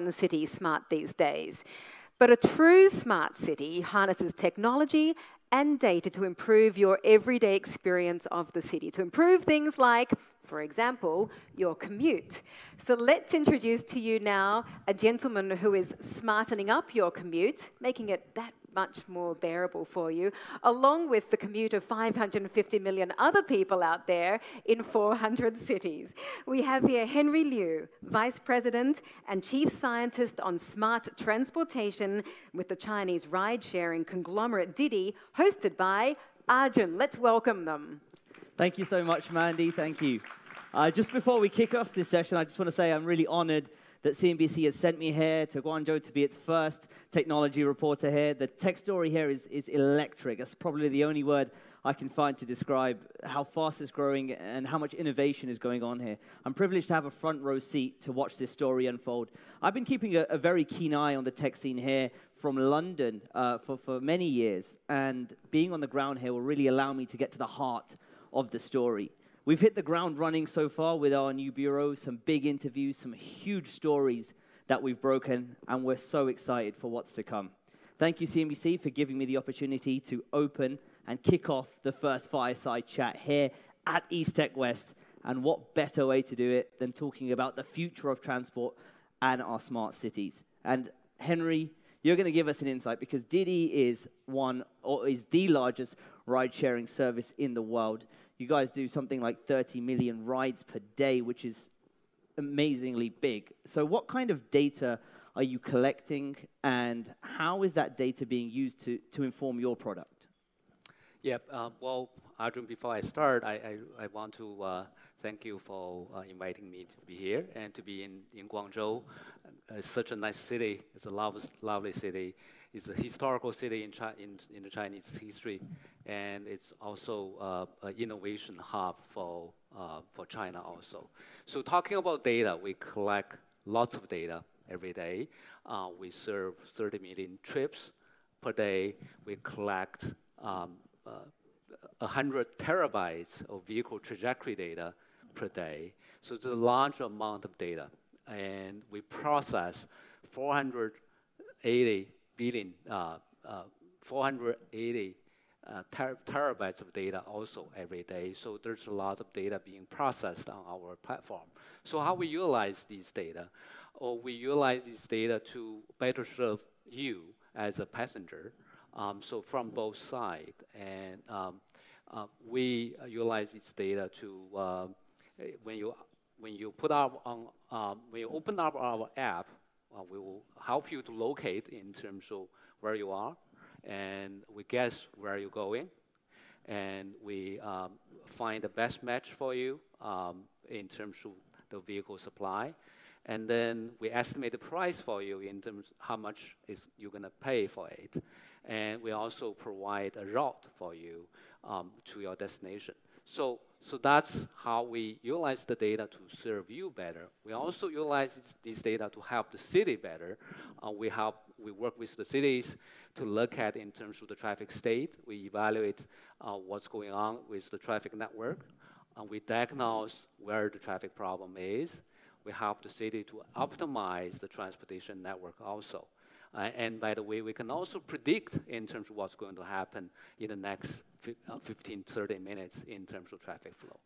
city smart these days. But a true smart city harnesses technology and data to improve your everyday experience of the city, to improve things like, for example, your commute. So let's introduce to you now a gentleman who is smartening up your commute, making it that much more bearable for you, along with the commute of 550 million other people out there in 400 cities. We have here Henry Liu, Vice President and Chief Scientist on Smart Transportation with the Chinese ride-sharing conglomerate Didi, hosted by Arjun. Let's welcome them. Thank you so much, Mandy. Thank you. Just before we kick off this session, I just want to say I'm really honored that CNBC has sent me here to Guangzhou to be its first technology reporter here. The tech story here is electric. That's probably the only word I can find to describe how fast it's growing and how much innovation is going on here. I'm privileged to have a front row seat to watch this story unfold. I've been keeping a very keen eye on the tech scene here from London for many years, and being on the ground here will really allow me to get to the heart of the story. We've hit the ground running so far with our new bureau, some big interviews, some huge stories that we've broken, and we're so excited for what's to come. Thank you, CNBC, for giving me the opportunity to open and kick off the first fireside chat here at East Tech West. And what better way to do it than talking about the future of transport and our smart cities. And Henry, you're going to give us an insight because Didi is the largest ride-sharing service in the world. You guys do something like 30 million rides per day, which is amazingly big. So what kind of data are you collecting, and how is that data being used to inform your product? Yeah, well, Arjun, before I start, I want to thank you for inviting me to be here and to be in Guangzhou. It's such a nice city. It's a lovely city. It's a historical city in the Chinese history, and it's also an innovation hub for China also. So talking about data, we collect lots of data every day. We serve 30 million trips per day. We collect 100 terabytes of vehicle trajectory data per day. So it's a large amount of data, and we process 480 terabytes of data also every day. So there's a lot of data being processed on our platform. So how we utilize these data? We utilize this data to better serve you as a passenger. So from both sides, and we utilize this data to when you open up our app, we will help you to locate in terms of where you are, and we guess where you're going, and we find the best match for you in terms of the vehicle supply, and then we estimate the price for you in terms of how much is you're going to pay for it, and we also provide a route for you to your destination. So that's how we utilize the data to serve you better. We also utilize this data to help the city better. We work with the cities to look at in terms of the traffic state. We evaluate what's going on with the traffic network. We diagnose where the traffic problem is. We help the city to optimize the transportation network also. And by the way, we can also predict in terms of what's going to happen in the next 15, 30 minutes in terms of traffic flow.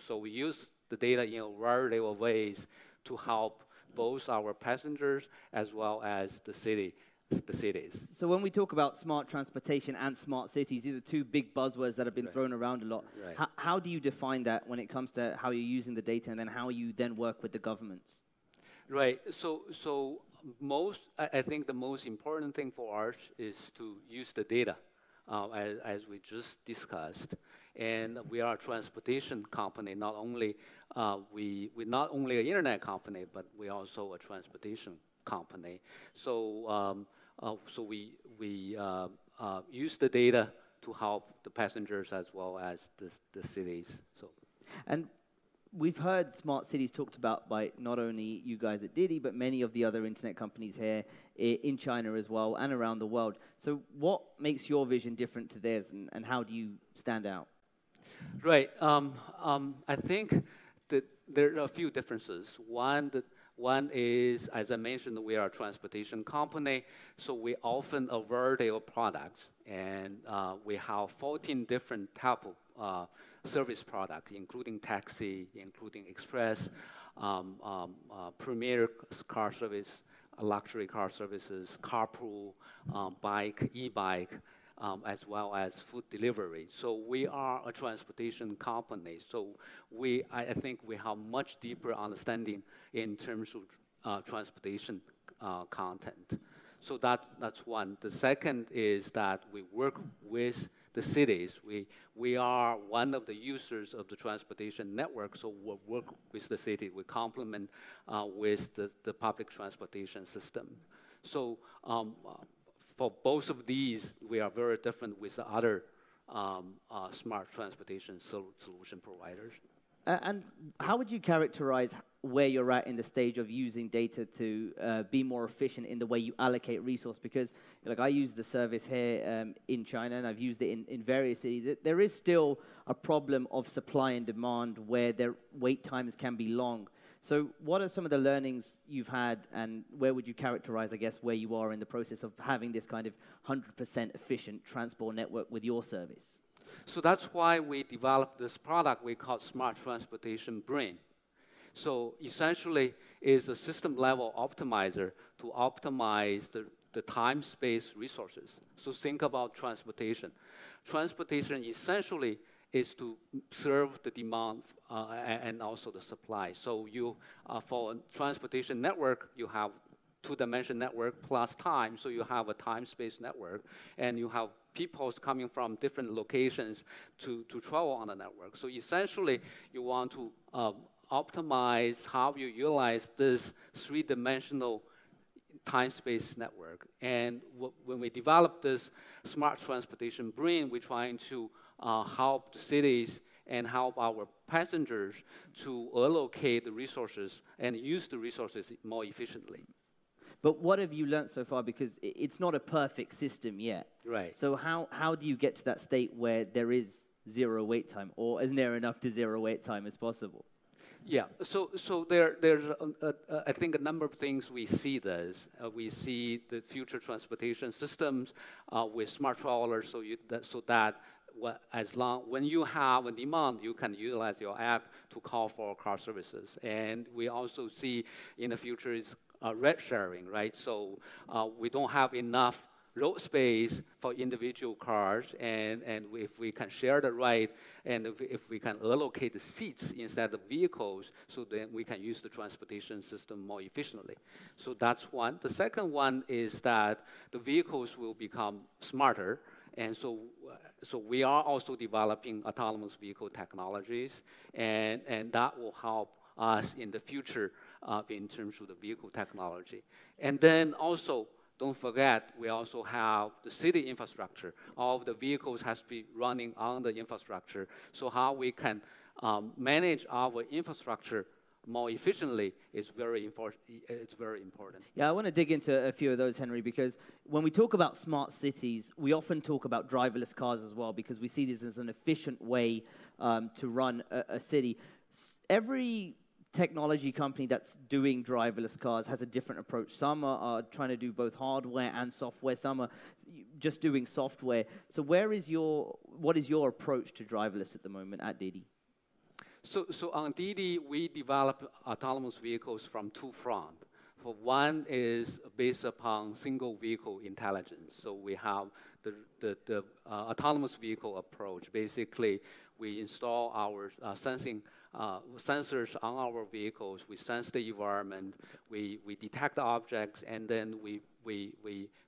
So we use the data in a variety of ways to help both our passengers as well as the cities. So when we talk about smart transportation and smart cities, these are two big buzzwords that have been thrown around a lot. Right. How do you define that when it comes to how you're using the data and then how you then work with the governments? Right. So I think the most important thing for us is to use the data, as we just discussed. And we are a transportation company. Not only we're not only an internet company, but we're also a transportation company. So we use the data to help the passengers as well as the cities. And we've heard smart cities talked about by not only you guys at Didi, but many of the other internet companies here in China as well and around the world. So what makes your vision different to theirs, and how do you stand out? Right. I think that there are a few differences. One, that One is, as I mentioned, we are a transportation company, so we often a variety of products, and we have 14 different type of service products, including taxi, including express, premier car service, luxury car services, carpool, bike, e-bike, as well as food delivery. So we are a transportation company. So I think we have much deeper understanding in terms of transportation content. So that's one. The second is that we work with the cities. We are one of the users of the transportation network, so we work with the city. We complement with the public transportation system. So for both of these, we are very different with the other smart transportation solution providers. And how would you characterize where you're at in the stage of using data to be more efficient in the way you allocate resource? Because like I use the service here in China, and I've used it in various cities. There is still a problem of supply and demand where their wait times can be long. So what are some of the learnings you've had, and where would you characterize, I guess, where you are in the process of having this kind of 100% efficient transport network with your service? So that's why we developed this product we call Smart Transportation Brain. So essentially, it's a system-level optimizer to optimize the time-space resources. So think about transportation. Transportation essentially is to serve the demand and also the supply. So you, for a transportation network, you have two-dimension network plus time, so you have a time-space network, and you have people coming from different locations to travel on the network. So essentially, you want to optimize how you utilize this three-dimensional time-space network. And when we develop this smart transportation brain, we're trying to help the cities and help our passengers to allocate the resources and use the resources more efficiently. But what have you learned so far? Because it's not a perfect system yet. Right. So how do you get to that state where there is zero wait time, or is there enough to zero wait time as possible? Yeah. So there's I think a number of things we see this. We see the future transportation systems with smart travelers, so that when you have a demand, you can utilize your app to call for car services. And we also see in the future is ride sharing, right? So we don't have enough road space for individual cars, and if we can share the ride, and if we can allocate the seats instead of vehicles, so then we can use the transportation system more efficiently. So that's one. The second one is that the vehicles will become smarter, and so we are also developing autonomous vehicle technologies, and that will help us in the future in terms of the vehicle technology. And then also, don't forget, we also have the city infrastructure. All of the vehicles has to be running on the infrastructure. So how we can manage our infrastructure more efficiently is very important. It's very important. Yeah, I want to dig into a few of those, Henry, because when we talk about smart cities, we often talk about driverless cars as well, because we see this as an efficient way to run a city. Every technology company that's doing driverless cars has a different approach. Some are trying to do both hardware and software. Some are just doing software. So what is your approach to driverless at the moment at Didi? So on Didi, we develop autonomous vehicles from two fronts. One is based upon single vehicle intelligence. So we have the autonomous vehicle approach. Basically, we install our sensors on our vehicles. We sense the environment. We detect the objects, and then we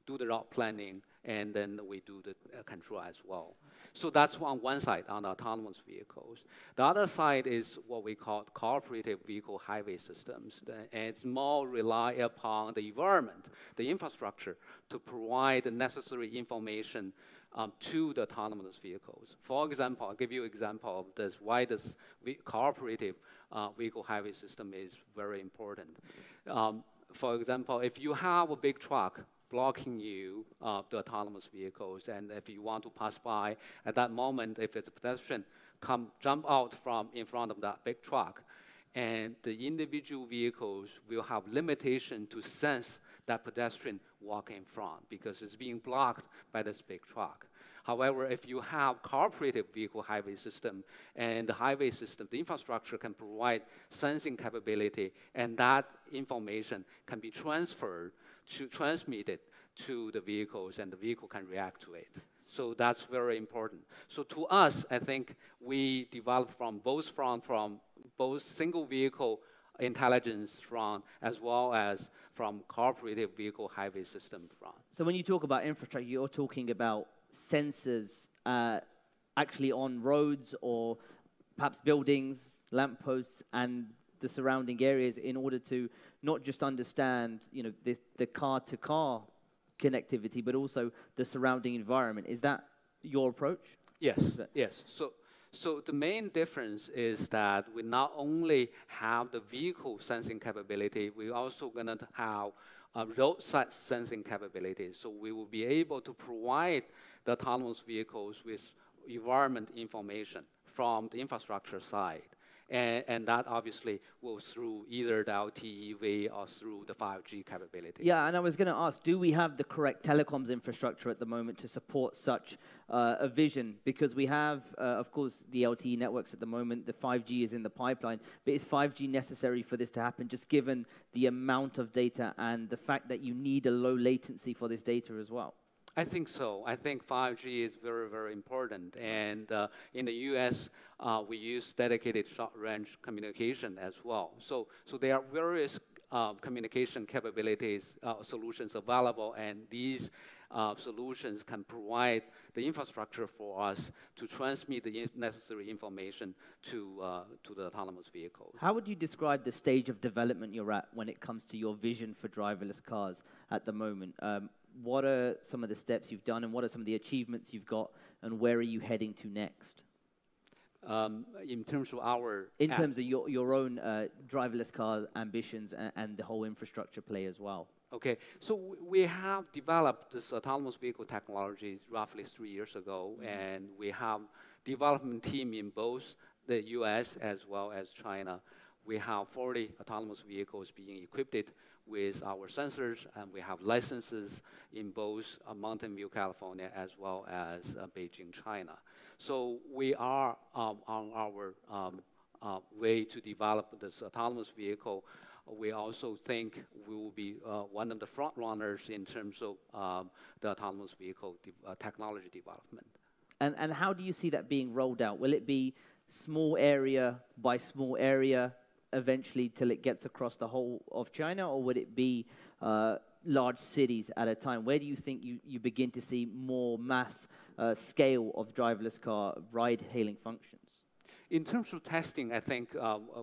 do the route planning, and then we do the control as well. So that's on one side, on the autonomous vehicles. The other side is what we call cooperative vehicle highway systems. And it's more rely upon the environment, the infrastructure, to provide the necessary information to the autonomous vehicles. For example, I'll give you an example of this, why this cooperative vehicle highway system is very important. For example, if you have a big truck blocking you, the autonomous vehicles, and if you want to pass by, at that moment, if it's a pedestrian, jump out from in front of that big truck, and the individual vehicles will have limitation to sense that pedestrian walking in front because it's being blocked by this big truck. However, if you have cooperative vehicle highway system, and the highway system, the infrastructure can provide sensing capability, and that information can be transmitted to the vehicles, and the vehicle can react to it. So that's very important. So to us, I think we develop from both single vehicle intelligence front as well as from cooperative vehicle highway system front. So when you talk about infrastructure, you're talking about sensors actually on roads or perhaps buildings, lampposts, and the surrounding areas in order to not just understand, the car-to-car connectivity, but also the surrounding environment. Is that your approach? Yes, yes. So the main difference is that we not only have the vehicle sensing capability, we're also going to have roadside sensing capability. So we will be able to provide the autonomous vehicles with environment information from the infrastructure side. And that obviously will through either the LTE or through the 5G capability. Yeah, and I was going to ask, do we have the correct telecoms infrastructure at the moment to support such a vision? Because we have, of course, the LTE networks at the moment. The 5G is in the pipeline. But is 5G necessary for this to happen, just given the amount of data and the fact that you need a low latency for this data as well? I think so. I think 5G is very, very important. And in the US, we use dedicated short-range communication as well. So there are various communication capabilities, solutions available, and these solutions can provide the infrastructure for us to transmit the necessary information to the autonomous vehicles. How would you describe the stage of development you're at when it comes to your vision for driverless cars at the moment? What are some of the steps you've done, and what are some of the achievements you've got, and where are you heading to next? In terms of our... In terms of your own driverless car ambitions and the whole infrastructure play as well. Okay, so we have developed this autonomous vehicle technology roughly 3 years ago, and we have development team in both the US as well as China. We have 40 autonomous vehicles being equipped with our sensors, and we have licenses in both Mountain View, California, as well as Beijing, China. So we are on our way to develop this autonomous vehicle. We also think we will be one of the front runners in terms of the autonomous vehicle technology development. And how do you see that being rolled out? Will it be small area by small area eventually till it gets across the whole of China, or would it be large cities at a time? Where do you think you begin to see more mass scale of driverless car ride-hailing functions? In terms of testing, I think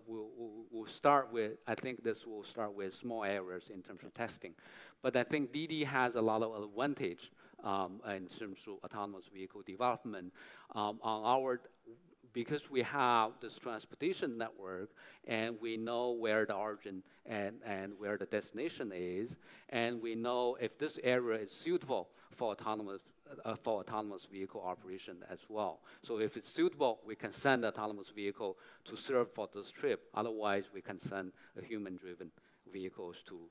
we'll start with, I think this will start with small areas in terms of testing. But I think DD has a lot of advantage in terms of autonomous vehicle development. Because we have this transportation network, and we know where the origin and where the destination is, and we know if this area is suitable for autonomous vehicle operation as well. So if it's suitable, we can send the autonomous vehicle to serve for this trip. Otherwise, we can send a human-driven vehicles to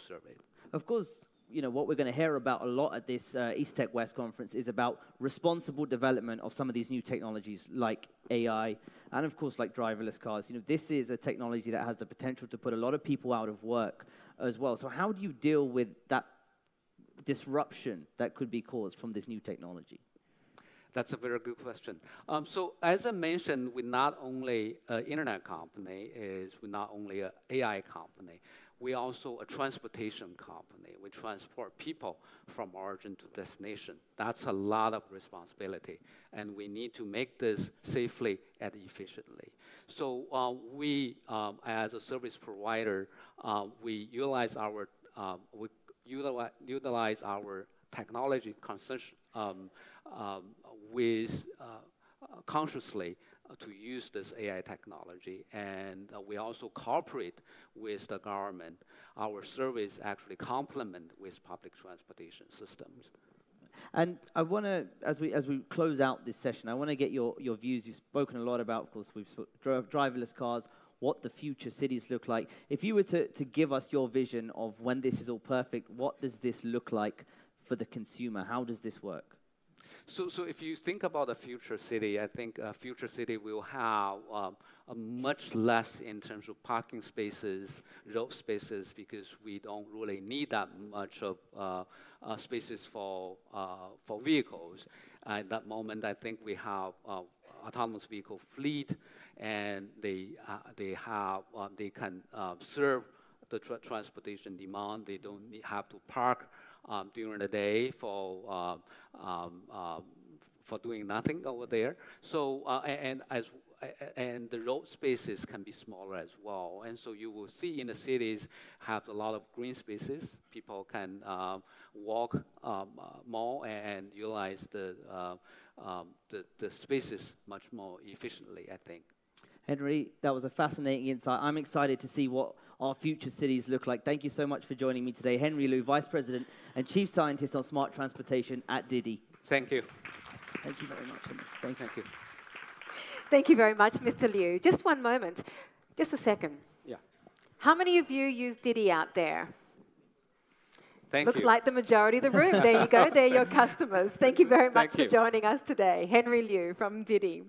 serve it. Of course, what we're going to hear about a lot at this East Tech West conference is about responsible development of some of these new technologies like AI and, of course, like driverless cars. This is a technology that has the potential to put a lot of people out of work as well. So how do you deal with that disruption that could be caused from this new technology? That's a very good question. So as I mentioned, we're not only an internet company, we're not only an AI company. We're also a transportation company. We transport people from origin to destination. That's a lot of responsibility, and we need to make this safely and efficiently. So we, as a service provider, we utilize our technology consciously to use this AI technology, and we also cooperate with the government. Our service actually complement with public transportation systems. And I want to, as we close out this session, I want to get your views. You've spoken a lot about, of course, we've driverless cars. what the future cities look like. If you were to give us your vision of when this is all perfect, what does this look like for the consumer? How does this work? So if you think about a future city, I think a future city will have a much less in terms of parking spaces, road spaces, because we don't really need that much of spaces for vehicles. At that moment, I think we have autonomous vehicle fleet, and they can serve the transportation demand. They don't have to park during the day for doing nothing over there. So and the road spaces can be smaller as well. And so you will see in the cities have a lot of green spaces. People can walk more and utilize the spaces much more efficiently, I think. Henry, that was a fascinating insight. I'm excited to see what our future cities look like. Thank you so much for joining me today. Henry Liu, Vice President and Chief Scientist on Smart Transportation at Didi. Thank you. Thank you very much, Henry. Thank you. Thank you very much, Mr. Liu. Just one moment. Just a second. Yeah. How many of you use Didi out there? Looks like the majority of the room. There you go. They're your customers. Thank you very much for joining us today. Henry Liu from Didi.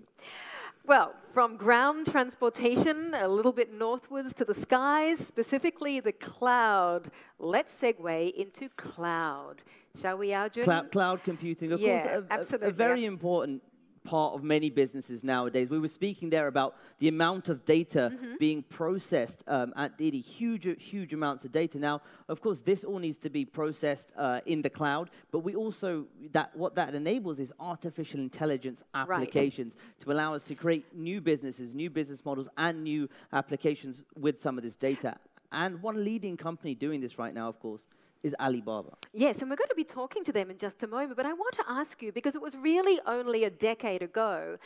Well, from ground transportation, a little bit northwards to the skies, specifically the cloud. Let's segue into cloud. Shall we, Arjun? Cloud computing, of Yeah, course, absolutely. a very important part of many businesses nowadays. We were speaking there about the amount of data being processed at Didi, huge amounts of data. Now, of course, this all needs to be processed in the cloud, but we also, what that enables is artificial intelligence applications to allow us to create new businesses, new business models, and new applications with some of this data. And one leading company doing this right now, of course, is Alibaba. Yes, and we're going to be talking to them in just a moment, but I want to ask you, because it was really only a decade ago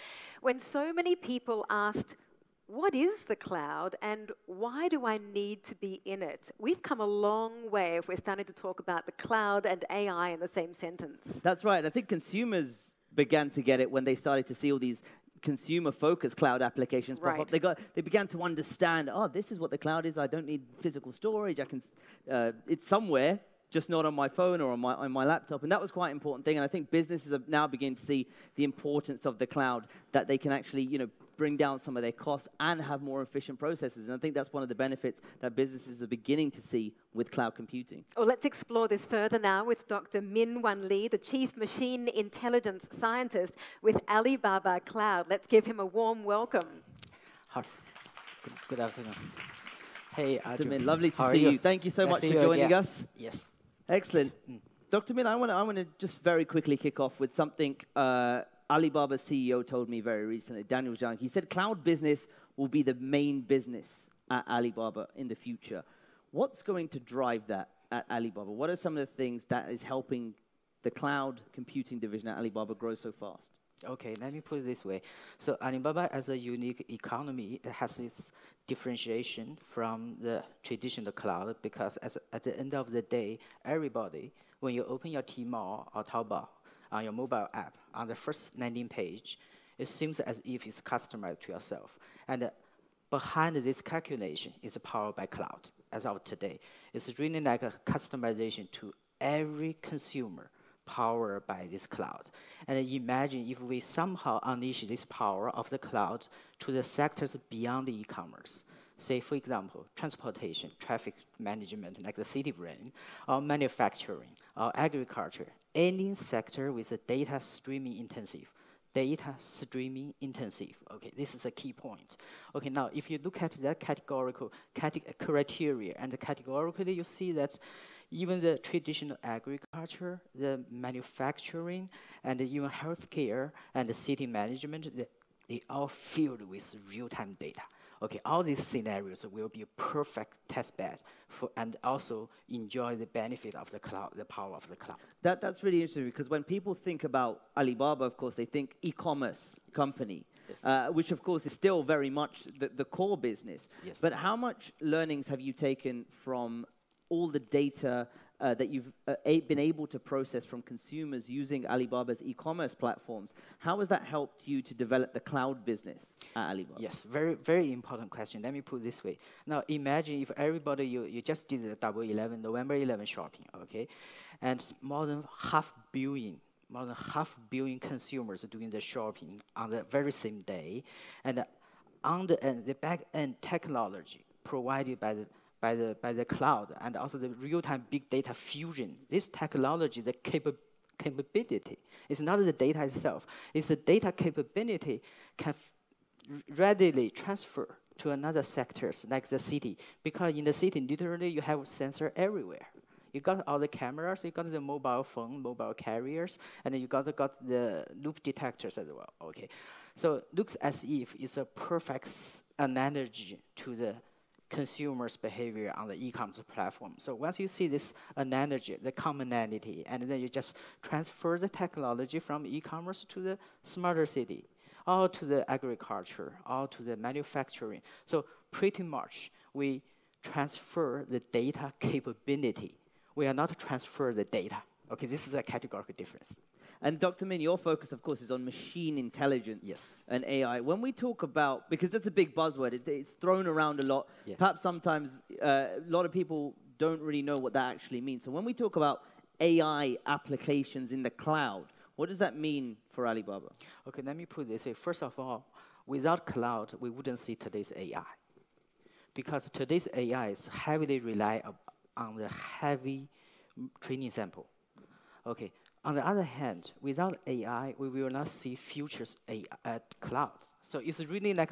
when so many people asked, what is the cloud and why do I need to be in it? We've come a long way if we're starting to talk about the cloud and AI in the same sentence. That's right. I think consumers began to get it when they started to see all these consumer-focused cloud applications pop up. They began to understand, oh, this is what the cloud is. I don't need physical storage. I can, it's somewhere, just not on my phone or on my laptop. And that was quite an important thing. And I think businesses are now beginning to see the importance of the cloud, that they can actually, bring down some of their costs and have more efficient processes. And I think that's one of the benefits that businesses are beginning to see with cloud computing. Well, let's explore this further now with Dr. Min Wan Lee, the Chief Machine Intelligence Scientist with Alibaba Cloud. Let's give him a warm welcome. Hi. Good afternoon. Hey, Dr. Min, lovely to see you. Thank you so much for joining us. Yes. Excellent. Dr. Min, I want to just very quickly kick off with something Alibaba's CEO told me very recently, Daniel Zhang. He said cloud business will be the main business at Alibaba in the future. What's going to drive that at Alibaba? What are some of the things that is helping the cloud computing division at Alibaba grow so fast? Okay, let me put it this way. So Alibaba as a unique economy that has its differentiation from the traditional cloud, because at the end of the day, everybody, when you open your Tmall or Taobao on your mobile app, on the first landing page, it seems as if it's customized to yourself. And behind this calculation is powered by cloud as of today. It's really like a customization to every consumer powered by this cloud. And imagine if we somehow unleash this power of the cloud to the sectors beyond the e-commerce. Say, for example, transportation, traffic management, like the city brain, or manufacturing, or agriculture, any sector with a data streaming intensive. Data streaming intensive. Okay, this is a key point. Okay, now if you look at that categorical criteria, and categorically you see that even the traditional agriculture, the manufacturing, and even healthcare and the city management, they all filled with real-time data. Okay, all these scenarios will be a perfect test bed for, and also enjoy the benefit of the cloud, the power of the cloud. That's really interesting, because when people think about Alibaba, of course, they think e-commerce company, which of course is still very much the core business. Yes. But how much learnings have you taken from all the data that you've been able to process from consumers using Alibaba's e-commerce platforms. How has that helped you to develop the cloud business at Alibaba? Yes, very, very important question. Let me put it this way. Now, imagine if everybody, you just did the Double 11, November 11 shopping, okay? And more than half billion consumers doing the shopping on the very same day. And on the back-end technology provided by the cloud and also the real-time big data fusion, this technology, the capability, it's not the data itself, it's the data capability can readily transfer to another sectors like the city, because in the city, literally you have sensor everywhere. You got all the cameras, you got the mobile phone, mobile carriers, and you got the loop detectors as well, okay? So looks as if it's a perfect analogy to the consumers' behavior on the e-commerce platform. So once you see this analogy, the commonality, and then you just transfer the technology from e-commerce to the smarter city, or to the agriculture, or to the manufacturing. So pretty much we transfer the data capability. We are not transfer the data. Okay, this is a categorical difference. And Dr. Min, your focus, of course, is on machine intelligence and AI. When we talk about, because that's a big buzzword, it's thrown around a lot. Yeah. Perhaps sometimes a lot of people don't really know what that actually means. So when we talk about AI applications in the cloud, what does that mean for Alibaba? Okay, let me put it this way. First of all, without cloud, we wouldn't see today's AI. Because today's AI is heavily rely on the heavy training sample. Okay. On the other hand, without AI, we will not see futures AI cloud. So it's really like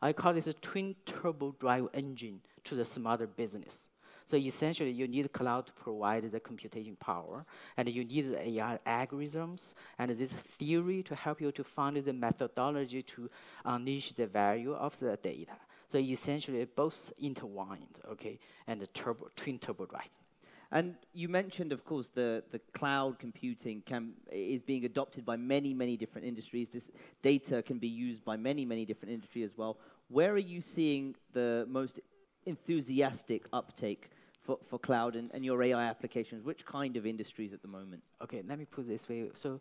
I call this a twin turbo drive engine to the smarter business. So essentially, you need cloud to provide the computation power, and you need the AI algorithms and this theory to help you to find the methodology to unleash the value of the data. So essentially, both intertwined, okay, and the twin turbo drive. And you mentioned, of course, the cloud computing is being adopted by many, many different industries. This data can be used by many, many different industries as well. Where are you seeing the most enthusiastic uptake for cloud and your AI applications? Which kind of industries at the moment? Okay, let me put it this way. So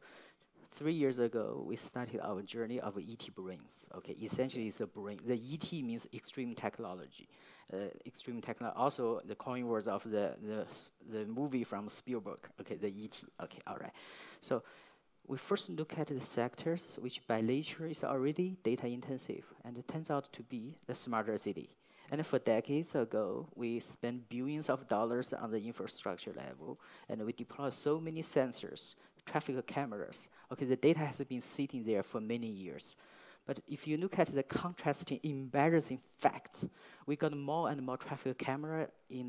3 years ago, we started our journey of ET brains. Okay, essentially it's a brain. The ET means extreme technology. Also the coin words of the movie from Spielberg. Okay, the ET. Okay, all right. So we first look at the sectors which by nature is already data intensive, and it turns out to be the smarter city. And for decades ago, we spent billions of dollars on the infrastructure level, and we deployed so many sensors, traffic cameras. Okay, the data has been sitting there for many years. But if you look at the contrasting, embarrassing facts, we got more and more traffic camera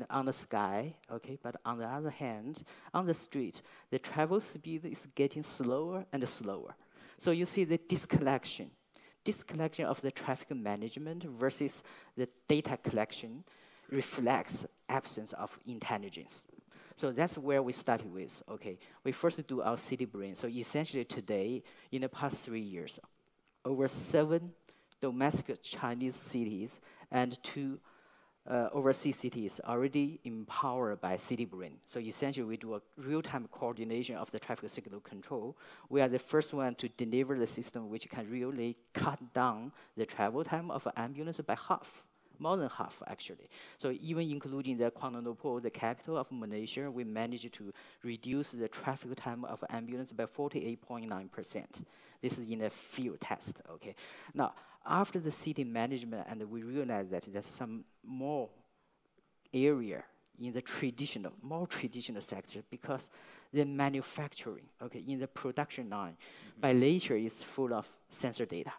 on the sky, okay? But on the other hand, on the street, the travel speed is getting slower and slower. So you see the disconnection of the traffic management versus the data collection reflects absence of intelligence. So that's where we started with, okay? We first do our city brain. So essentially today, in the past 3 years, over 7 domestic Chinese cities and 2 overseas cities already empowered by city brain. So essentially, we do a real-time coordination of the traffic signal control. We are the first one to deliver the system which can really cut down the travel time of an ambulance by half. More than half, actually. So even including the Kuala Lumpur, the capital of Malaysia, we managed to reduce the traffic time of ambulance by 48.9%. This is in a field test, okay? Now, after the city management, and we realized that there's some more area in the more traditional sector, because the manufacturing, okay, in the production line, by nature is full of sensor data.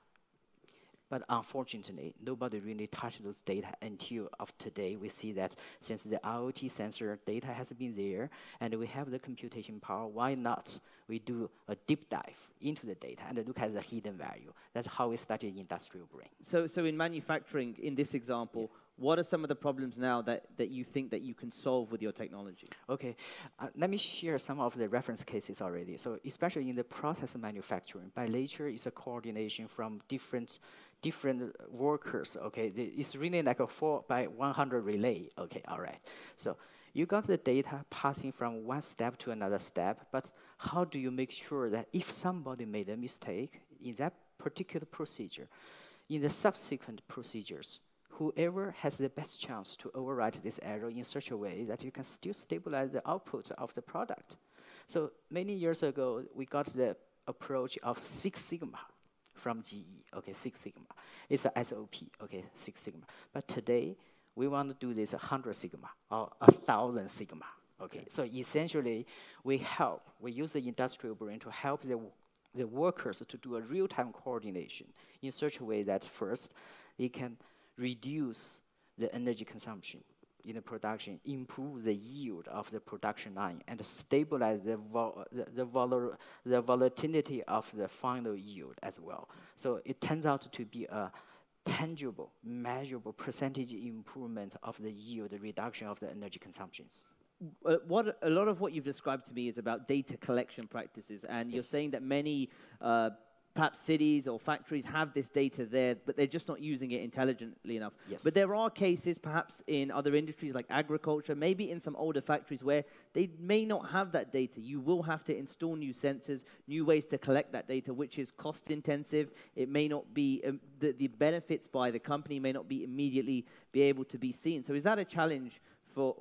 But unfortunately, nobody really touched those data until of today. We see that since the IoT sensor data has been there and we have the computation power, why not we do a deep dive into the data and look at the hidden value? That's how we started industrial brain. So in manufacturing, in this example, what are some of the problems now that you think that you can solve with your technology? Okay, let me share some of the reference cases already. So especially in the process manufacturing, by nature, it's a coordination from different workers, okay? It's really like a 4x100 relay, okay, all right. So You got the data passing from one step to another step, but how do you make sure that if somebody made a mistake in that particular procedure, in the subsequent procedures, whoever has the best chance to overwrite this error in such a way that you can still stabilize the output of the product? So many years ago, we got the approach of Six Sigma from GE, okay, Six Sigma. It's a SOP, okay, Six Sigma. But today, we want to do this 100 Sigma or 1,000 Sigma, okay? So essentially, we use the industrial brain to help the workers to do a real-time coordination in such a way that first, they can reduce the energy consumption in the production, improve the yield of the production line, and stabilize the volatility of the final yield as well. So it turns out to be a tangible, measurable percentage improvement of the yield reduction of the energy consumptions. What a lot of what you've described to me is about data collection practices, and you're saying that many perhaps cities or factories have this data there, but they're just not using it intelligently enough. Yes. But there are cases perhaps in other industries like agriculture, maybe in some older factories where they may not have that data. You will have to install new sensors, new ways to collect that data, which is cost intensive. It may not be, the benefits by the company may not be immediately be able to be seen. So is that a challenge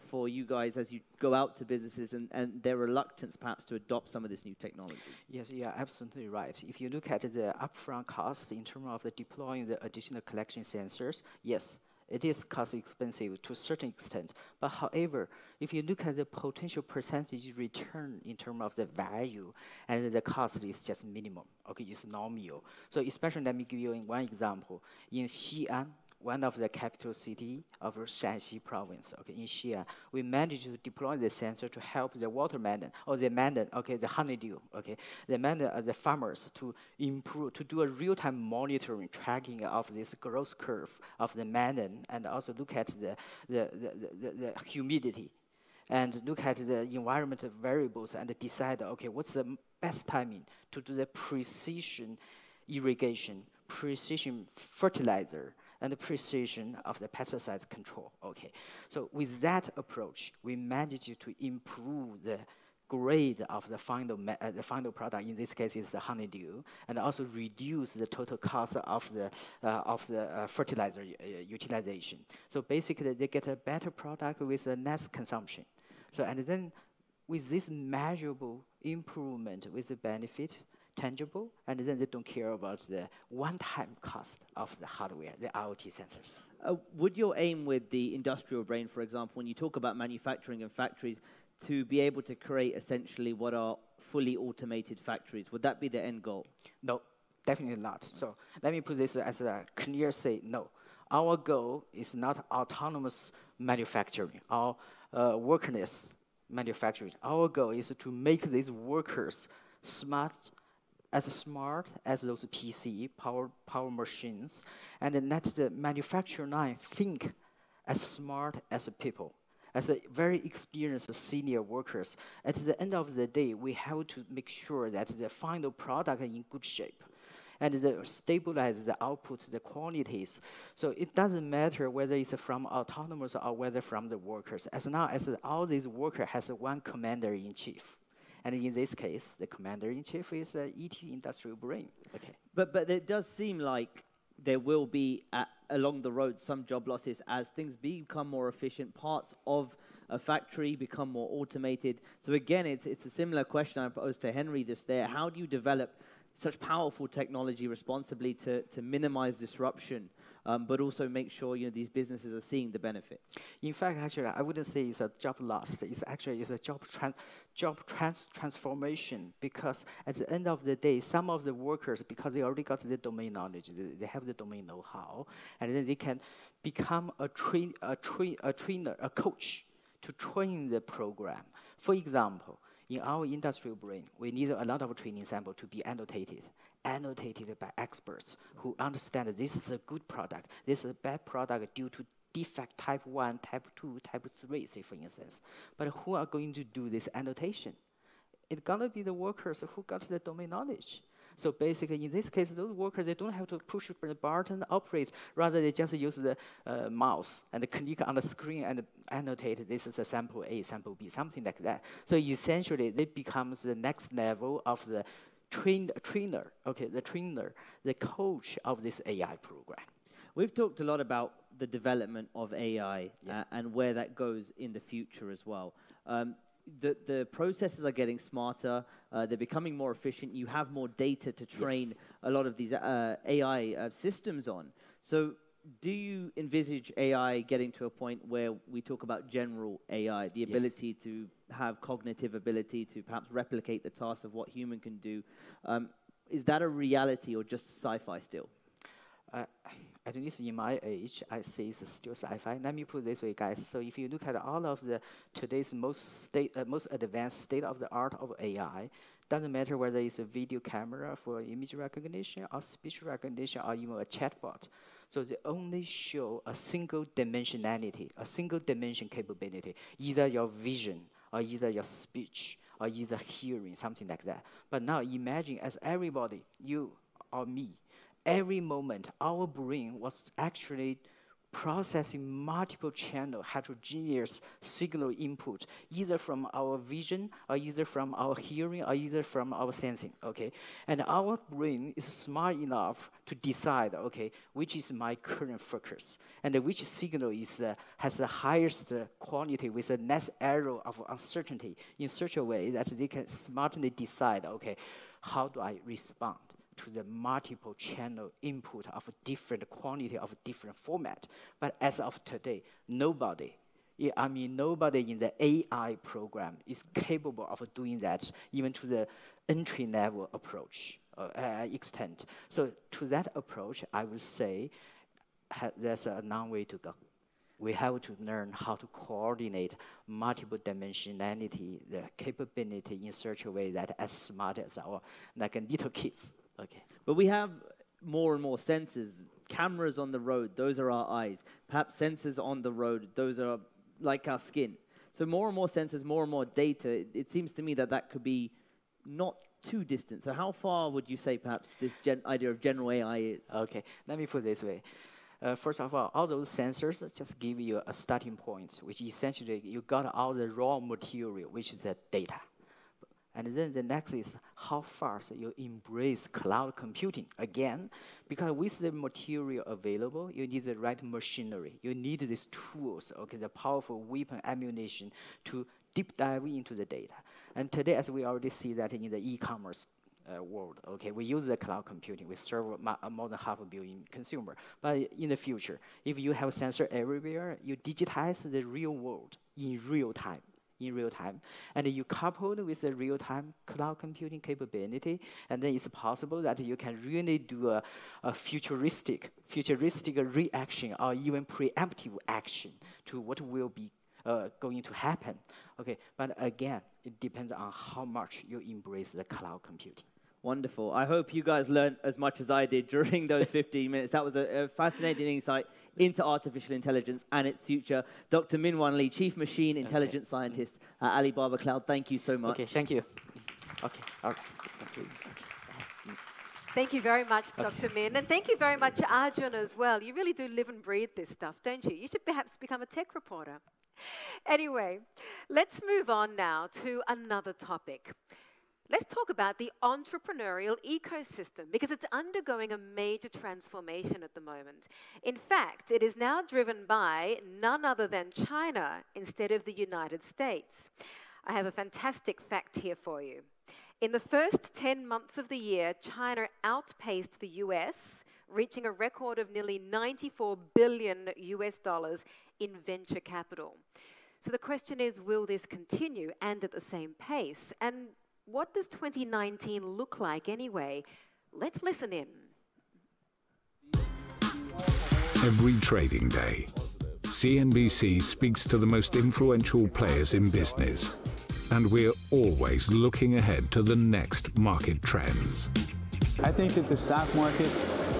for you guys as you go out to businesses and their reluctance perhaps to adopt some of this new technology? Yes, you are absolutely right. If you look at the upfront costs in terms of deploying the additional collection sensors, yes, it is cost expensive to a certain extent. But however, if you look at the potential percentage return in terms of the value, and the cost is just minimum, okay, it's nominal. So especially, let me give you one example. In Xi'an, one of the capital city of Shanxi province, okay, in Xi'an, we managed to deploy the sensor to help the watermelon, or the melon, okay, the honeydew, okay, the farmers to improve, to do a real-time monitoring, tracking of this growth curve of the melon, and also look at the humidity, and look at the environmental variables, and decide, okay, what's the best timing to do the precision irrigation, precision fertilizer, and the precision of the pesticide control. Okay, so with that approach, we managed to improve the grade of the final product. In this case, is the honeydew, and also reduce the total cost of the fertilizer utilization. So basically, they get a better product with a less consumption. So and then, with this measurable improvement, with the benefit tangible, and then they don't care about the one-time cost of the hardware, the IoT sensors. Would your aim with the industrial brain, for example, when you talk about manufacturing and factories, to be able to create essentially what are fully automated factories, would that be the end goal? No, definitely not. So let me put this as a clear say, no. Our goal is not autonomous manufacturing or workerless manufacturing. Our goal is to make these workers smart as those PC, power machines, and let the manufacturing line think as smart as people, as a very experienced senior workers. At the end of the day, we have to make sure that the final product is in good shape, and stabilize the output, the quantities. So it doesn't matter whether it's from autonomous or whether from the workers, as long as all these workers has one commander-in-chief. And in this case, the commander-in-chief is ET industrial brain. Okay. But it does seem like there will be, along the road, some job losses as things become more efficient, parts of a factory become more automated. So again, it's a similar question I posed to Henry just there. How do you develop such powerful technology responsibly to minimize disruption, but also make sure these businesses are seeing the benefit? In fact, actually, I wouldn't say it's a job loss. It's actually a job transformation, because at the end of the day, some of the workers, because they already got the domain knowledge, they have the domain know-how, and then they can become a trainer, a coach to train the program. For example, in our industrial brain, we need a lot of training samples to be annotated by experts who understand that this is a good product, this is a bad product due to defect type 1, type 2, type 3, say for instance. But who are going to do this annotation? It's going to be the workers who got the domain knowledge. So basically, in this case, those workers, they don't have to push the button, operate. Rather, they just use the mouse and click on the screen and annotate this is a sample A, sample B, something like that. So essentially, it becomes the next level of the trainer, the coach of this AI program. We've talked a lot about the development of AI and where that goes in the future as well. The processes are getting smarter. They're becoming more efficient. You have more data to train a lot of these AI systems on. So do you envisage AI getting to a point where we talk about general AI, the ability to have cognitive ability to perhaps replicate the tasks of what human can do? Is that a reality or just sci-fi still? At least in my age, I say it's still sci-fi. Let me put it this way, guys. So if you look at all of today's most advanced state-of-the-art of AI, doesn't matter whether it's a video camera for image recognition or speech recognition or even a chatbot. So they only show a single dimensionality, a single dimension capability, either your vision or either your speech or either hearing, something like that. But now imagine as everybody, you or me, every moment, our brain was actually processing multiple channel heterogeneous signal input, either from our vision, or either from our hearing, or either from our sensing, okay? And our brain is smart enough to decide, okay, which is my current focus, and which signal has the highest quality with the less error of uncertainty in such a way that they can smartly decide, okay, how do I respond to the multiple channel input of different quantity of different format. But as of today, nobody in the AI program is capable of doing that, even to the entry level approach extent. So to that approach, I would say there's a long way to go. We have to learn how to coordinate multiple dimensionality, the capability in such a way that as smart as our like little kids. Okay. But we have more and more sensors. Cameras on the road, those are our eyes. Perhaps sensors on the road, those are like our skin. So more and more sensors, more and more data. It seems to me that could be not too distant. So how far would you say perhaps this idea of general AI is? Okay, let me put it this way. First of all those sensors just give you a starting point, which essentially you got all the raw material, which is the data. And then the next is how fast you embrace cloud computing. Again, because with the material available, you need the right machinery. You need these tools, okay, the powerful weapon ammunition to deep dive into the data. And today, as we already see that in the e-commerce world, okay, we use the cloud computing. We serve more than 500 million consumers. But in the future, if you have sensor everywhere, you digitize the real world in real time. And you couple it with the real-time cloud computing capability, and then it's possible that you can really do a futuristic reaction or even preemptive action to what will be going to happen. Okay, but again, it depends on how much you embrace the cloud computing. Wonderful. I hope you guys learned as much as I did during those 15 minutes. That was a fascinating insight into artificial intelligence and its future. Dr. Min-Wan Lee, Chief Machine Intelligence Scientist at Alibaba Cloud, thank you so much. Okay, thank you. Okay, all right. Thank you very much, Dr. Min. And thank you very much, Arjun, as well. You really do live and breathe this stuff, don't you? You should perhaps become a tech reporter. Anyway, let's move on now to another topic. Let's talk about the entrepreneurial ecosystem, because it's undergoing a major transformation at the moment. In fact, it is now driven by none other than China instead of the United States. I have a fantastic fact here for you. In the first 10 months of the year, China outpaced the US, reaching a record of nearly $94 billion in venture capital. So the question is, will this continue and at the same pace? And what does 2019 look like anyway? Let's listen in. Every trading day, CNBC speaks to the most influential players in business, and we're always looking ahead to the next market trends. I think that the stock market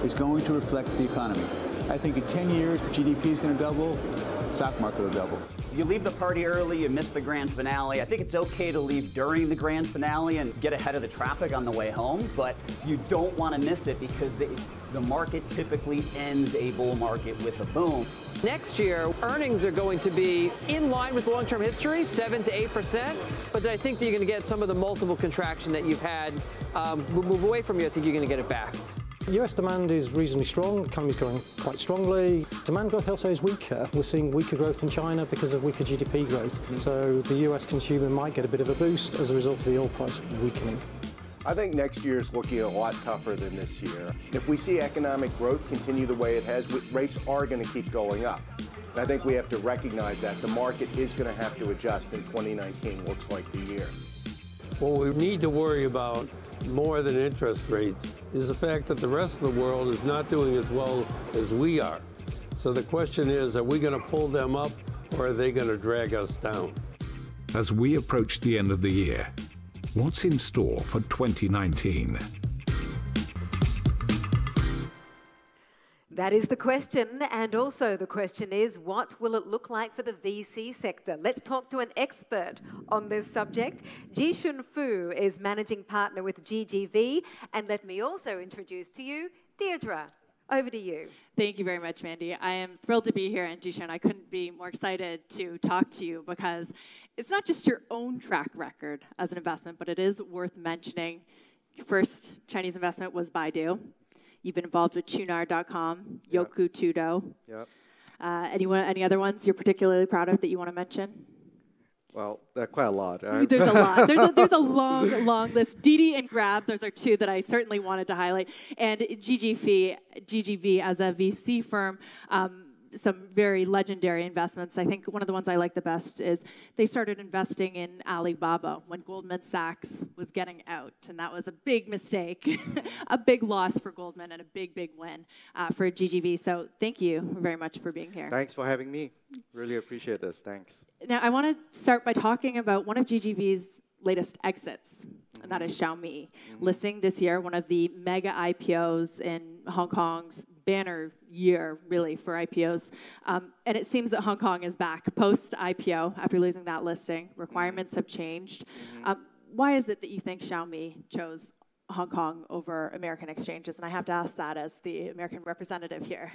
is going to reflect the economy. I think in 10 years, the GDP is going to double. stock market will double. You leave the party early, you miss the grand finale. I think it's okay to leave during the grand finale and get ahead of the traffic on the way home, but you don't want to miss it because the market typically ends a bull market with a boom. Next year, earnings are going to be in line with long-term history, 7 to 8%, but I think that you're going to get some of the multiple contraction that you've had move away from you. I think you're going to get it back. US demand is reasonably strong. The economy is growing quite strongly. Demand growth also is weaker. We're seeing weaker growth in China because of weaker GDP growth. So the US consumer might get a bit of a boost as a result of the oil price weakening. I think next year is looking a lot tougher than this year. If we see economic growth continue the way it has, rates are going to keep going up. And I think we have to recognize that the market is going to have to adjust in 2019, looks like the year. What we need to worry about more than interest rates is the fact that the rest of the world is not doing as well as we are. So the question is, are we going to pull them up or are they going to drag us down? As we approach the end of the year, what's in store for 2019? That is the question, and also the question is, what will it look like for the VC sector? Let's talk to an expert on this subject. Jishun Fu is managing partner with GGV, and let me also introduce to you Deirdre. Over to you. Thank you very much, Mandy. I am thrilled to be here, and Jishun, I couldn't be more excited to talk to you because it's not just your own track record as an investment, but it is worth mentioning. Your first Chinese investment was Baidu. You've been involved with Qunar.com, Youku Tudou. Yep. Any other ones you're particularly proud of that you want to mention? Well, quite a lot. There's a lot. There's a long list. Didi and Grab, those are two that I certainly wanted to highlight. And GGV as a VC firm, some very legendary investments. I think one of the ones I like the best is they started investing in Alibaba when Goldman Sachs was getting out, and that was a big mistake, a big loss for Goldman, and a big win for GGV. So thank you very much for being here. Thanks for having me. Really appreciate this. Thanks. Now, I want to start by talking about one of GGV's latest exits, and that is Xiaomi, listing this year one of the mega IPOs in Hong Kong's banner year, really, for IPOs. And it seems that Hong Kong is back post-IPO after losing that listing. Requirements have changed. Why is it that you think Xiaomi chose Hong Kong over American exchanges? And I have to ask that as the American representative here.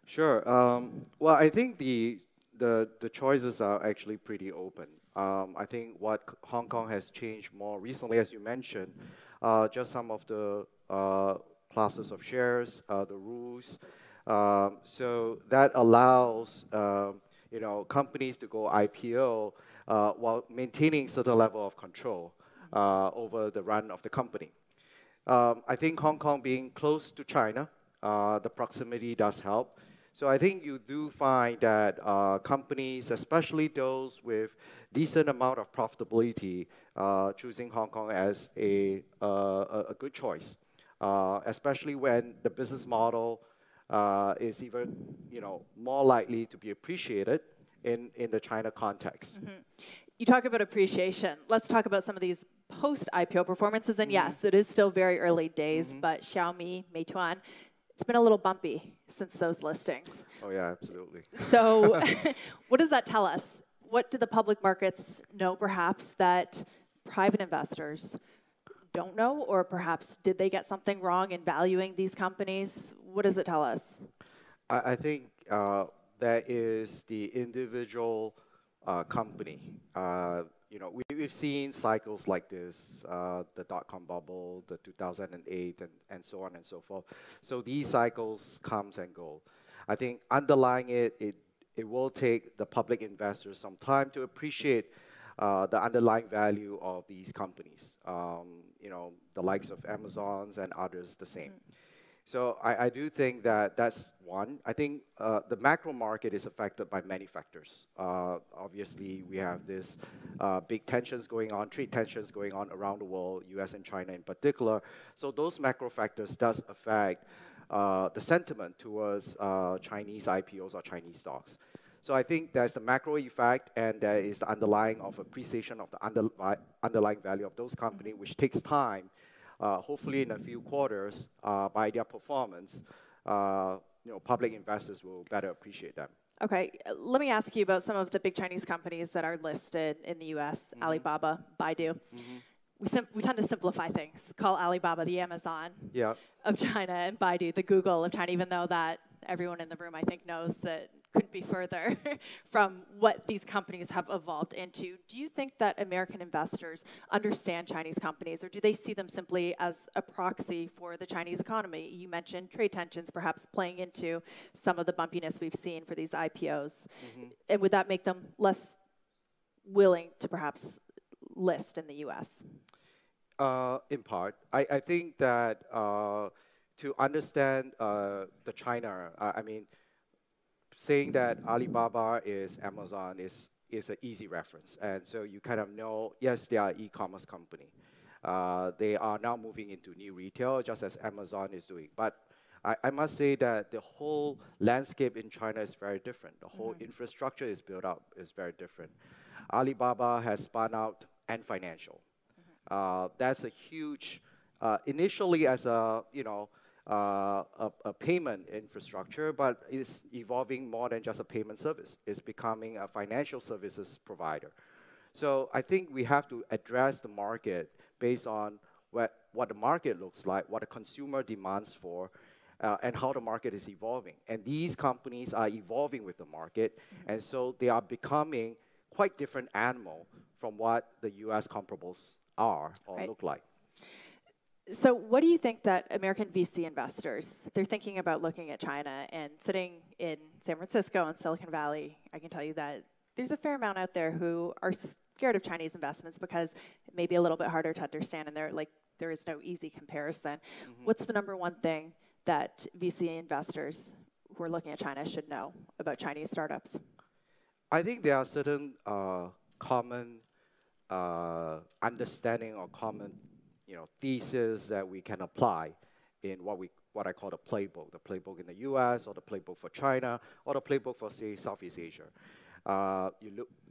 Sure. Well, I think the choices are actually pretty open. I think what Hong Kong has changed more recently, as you mentioned, just some of the classes of shares, the rules. So that allows companies to go IPO while maintaining certain level of control over the run of the company. I think Hong Kong being close to China, the proximity does help. So I think you do find that companies, especially those with decent amount of profitability, choosing Hong Kong as a good choice, especially when the business model is even more likely to be appreciated in the China context. You talk about appreciation. Let's talk about some of these post-IPO performances. And yes, it is still very early days, but Xiaomi, Meituan, it's been a little bumpy since those listings. Oh, yeah, absolutely. So what does that tell us? What do the public markets know, perhaps, that private investors don't know? Or perhaps did they get something wrong in valuing these companies? What does it tell us? I think that is the individual company. We've seen cycles like this, the dot-com bubble, the 2008, and so on and so forth. So these cycles comes and go. I think underlying it will take the public investors some time to appreciate the underlying value of these companies. The likes of Amazon's and others the same. So I do think that that's one. I think the macro market is affected by many factors. Obviously, we have this big tensions going on, trade tensions going on around the world, US and China in particular. So those macro factors does affect the sentiment towards Chinese IPOs or Chinese stocks. So I think there's the macro effect, and there is the underlying of appreciation of the underlying value of those companies, which takes time. Hopefully in a few quarters, by their performance, public investors will better appreciate them. Okay, let me ask you about some of the big Chinese companies that are listed in the U.S. Alibaba, Baidu. We tend to simplify things. Call Alibaba the Amazon of China and Baidu the Google of China, even though that everyone in the room, I think, knows that couldn't be further from what these companies have evolved into. Do you think that American investors understand Chinese companies, or do they see them simply as a proxy for the Chinese economy? You mentioned trade tensions perhaps playing into some of the bumpiness we've seen for these IPOs. And would that make them less willing to perhaps list in the U.S.? In part. I think that to understand the China, I mean, saying that Alibaba is Amazon is an easy reference. And so you kind of know, yes, they are an e-commerce company. They are now moving into new retail, just as Amazon is doing. But I must say that the whole landscape in China is very different. The whole infrastructure is built up is very different. Alibaba has spun out Ant Financial. That's a huge, initially as a, a payment infrastructure, but it's evolving more than just a payment service. It's becoming a financial services provider. So I think we have to address the market based on what the market looks like, what the consumer demands for, and how the market is evolving. And these companies are evolving with the market, and so they are becoming quite different animal from what the U.S. comparables are or look like. So what do you think that American VC investors, they're thinking about looking at China, and sitting in San Francisco and Silicon Valley, I can tell you that there's a fair amount out there who are scared of Chinese investments because it may be a little bit harder to understand, and there is no easy comparison. What's the number one thing that VC investors who are looking at China should know about Chinese startups? I think there are certain common understanding or common thesis that we can apply in what I call the playbook in the U.S. or the playbook for China or the playbook for, say, Southeast Asia.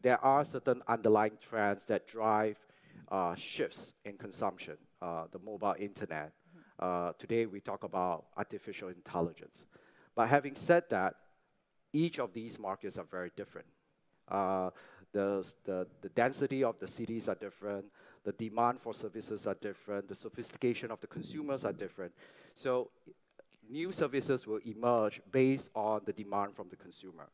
There are certain underlying trends that drive shifts in consumption, the mobile internet. Today we talk about artificial intelligence. But having said that, each of these markets are very different. The density of the cities are different. The demand for services are different. The sophistication of the consumers are different. So new services will emerge based on the demand from the consumer.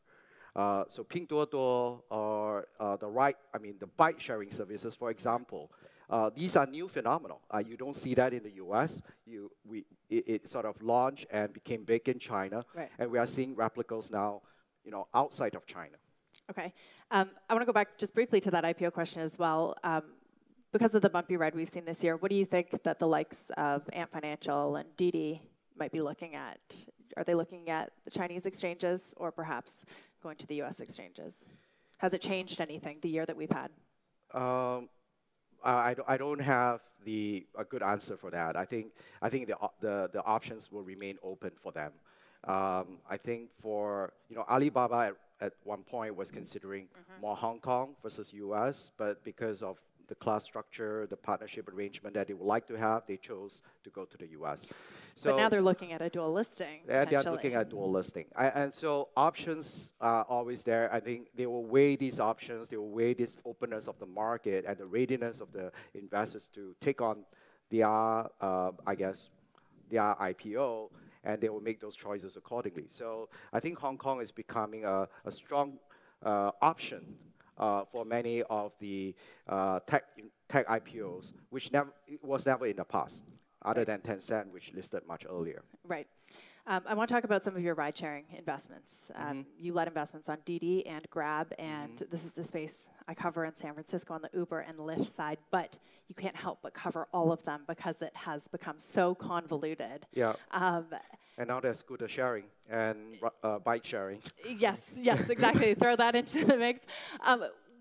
So Pinduoduo or the bike-sharing services, for example, these are new phenomena. You don't see that in the U.S. It sort of launched and became big in China, and we are seeing replicas now, outside of China. Okay. I want to go back just briefly to that IPO question as well. Because of the bumpy ride we've seen this year, what do you think that the likes of Ant Financial and Didi might be looking at? Are they looking at the Chinese exchanges or perhaps going to the U.S. exchanges? Has it changed anything the year that we've had? I don't have a good answer for that. I think the options will remain open for them. I think for Alibaba at one point was considering more Hong Kong versus U.S., but because of the class structure, the partnership arrangement that they would like to have, they chose to go to the U.S. So but now they're looking at a dual listing. They're looking at dual listing. And so options are always there. I think they will weigh these options. They will weigh this openness of the market and the readiness of the investors to take on their IPO, and they will make those choices accordingly. So I think Hong Kong is becoming a strong option for many of the tech IPOs, which was never in the past, other than Tencent, which listed much earlier. Right. I want to talk about some of your ride-sharing investments. You led investments on Didi and Grab, and this is the space I cover in San Francisco on the Uber and Lyft side, but you can't help but cover all of them because it has become so convoluted. Yeah. And now there's scooter sharing and bike sharing. Yes, exactly. Throw that into the mix.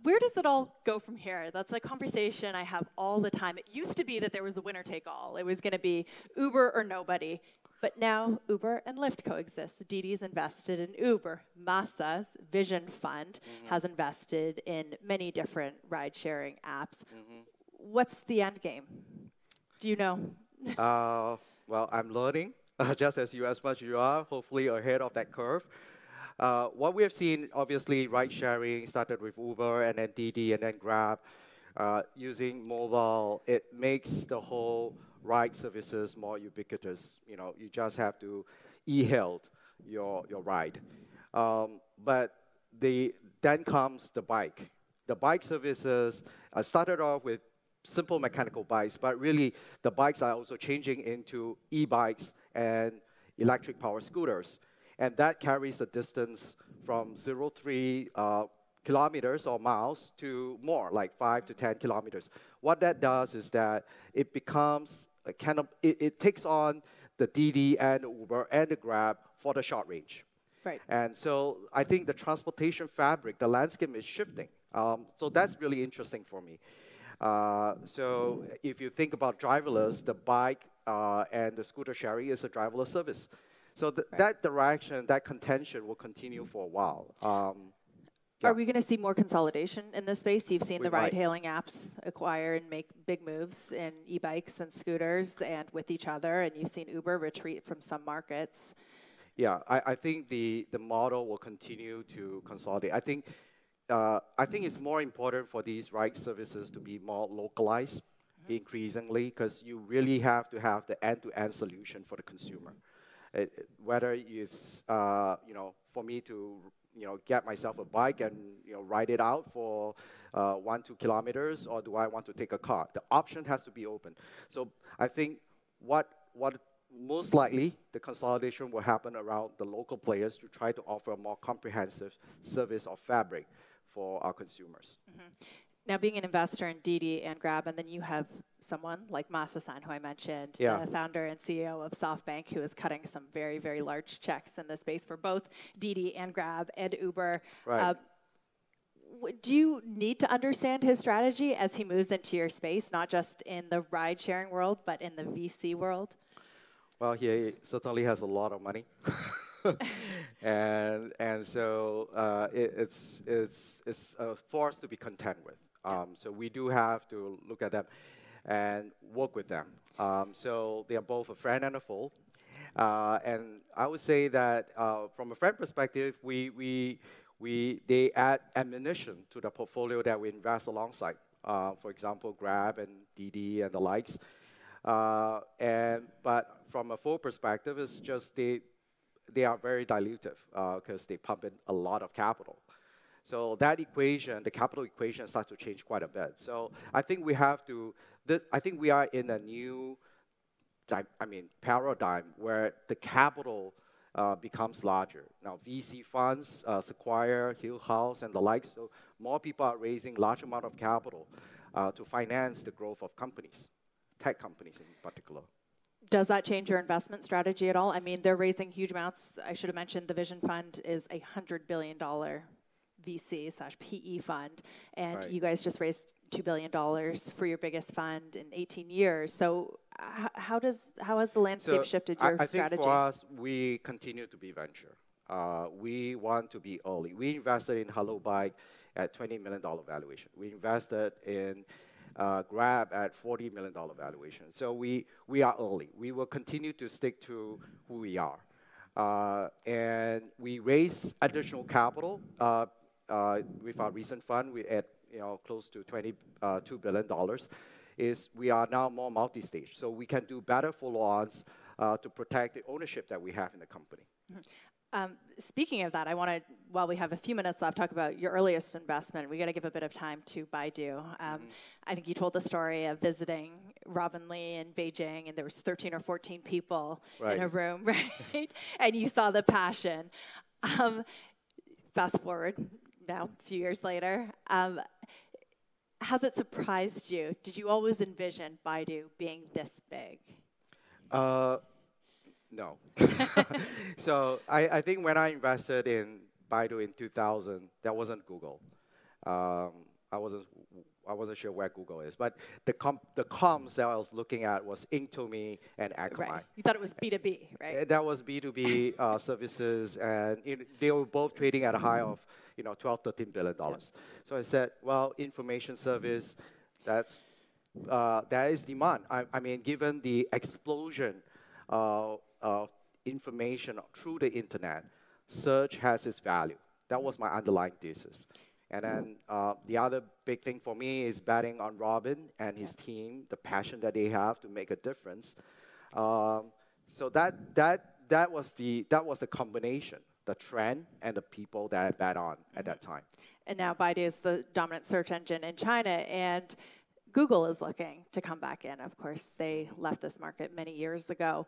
Where does it all go from here? That's a conversation I have all the time. It used to be that there was a winner-take-all. It was going to be Uber or nobody. But now Uber and Lyft coexist. Didi's invested in Uber. Masa's Vision Fund has invested in many different ride-sharing apps. What's the end game? Do you know? Well, I'm learning, just as much as you are, hopefully ahead of that curve. What we have seen, obviously, ride sharing started with Uber and then Didi and then Grab. Using mobile, it makes the whole ride services more ubiquitous. You know, you just have to e-hail your ride. But then comes the bike. The bike services started off with simple mechanical bikes, but really the bikes are also changing into e-bikes and electric power scooters. And that carries a distance from 0.3 kilometers or miles to more, like 5 to 10 kilometers. What that does is that it becomes a kind of, it takes on the Didi and Uber and the Grab for the short range. Right. And so I think the transportation fabric, the landscape is shifting. So that's really interesting for me. So if you think about driverless, the bike and the scooter sharing is a driverless service. So that direction, that contention will continue for a while. Are we going to see more consolidation in this space? You've seen the might. ride-hailing apps acquire and make big moves in e-bikes and scooters and with each other, and you've seen Uber retreat from some markets. Yeah, I think the model will continue to consolidate. I think it's more important for these ride services to be more localized increasingly, because you really have to have the end-to-end solution for the consumer. Whether it's for me to get myself a bike and ride it out for 1-2 kilometers, or do I want to take a car? The option has to be open. So I think what most likely the consolidation will happen around the local players to try to offer a more comprehensive service or fabric for our consumers. Now, being an investor in Didi and Grab, and then you have someone like Masa-san, who I mentioned, the founder and CEO of SoftBank, who is cutting some very, very large checks in the space for both Didi and Grab and Uber. Right. Do you need to understand his strategy as he moves into your space, not just in the ride-sharing world, but in the VC world? Well, he certainly has a lot of money. and so it's a force to be content with. So we do have to look at them and work with them. So they are both a friend and a foe. And I would say that from a friend perspective, they add ammunition to the portfolio that we invest alongside. For example, Grab and Didi and the likes. But from a foe perspective, it's just they are very dilutive because they pump in a lot of capital. So that equation, the capital equation, starts to change quite a bit. So I think we have to. I think we are in a new, paradigm where the capital becomes larger. Now, VC funds, Sequoia, Hill House, and the likes. So more people are raising large amount of capital to finance the growth of companies, tech companies in particular. Does that change your investment strategy at all? I mean, they're raising huge amounts. I should have mentioned the Vision Fund is a $100 billion VC/PE fund, and you guys just raised $2 billion for your biggest fund in 18 years. So how has the landscape shifted your strategy? I think for us, we continue to be venture. We want to be early. We invested in Hello Bike at $20 million valuation. We invested in Grab at $40 million valuation. So we are early. We will continue to stick to who we are. And we raised additional capital with our recent fund. We at close to $22 billion. We are now more multi-stage. So we can do better follow-ons to protect the ownership that we have in the company. Speaking of that, I want to, while we have a few minutes left, talk about your earliest investment. We got to give a bit of time to Baidu. I think you told the story of visiting Robin Li in Beijing, and there was 13 or 14 people in a room, right? And you saw the passion. Fast forward now, a few years later. Has it surprised you? Did you always envision Baidu being this big? No. So I think when I invested in Baidu in 2000, that wasn't Google. I wasn't sure where Google is, but the comms that I was looking at was Inktomi and Akamai. Right. You thought it was B2B, right? That was B2B services, and they were both trading at a high of $12-13 billion. So I said, well, information service, that is demand. I mean, given the explosion of information through the internet, search has its value. That was my underlying thesis. And then the other big thing for me is betting on Robin and his team, the passion that they have to make a difference. So that was the combination, the trend and the people that I bet on at that time. And now Baidu is the dominant search engine in China, and Google is looking to come back in. Of course, they left this market many years ago.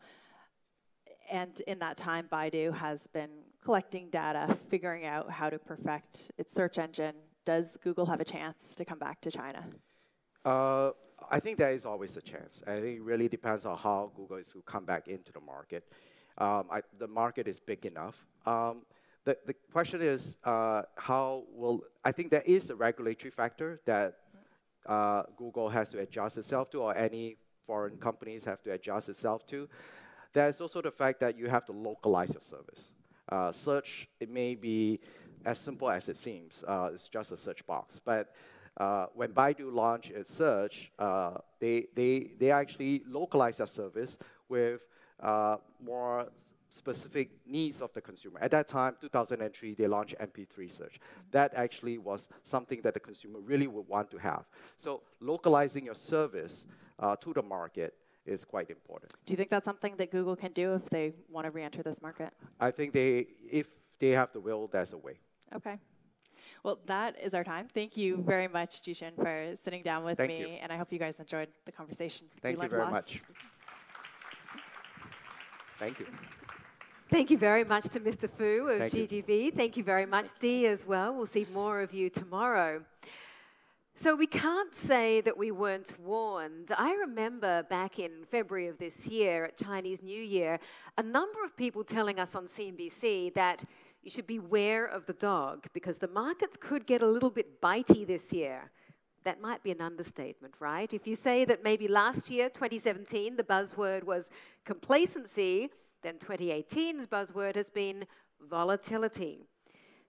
And in that time, Baidu has been collecting data, figuring out how to perfect its search engine. Does Google have a chance to come back to China? I think there is always a chance. I think it really depends on how Google is to come back into the market. The market is big enough. The question is, I think there is a regulatory factor that Google has to adjust itself to, or any foreign companies have to adjust itself to. There's also the fact that you have to localize your service. Search, it may be as simple as it seems. It's just a search box. But when Baidu launched its search, they actually localized their service with more specific needs of the consumer. At that time, 2003, they launched MP3 search. That actually was something that the consumer really would want to have. So localizing your service to the market is quite important. Do you think that's something that Google can do if they want to re-enter this market? I think if they have the will, there's a way. Okay. Well, that is our time. Thank you very much, Jishin, for sitting down with me. And I hope you guys enjoyed the conversation. Thank you very much. Thank you. Thank you very much to Mr. Fu of GGV. Thank you very much, Dee, as well. We'll see more of you tomorrow. So we can't say that we weren't warned. I remember back in February of this year at Chinese New Year, a number of people telling us on CNBC that you should beware of the dog because the markets could get a little bit bitey this year. That might be an understatement, right? If you say that maybe last year, 2017, the buzzword was complacency, then 2018's buzzword has been volatility.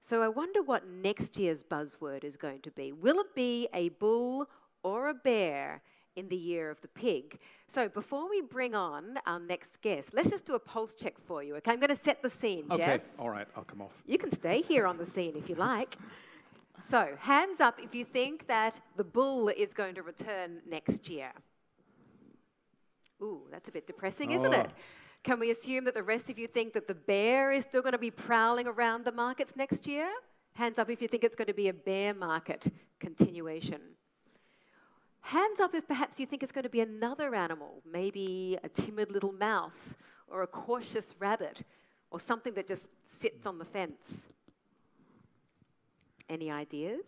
So I wonder what next year's buzzword is going to be. Will it be a bull or a bear in the year of the pig? So before we bring on our next guest, let's just do a pulse check for you. Okay, I'm going to set the scene, Jeff. Okay, all right, I'll come off. You can stay here on the scene if you like. So hands up if you think that the bull is going to return next year. Ooh, that's a bit depressing, isn't it? Can we assume that the rest of you think that the bear is still going to be prowling around the markets next year? Hands up if you think it's going to be a bear market continuation. Hands up if perhaps you think it's going to be another animal, maybe a timid little mouse or a cautious rabbit or something that just sits on the fence. Any ideas?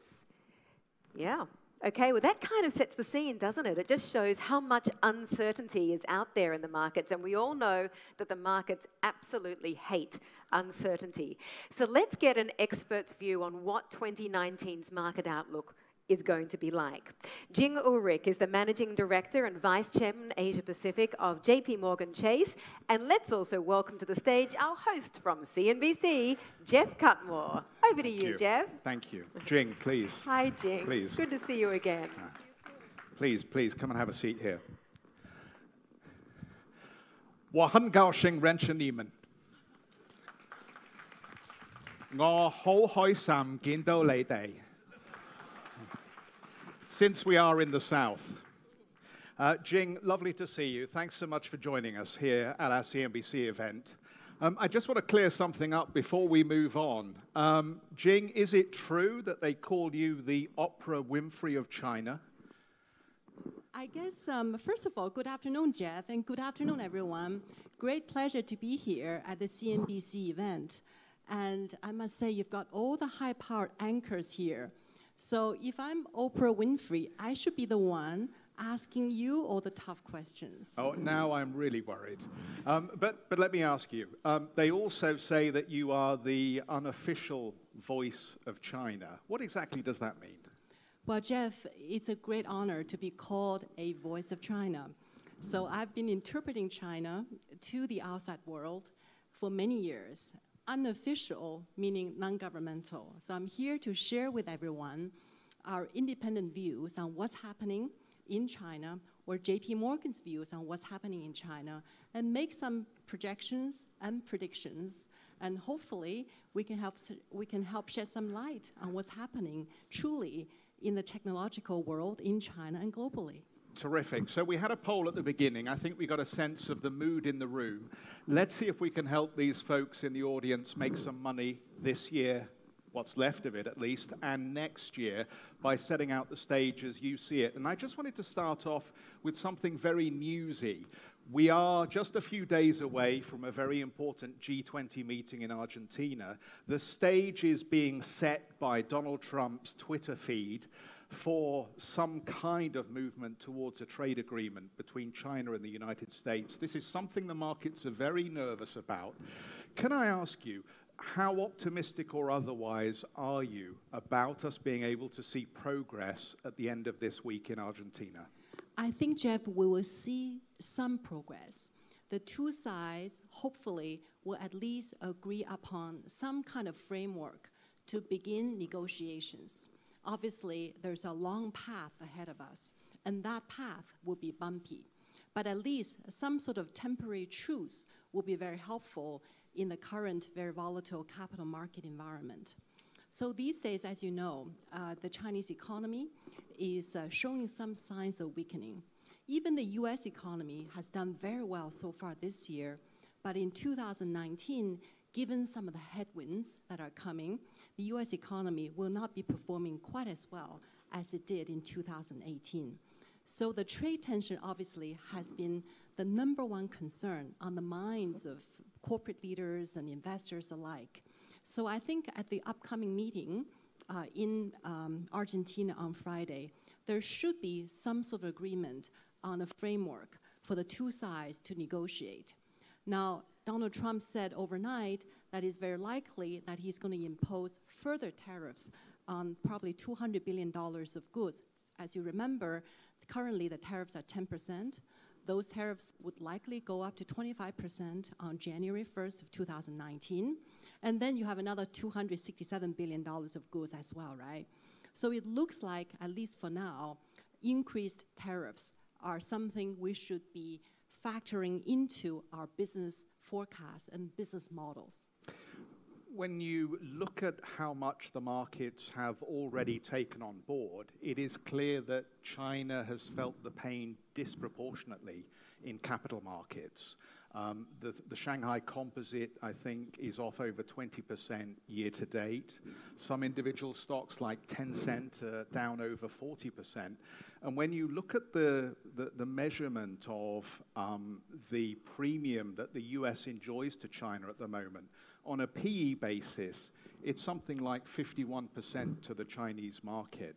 Yeah. Okay, well, that kind of sets the scene, doesn't it? It just shows how much uncertainty is out there in the markets, and we all know that the markets absolutely hate uncertainty. So let's get an expert's view on what 2019's market outlook is going to be like. Jing Ulrich is the Managing Director and Vice Chairman Asia Pacific of JP Morgan Chase. And let's also welcome to the stage our host from CNBC, Jeff Cutmore. Over to you, Jeff. Thank you. Jing, please. Hi, Jing. Please. Good to see you again. Please, come and have a seat here. 我很高興認識你們。我好開心見到你哋。Since we are in the South. Jing, lovely to see you. Thanks so much for joining us here at our CNBC event. I just want to clear something up before we move on. Jing, is it true that they call you the Oprah Winfrey of China? I guess, first of all, good afternoon, Jeff, and good afternoon, everyone. Great pleasure to be here at the CNBC event. And I must say, you've got all the high-powered anchors here. So if I'm Oprah Winfrey, I should be the one asking you all the tough questions. Oh, now I'm really worried. But let me ask you. They also say that you are the unofficial voice of China. What exactly does that mean? Well, Jeff, it's a great honor to be called a voice of China. So I've been interpreting China to the outside world for many years. Unofficial, meaning non-governmental. So I'm here to share with everyone our independent views on what's happening in China, or JP Morgan's views on what's happening in China, and make some projections and predictions And hopefully, we can help shed some light on what's happening truly in the technological world in China and globally. Terrific. So we had a poll at the beginning. I think we got a sense of the mood in the room. Let's see if we can help these folks in the audience make some money this year, what's left of it at least, and next year by setting out the stage as you see it. And I just wanted to start off with something very newsy. We are just a few days away from a very important G20 meeting in Argentina. The stage is being set by Donald Trump's Twitter feed for some kind of movement towards a trade agreement between China and the United States. This is something the markets are very nervous about. Can I ask you, how optimistic or otherwise are you about us being able to see progress at the end of this week in Argentina? I think, Jeff, we will see some progress. The two sides, hopefully, will at least agree upon some kind of framework to begin negotiations. Obviously, there's a long path ahead of us, and that path will be bumpy. But at least some sort of temporary truce will be very helpful in the current very volatile capital market environment. So these days, as you know, the Chinese economy is showing some signs of weakening. Even the US economy has done very well so far this year, but in 2019, given some of the headwinds that are coming, the US economy will not be performing quite as well as it did in 2018. So the trade tension obviously has been the number one concern on the minds of corporate leaders and investors alike. So I think at the upcoming meeting in Argentina on Friday, there should be some sort of agreement on a framework for the two sides to negotiate. Now, Donald Trump said overnight that it's very likely that he's going to impose further tariffs on probably $200 billion of goods. As you remember, currently the tariffs are 10%. Those tariffs would likely go up to 25% on January 1st of 2019. And then you have another $267 billion of goods as well, right? So it looks like, at least for now, increased tariffs are something we should be factoring into our business forecast and business models. When you look at how much the markets have already taken on board, it is clear that China has felt the pain disproportionately in capital markets. The Shanghai Composite, I think, is off over 20% year to date. Some individual stocks like Tencent are down over 40%. And when you look at the measurement of the premium that the US enjoys to China at the moment, on a PE basis, it's something like 51% to the Chinese market.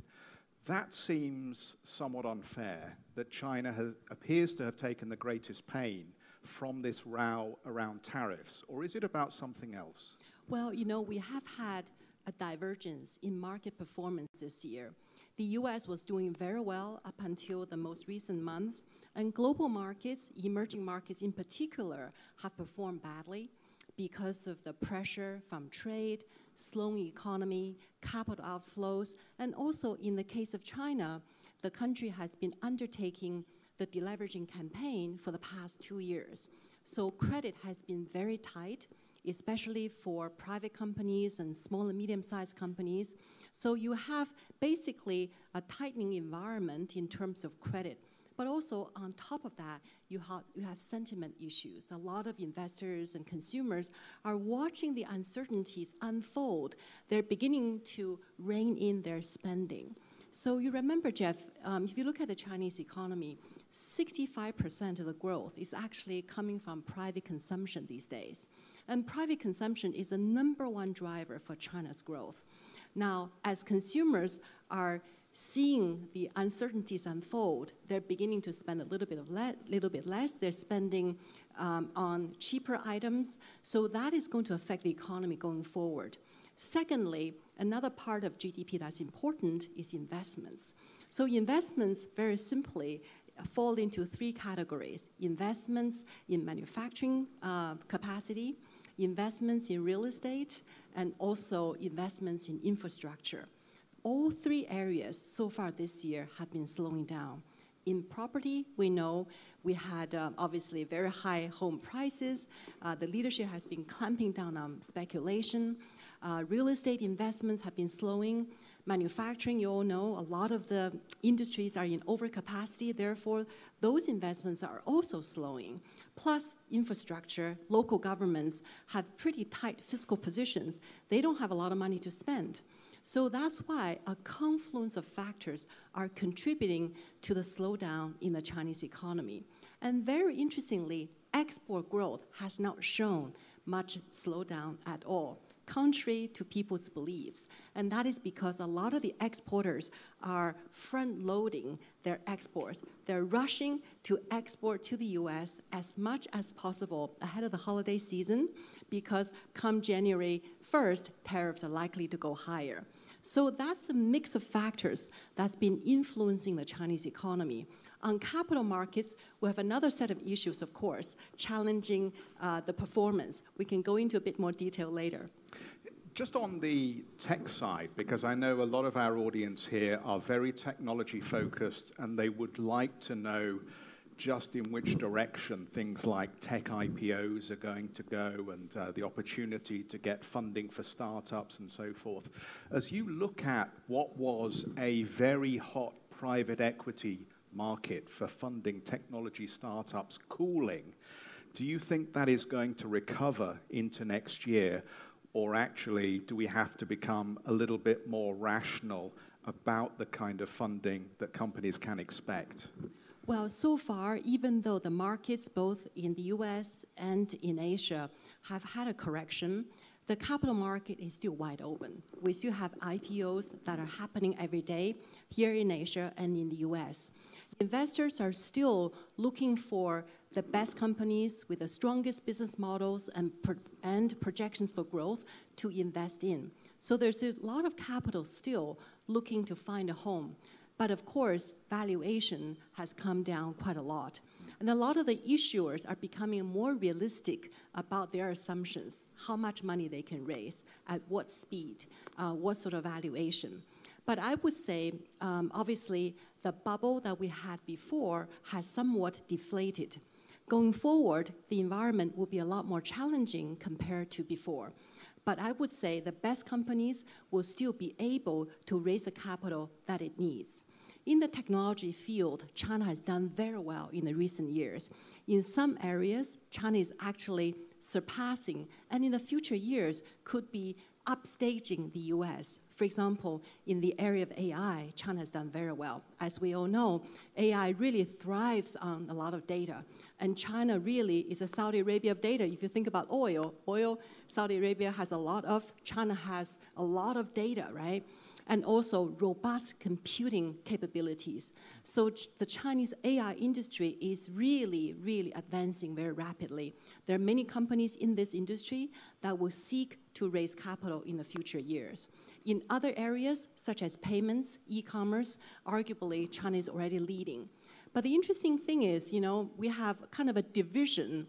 That seems somewhat unfair, that China appears to have taken the greatest pain from this row around tariffs, or is it about something else? Well, you know, we have had a divergence in market performance this year. The US was doing very well up until the most recent months, and global markets, emerging markets in particular, have performed badly because of the pressure from trade, slowing economy, capital outflows, and also in the case of China, the country has been undertaking the deleveraging campaign for the past 2 years. So credit has been very tight, especially for private companies and small and medium-sized companies. So you have basically a tightening environment in terms of credit. But also on top of that, you have sentiment issues. A lot of investors and consumers are watching the uncertainties unfold. They're beginning to rein in their spending. So you remember, Jeff, if you look at the Chinese economy, 65% of the growth is actually coming from private consumption these days. And private consumption is the number one driver for China's growth. Now, as consumers are seeing the uncertainties unfold, they're beginning to spend a little bit less. They're spending on cheaper items. So that is going to affect the economy going forward. Secondly, another part of GDP that's important is investments. So investments, very simply, fall into 3 categories: investments in manufacturing capacity, investments in real estate, and also investments in infrastructure. All 3 areas so far this year have been slowing down. In property, we know we had obviously very high home prices. The leadership has been clamping down on speculation. Real estate investments have been slowing. Manufacturing, you all know, a lot of the industries are in overcapacity. Therefore, those investments are also slowing. Plus, infrastructure, local governments have pretty tight fiscal positions. They don't have a lot of money to spend. So that's why a confluence of factors are contributing to the slowdown in the Chinese economy. And very interestingly, export growth has not shown much slowdown at all, contrary to people's beliefs. And that is because a lot of the exporters are front-loading their exports. They're rushing to export to the US as much as possible ahead of the holiday season, because come January 1st, tariffs are likely to go higher. So that's a mix of factors that's been influencing the Chinese economy. On capital markets, we have another set of issues, of course, challenging the performance. We can go into a bit more detail later. Just on the tech side, because I know a lot of our audience here are very technology focused, and they would like to know just in which direction things like tech IPOs are going to go, and the opportunity to get funding for startups and so forth. As you look at what was a very hot private equity market for funding technology startups cooling, do you think that is going to recover into next year? Or actually, do we have to become a little bit more rational about the kind of funding that companies can expect? Well, so far, even though the markets both in the US and in Asia have had a correction, the capital market is still wide open. We still have IPOs that are happening every day here in Asia and in the US. Investors are still looking for the best companies with the strongest business models and projections for growth to invest in. So there's a lot of capital still looking to find a home. But of course, valuation has come down quite a lot. And a lot of the issuers are becoming more realistic about their assumptions, how much money they can raise, at what speed, what sort of valuation. But I would say, obviously, the bubble that we had before has somewhat deflated. Going forward, the environment will be a lot more challenging compared to before. But I would say the best companies will still be able to raise the capital that it needs. In the technology field, China has done very well in the recent years. In some areas, China is actually surpassing, and in the future years could be upstaging the US. For example, in the area of AI, China has done very well. As we all know, AI really thrives on a lot of data. And China really is a Saudi Arabia of data. If you think about oil, Saudi Arabia has a lot of, China has a lot of data, right? And also robust computing capabilities. So the Chinese AI industry is really, really advancing very rapidly. There are many companies in this industry that will seek to raise capital in the future years. In other areas, such as payments, e-commerce, arguably China is already leading. But the interesting thing is, we have kind of a division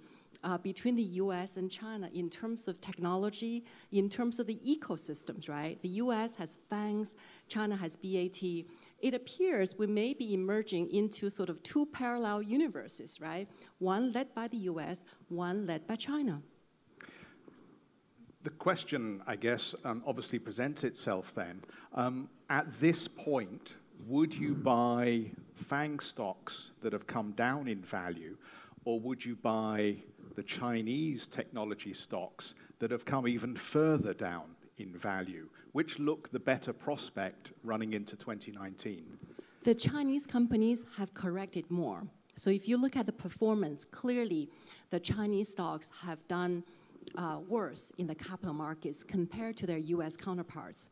between the US and China in terms of technology, in terms of the ecosystems, right? The US has FANGs, China has BAT. It appears we may be emerging into sort of two parallel universes, right? One led by the US, one led by China. The question, I guess, obviously presents itself then. At this point, would you buy FANG stocks that have come down in value, or would you buy the Chinese technology stocks that have come even further down in value? Which look the better prospect running into 2019? The Chinese companies have corrected more. So if you look at the performance, clearly the Chinese stocks have done worse in the capital markets compared to their US counterparts.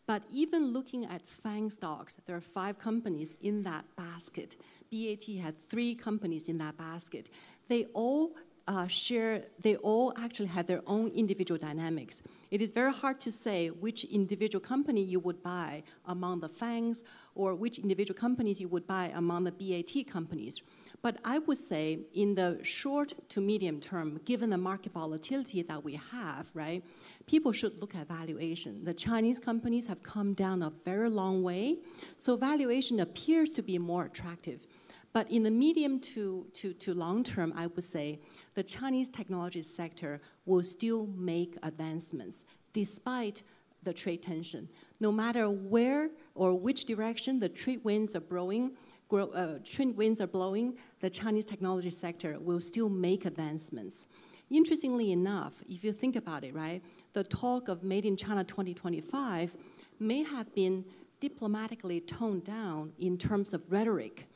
But even looking at FANG stocks, there are 5 companies in that basket. BAT had 3 companies in that basket. They all actually had their own individual dynamics. It is very hard to say which individual company you would buy among the FANGs or which individual companies you would buy among the BAT companies. But I would say in the short to medium term, given the market volatility that we have, right, people should look at valuation. The Chinese companies have come down a very long way, so valuation appears to be more attractive. But in the medium to long term, I would say the Chinese technology sector will still make advancements despite the trade tension. No matter where or which direction the trade winds are blowing, the Chinese technology sector will still make advancements. Interestingly enough, if you think about it, right, the talk of Made in China 2025 may have been diplomatically toned down in terms of rhetoric.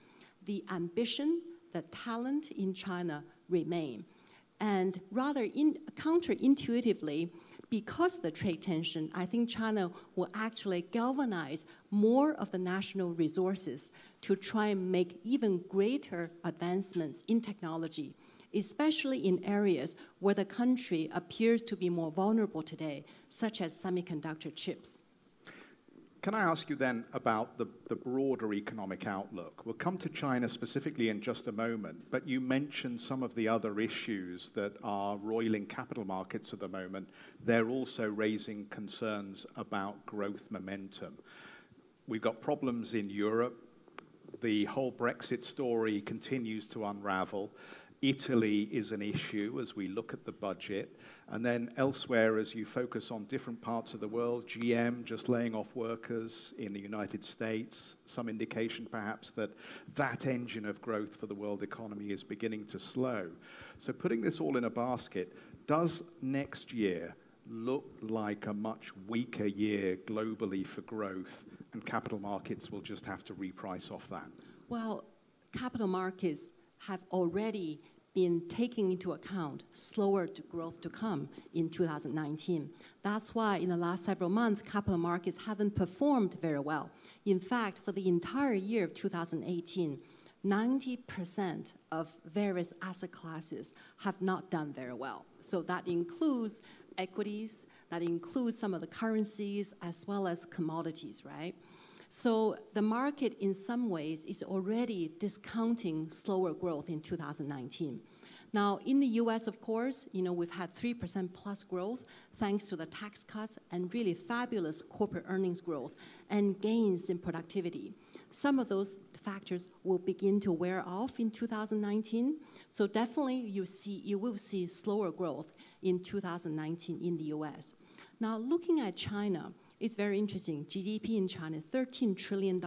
The ambition, the talent in China remain. And rather counterintuitively, because of the trade tension, I think China will actually galvanize more of the national resources to try and make even greater advancements in technology, especially in areas where the country appears to be more vulnerable today, such as semiconductor chips. Can I ask you then about the broader economic outlook? We'll come to China specifically in just a moment, but you mentioned some of the other issues that are roiling capital markets at the moment. They're also raising concerns about growth momentum. We've got problems in Europe. The whole Brexit story continues to unravel. Italy is an issue as we look at the budget. And then elsewhere, as you focus on different parts of the world, GM just laying off workers in the United States, some indication perhaps that that engine of growth for the world economy is beginning to slow. So putting this all in a basket, does next year look like a much weaker year globally for growth, and capital markets will just have to reprice off that? Well, capital markets have already been taking into account slower growth to come in 2019. That's why in the last several months, capital markets haven't performed very well. In fact, for the entire year of 2018, 90% of various asset classes have not done very well. So that includes equities, that includes some of the currencies, as well as commodities, right? So the market, in some ways, is already discounting slower growth in 2019. Now, in the U.S., of course, we've had 3% plus growth thanks to the tax cuts and really fabulous corporate earnings growth and gains in productivity. Some of those factors will begin to wear off in 2019. So definitely, you will see slower growth in 2019 in the U.S. Now, looking at China, it's very interesting. GDP in China, $13 trillion,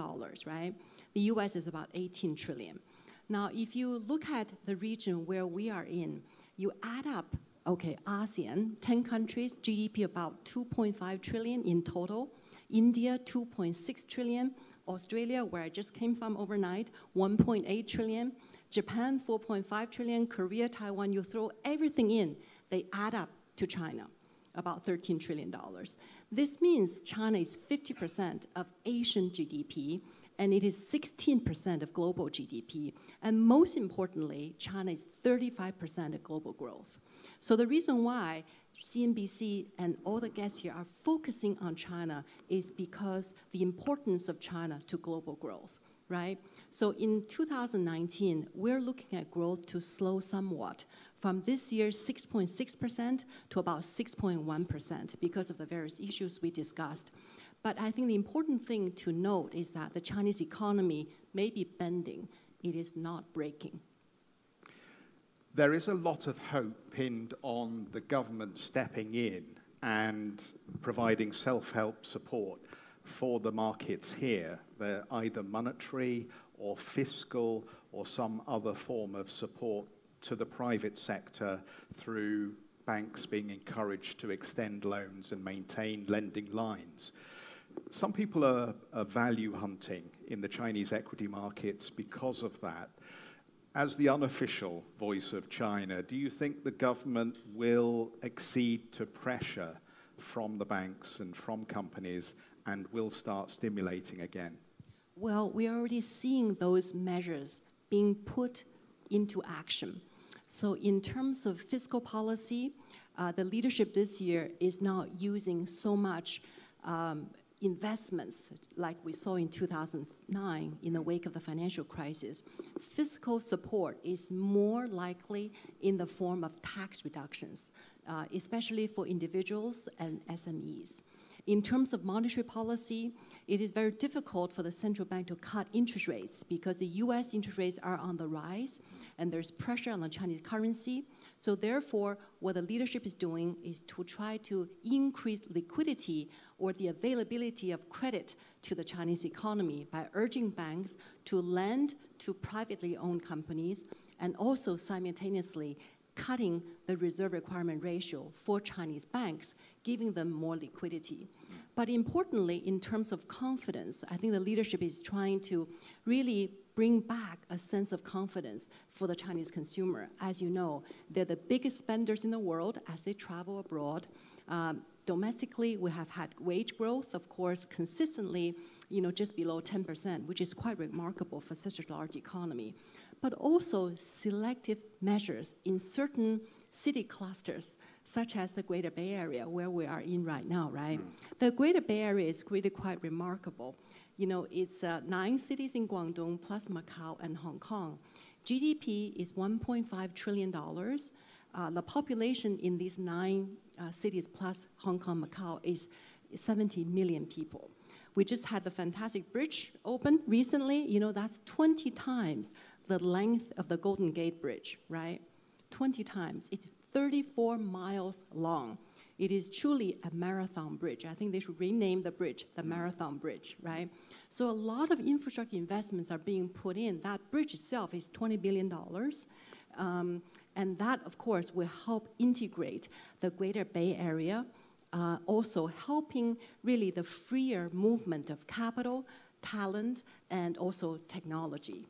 right? The US is about $18 trillion. Now, if you look at the region where we are in, you add up, ASEAN, 10 countries, GDP about $2.5 trillion in total. India, $2.6 trillion. Australia, where I just came from overnight, $1.8 trillion. Japan, $4.5 trillion. Korea, Taiwan, you throw everything in, they add up to China, about $13 trillion. This means China is 50% of Asian GDP, and it is 16% of global GDP. And most importantly, China is 35% of global growth. So the reason why CNBC and all the guests here are focusing on China is because the importance of China to global growth, right? So in 2019, we're looking at growth to slow somewhat from this year's 6.6% to about 6.1% because of the various issues we discussed. But I think the important thing to note is that the Chinese economy may be bending. It is not breaking. There is a lot of hope pinned on the government stepping in and providing self-help support for the markets here. They're either monetary or fiscal or some other form of support to the private sector through banks being encouraged to extend loans and maintain lending lines. Some people are value hunting in the Chinese equity markets because of that. As the unofficial voice of China, do you think the government will accede to pressure from the banks and from companies and will start stimulating again? Well, we are already seeing those measures being put into action. So in terms of fiscal policy, the leadership this year is not using so much investments like we saw in 2009 in the wake of the financial crisis. Fiscal support is more likely in the form of tax reductions, especially for individuals and SMEs. In terms of monetary policy, it is very difficult for the central bank to cut interest rates because the U.S. interest rates are on the rise and there's pressure on the Chinese currency. So therefore, what the leadership is doing is to try to increase liquidity or the availability of credit to the Chinese economy by urging banks to lend to privately owned companies and also simultaneously cutting the reserve requirement ratio for Chinese banks, giving them more liquidity. But importantly, in terms of confidence, I think the leadership is trying to really bring back a sense of confidence for the Chinese consumer. As you know, they're the biggest spenders in the world as they travel abroad. Domestically, we have had wage growth, of course, consistently, just below 10%, which is quite remarkable for such a large economy. But also selective measures in certain city clusters, such as the Greater Bay Area, where we are in right now, right? The Greater Bay Area is really quite remarkable. It's 9 cities in Guangdong, plus Macau and Hong Kong. GDP is $1.5 trillion. The population in these 9 cities, plus Hong Kong, Macau, is 70 million people. We just had the fantastic bridge open recently. That's 20 times the length of the Golden Gate Bridge, right? 20 times. It's 34 miles long. It is truly a marathon bridge. I think they should rename the bridge the Marathon Bridge, right? So a lot of infrastructure investments are being put in. That bridge itself is $20 billion. And that, of course, will help integrate the Greater Bay Area, also helping really the freer movement of capital, talent, and also technology.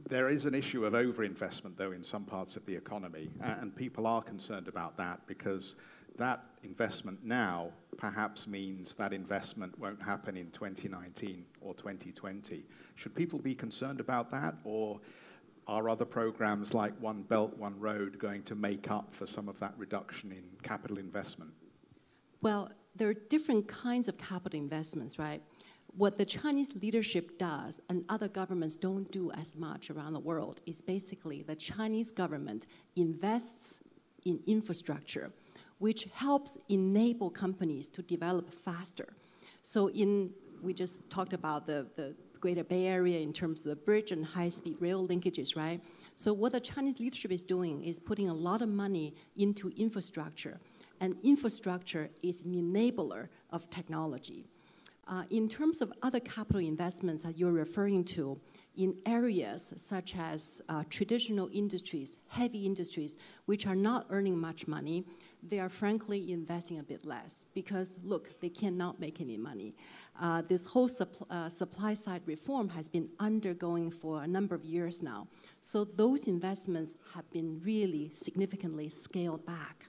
There is an issue of overinvestment, though, in some parts of the economy, and people are concerned about that because that investment now perhaps means that investment won't happen in 2019 or 2020. Should people be concerned about that, or are other programs like One Belt, One Road going to make up for some of that reduction in capital investment? Well, there are different kinds of capital investments, right? What the Chinese leadership does and other governments don't do as much around the world is basically the Chinese government invests in infrastructure, which helps enable companies to develop faster. So we just talked about the Greater Bay Area in terms of the bridge and high-speed rail linkages, right? So what the Chinese leadership is doing is putting a lot of money into infrastructure, and infrastructure is an enabler of technology. In terms of other capital investments that you're referring to, in areas such as traditional industries, heavy industries, which are not earning much money, they are frankly investing a bit less because, look, they cannot make any money. This whole supply side reform has been undergoing for a number of years now. So those investments have been really significantly scaled back.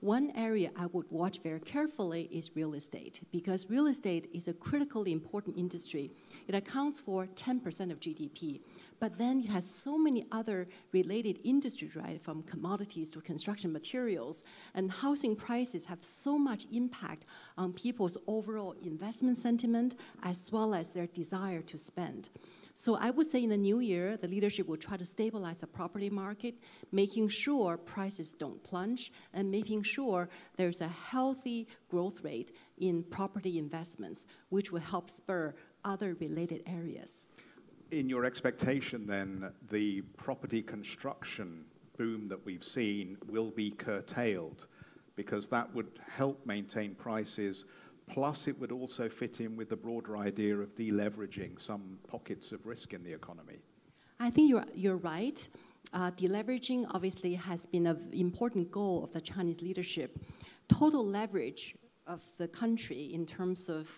One area I would watch very carefully is real estate, because real estate is a critically important industry. It accounts for 10% of GDP, but then it has so many other related industries, right, from commodities to construction materials, and housing prices have so much impact on people's overall investment sentiment as well as their desire to spend. So I would say in the new year, the leadership will try to stabilize the property market, making sure prices don't plunge, and making sure there's a healthy growth rate in property investments, which will help spur other related areas. In your expectation, then, the property construction boom that we've seen will be curtailed, because that would help maintain prices. Plus, it would also fit in with the broader idea of deleveraging some pockets of risk in the economy. I think you're right. Deleveraging obviously has been an important goal of the Chinese leadership. Total leverage of the country in terms of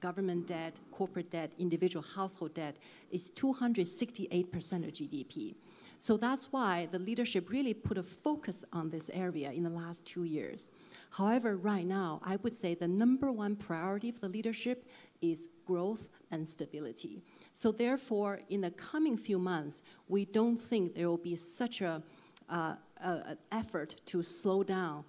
government debt, corporate debt, individual household debt is 268% of GDP. So that's why the leadership really put a focus on this area in the last 2 years. However, right now, I would say the number one priority for the leadership is growth and stability. So therefore, in the coming few months, we don't think there will be such an effort to slow down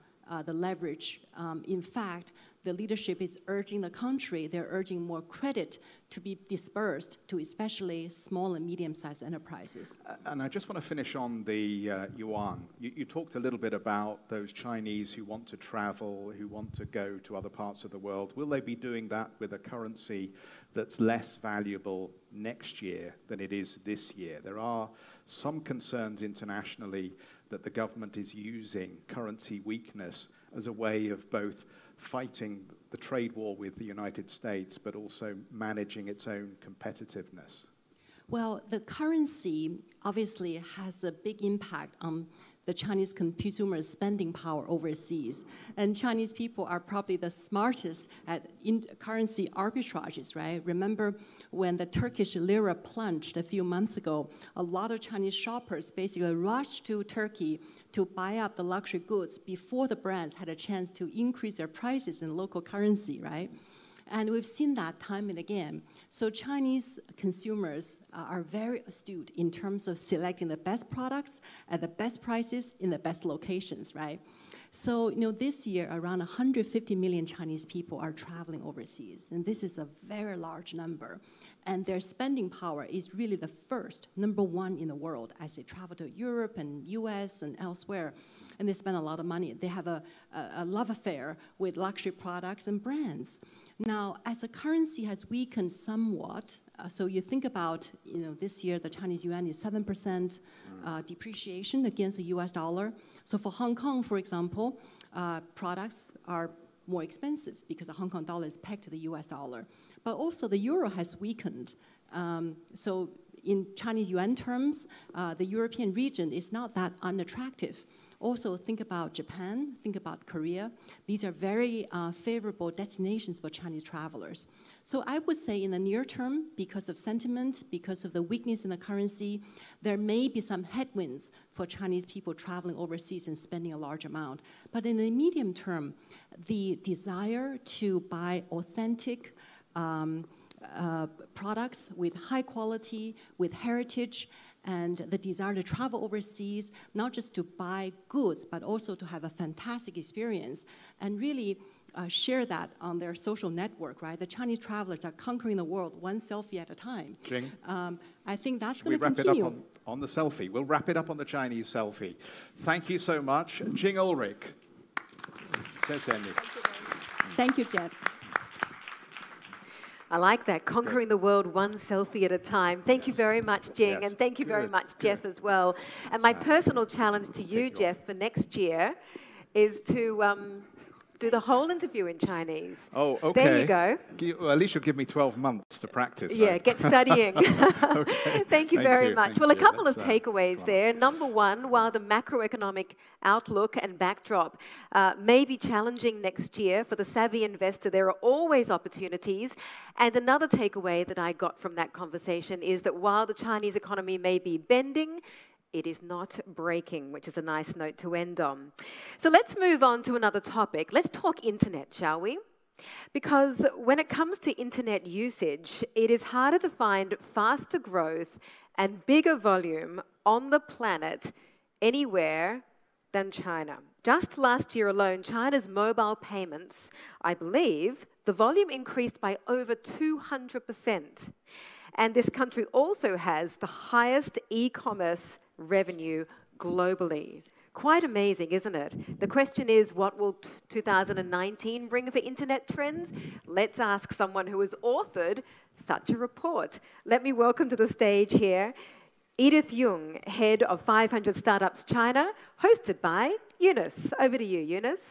the leverage. In fact, the leadership is urging the country, they're urging more credit to be dispersed to especially small and medium-sized enterprises. And I just want to finish on the yuan. You talked a little bit about those Chinese who want to travel, who want to go to other parts of the world. Will they be doing that with a currency that's less valuable next year than it is this year? There are some concerns internationally that the government is using currency weakness as a way of both fighting the trade war with the United States, but also managing its own competitiveness. Well, the currency obviously has a big impact on the Chinese consumers' spending power overseas. And Chinese people are probably the smartest at currency arbitrages, right? Remember when the Turkish lira plunged a few months ago, a lot of Chinese shoppers basically rushed to Turkey to buy up the luxury goods before the brands had a chance to increase their prices in local currency, right? And we've seen that time and again. So Chinese consumers are very astute in terms of selecting the best products at the best prices in the best locations, right? So, this year, around 150 million Chinese people are traveling overseas, and this is a very large number. And their spending power is really the number one in the world as they travel to Europe and US and elsewhere. And they spend a lot of money. They have a love affair with luxury products and brands. Now, as the currency has weakened somewhat, so you think about, this year the Chinese yuan is 7% depreciation against the US dollar. So for Hong Kong, for example, products are more expensive because the Hong Kong dollar is pegged to the US dollar. But also the euro has weakened. So in Chinese yuan terms, the European region is not that unattractive. Also, think about Japan, think about Korea. These are very favorable destinations for Chinese travelers. So I would say in the near term, because of sentiment, because of the weakness in the currency, there may be some headwinds for Chinese people traveling overseas and spending a large amount. But in the medium term, the desire to buy authentic products with high quality, with heritage, and the desire to travel overseas, not just to buy goods, but also to have a fantastic experience and really share that on their social network, right? The Chinese travelers are conquering the world one selfie at a time. Jing? I think that's going to continue. We wrap it up on the selfie. We'll wrap it up on the Chinese selfie. Thank you so much. Jing Ulrich. Thank you, Jeff. I like that, conquering the world one selfie at a time. Thank you very much, Jing, and thank you very much, Jeff, as well. And my personal challenge to you, Jeff, for next year is to do the whole interview in Chinese. Oh, okay. There you go. Well, at least you'll give me 12 months to practice. Yeah, right? Get studying. Okay. Thank you very much. Well, a couple of That's, takeaways there. Number one, while the macroeconomic outlook and backdrop may be challenging next year, for the savvy investor, there are always opportunities. And another takeaway that I got from that conversation is that while the Chinese economy may be bending, it is not breaking, which is a nice note to end on. So let's move on to another topic. Let's talk internet, shall we? Because when it comes to internet usage, it is harder to find faster growth and bigger volume on the planet anywhere than China. Just last year alone, China's mobile payments, I believe, the volume increased by over 200%. And this country also has the highest e-commerce revenue globally. Quite amazing, isn't it? The question is, what will 2019 bring for internet trends? Let's ask someone who has authored such a report. Let me welcome to the stage here Edith Jung, head of 500 Startups China, hosted by Eunice. Over to you, Eunice.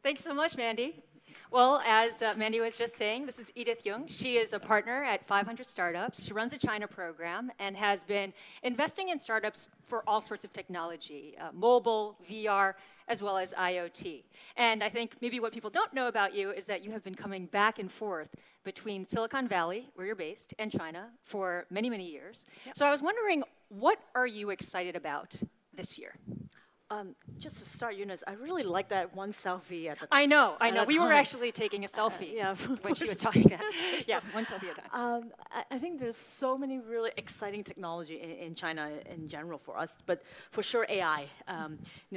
Thanks so much, Mandy. Well, as Mandy was just saying, this is Edith Jung. She is a partner at 500 Startups. She runs a China program and has been investing in startups for all sorts of technology, mobile, VR, as well as IoT. And I think maybe what people don't know about you is that you have been coming back and forth between Silicon Valley, where you're based, and China for many, many years. Yep. So I was wondering, what are you excited about this year? just to start, Eunice, I really like that one selfie at the I know. We were time. actually taking a selfie Yeah. when she was talking. Yeah, one selfie at a time. I think there's so many really exciting technology in China in general for us, but for sure AI.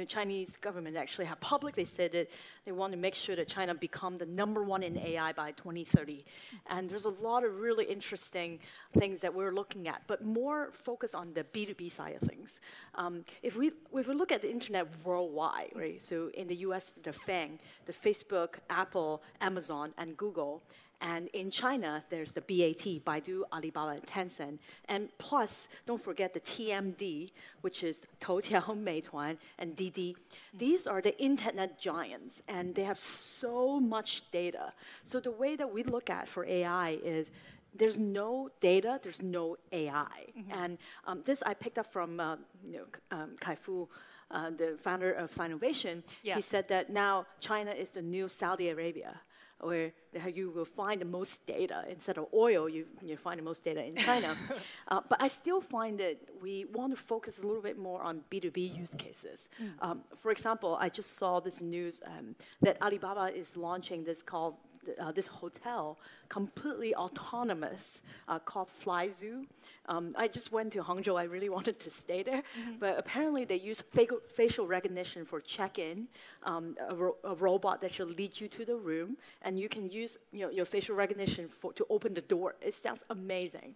Chinese government actually have publicly said that they want to make sure that China become the #1 in AI by 2030. And there's a lot of really interesting things that we're looking at, but more focus on the B2B side of things. If we look at the internet worldwide, right? So in the US, the FANG, the Facebook, Apple, Amazon, and Google. And in China, there's the BAT, Baidu, Alibaba, and Tencent. And plus, don't forget the TMD, which is Toutiao, Meituan, and Didi. These are the internet giants, and they have so much data. So the way that we look at for AI is there's no data, there's no AI. And this I picked up from Kai Fu, the founder of Sinovation. Yeah. He said that now China is the new Saudi Arabia, where you will find the most data. Instead of oil, you find the most data in China. But I still find that we want to focus a little bit more on B2B use cases. For example, I just saw this news that Alibaba is launching this hotel, completely autonomous, called Fly Zoo. I just went to Hangzhou. I really wanted to stay there, but apparently they use facial recognition for check-in, a robot that should lead you to the room, and you can use your facial recognition to open the door. It sounds amazing.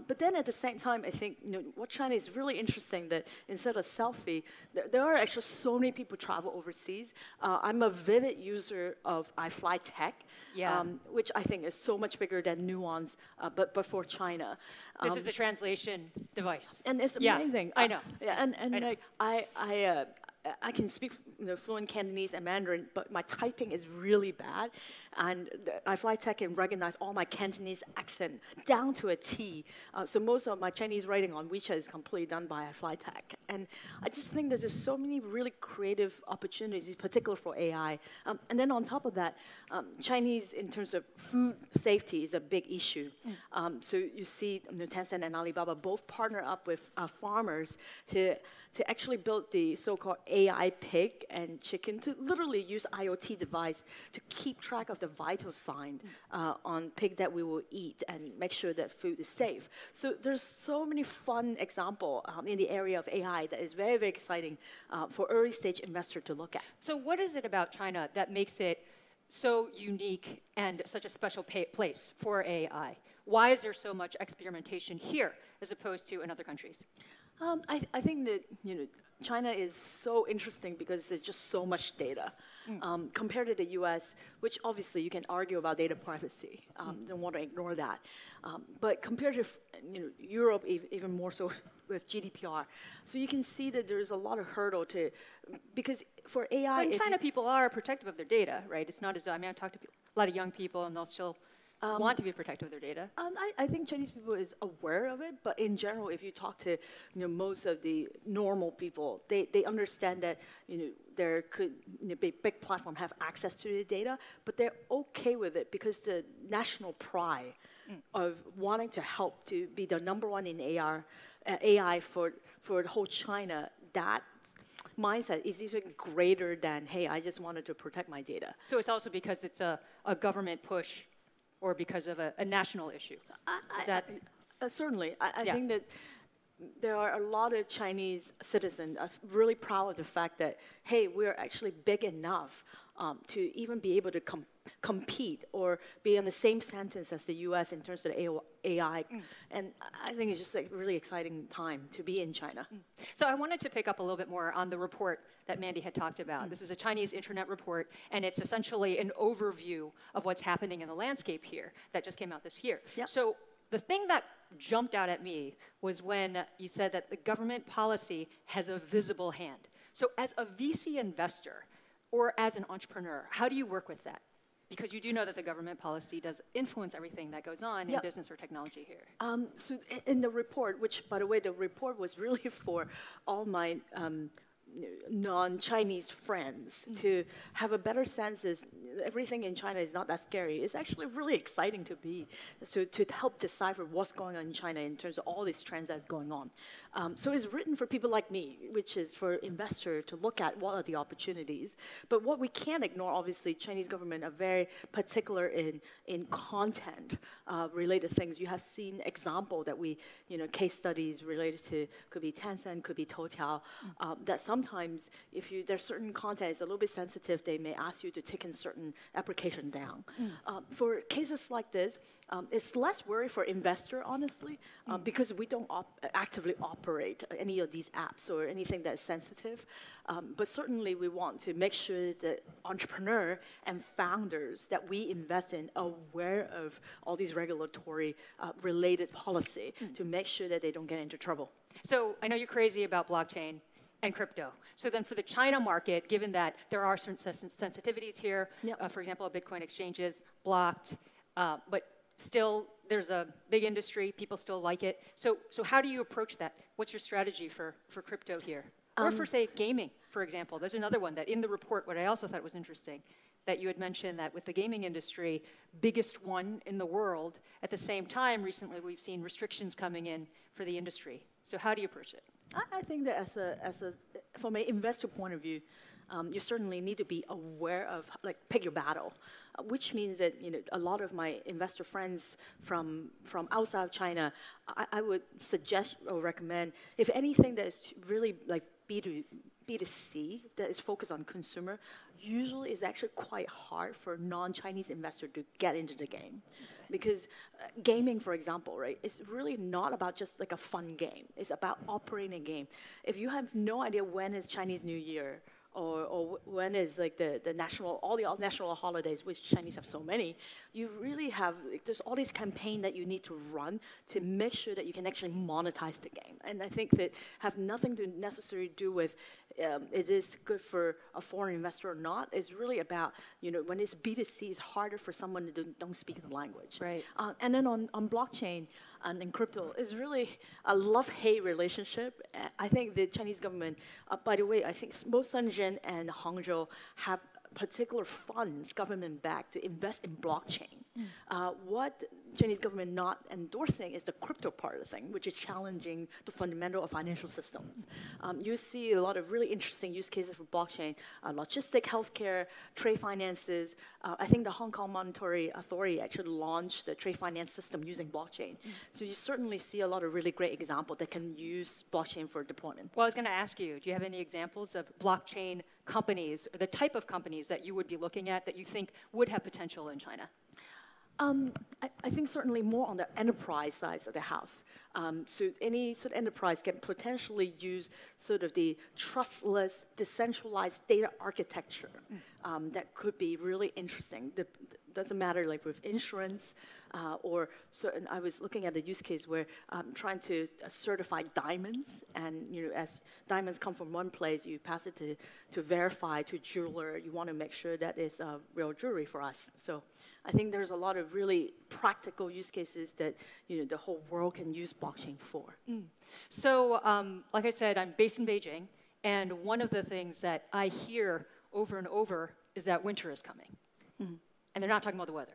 But then at the same time, I think what China is really interesting that instead of selfie, there are actually so many people travel overseas. I'm a vivid user of iFlyTech, which I think is so much bigger than Nuance, but for China. This is the translation device. And it's amazing. I know. I can speak fluent Cantonese and Mandarin, but my typing is really bad. And iFlyTech can recognize all my Cantonese accent down to a T. So most of my Chinese writing on WeChat is completely done by iFlyTech. And I just think there's just so many really creative opportunities, particularly for AI. And then on top of that, Chinese, in terms of food safety, is a big issue. So you see Tencent and Alibaba both partner up with farmers to actually build the so-called AI pig and chicken, to literally use IoT device to keep track of the vital sign on pig that we will eat and make sure that food is safe. So there's so many fun examples in the area of AI that is very, very exciting for early stage investor to look at. So what is it about China that makes it so unique and such a special place for AI? Why is there so much experimentation here as opposed to in other countries? I think that China is so interesting because there's just so much data compared to the U.S., which obviously you can argue about data privacy. Don't want to ignore that. But compared to Europe, even more so with GDPR, so you can see that there's a lot of hurdle because for AI, but in China, people are protective of their data, right? It's not as though I talk to a lot of young people and they'll still want to be protective of their data. I think Chinese people is aware of it, but in general, if you talk to most of the normal people, they understand that there could be big platform have access to the data, but they're okay with it because the national pride of wanting to help to be the #1 in AI for the whole China, that mindset is even greater than, hey, I just wanted to protect my data. So it's also because it's a government push or because of a national issue? Is that certainly. I think that there are a lot of Chinese citizens really proud of the fact that, hey, we're actually big enough to even be able to compete or be in the same sentence as the U.S. in terms of the AI. And I think it's just a really exciting time to be in China. So I wanted to pick up a little bit more on the report that Mandy had talked about. This is a Chinese internet report, and it's essentially an overview of what's happening in the landscape here that just came out this year. Yep. So the thing that jumped out at me was when you said that the government policy has a visible hand. So as a VC investor or as an entrepreneur, how do you work with that? Because you do know that the government policy does influence everything that goes on in business or technology here. So in the report, which, by the way, the report was really for all my non-Chinese friends to have a better sense is everything in China is not that scary. It's actually really exciting to be, so to help decipher what's going on in China in terms of all these trends that's going on. So it's written for people like me, which is for investors to look at what are the opportunities. But what we can't ignore, obviously, Chinese government are very particular in content related things. You have seen example that we, case studies related to, could be Tencent, could be Toutiao, that sometimes if there's certain content is a little bit sensitive, they may ask you to take in certain application down. For cases like this, it's less worry for investor, honestly, because we don't actively operate any of these apps or anything that's sensitive. But certainly we want to make sure that entrepreneur and founders that we invest in are aware of all these regulatory related policy to make sure that they don't get into trouble. So I know you're crazy about blockchain and crypto. So then for the China market, given that there are certain sensitivities here, for example, Bitcoin exchange is blocked, but still there's a big industry, people still like it. So how do you approach that? What's your strategy for crypto here? Or for, say, gaming, for example. There's another one that in the report, what I also thought was interesting, that you had mentioned that with the gaming industry, biggest one in the world, at the same time, recently we've seen restrictions coming in for the industry. So how do you approach it? I think that from an investor point of view, you certainly need to be aware of, pick your battle, which means that, a lot of my investor friends from outside of China, I would suggest or recommend, if anything that is really like B2C, that is focused on consumer, usually is actually quite hard for non-Chinese investor to get into the game. Because gaming, for example, right, it's really not about just like a fun game. It's about operating a game. If you have no idea when is Chinese New Year, or when is like the national, all the national holidays, which Chinese have so many, you really have, there's all these campaigns that you need to run to make sure that you can actually monetize the game. And I think that have nothing to necessarily do with it is good for a foreign investor or not. It's really about, when it's B2C, it's harder for someone to don't speak the language. Right. And then on blockchain and in crypto, it's really a love-hate relationship. I think the Chinese government, by the way, I think both Shenzhen and Hangzhou have particular funds, government-backed, to invest in blockchain. What Chinese government not endorsing is the crypto part of the thing, which is challenging the fundamental of financial systems. You see a lot of really interesting use cases for blockchain, logistic, healthcare, trade finances. I think the Hong Kong Monetary Authority actually launched the trade finance system using blockchain. So you certainly see a lot of really great examples that can use blockchain for deployment. Well, I was going to ask you, do you have any examples of blockchain companies, or the type of companies that you would be looking at that you think would have potential in China? I think certainly more on the enterprise side of the house. So any sort of enterprise can potentially use sort of the trustless, decentralized data architecture that could be really interesting. Doesn't matter like with insurance or certain. I was looking at a use case where trying to certify diamonds, and as diamonds come from one place, you pass it to verify to jeweler. You want to make sure that is real jewelry for us. So I think there's a lot of really practical use cases that the whole world can use blockchain for. So, like I said, I'm based in Beijing, and one of the things that I hear over and over is that winter is coming, and they're not talking about the weather.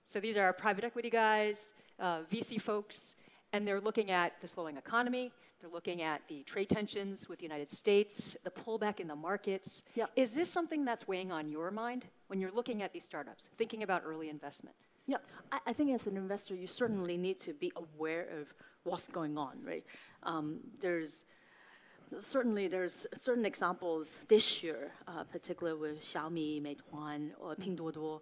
So these are private equity guys, VC folks, and they're looking at the slowing economy. They're looking at the trade tensions with the United States, the pullback in the markets. Yep. Is this something that's weighing on your mind when you're looking at these startups, thinking about early investment? Yeah, I think as an investor, you certainly need to be aware of what's going on, right? There's certain examples this year, particularly with Xiaomi, Meituan, or Pinduoduo,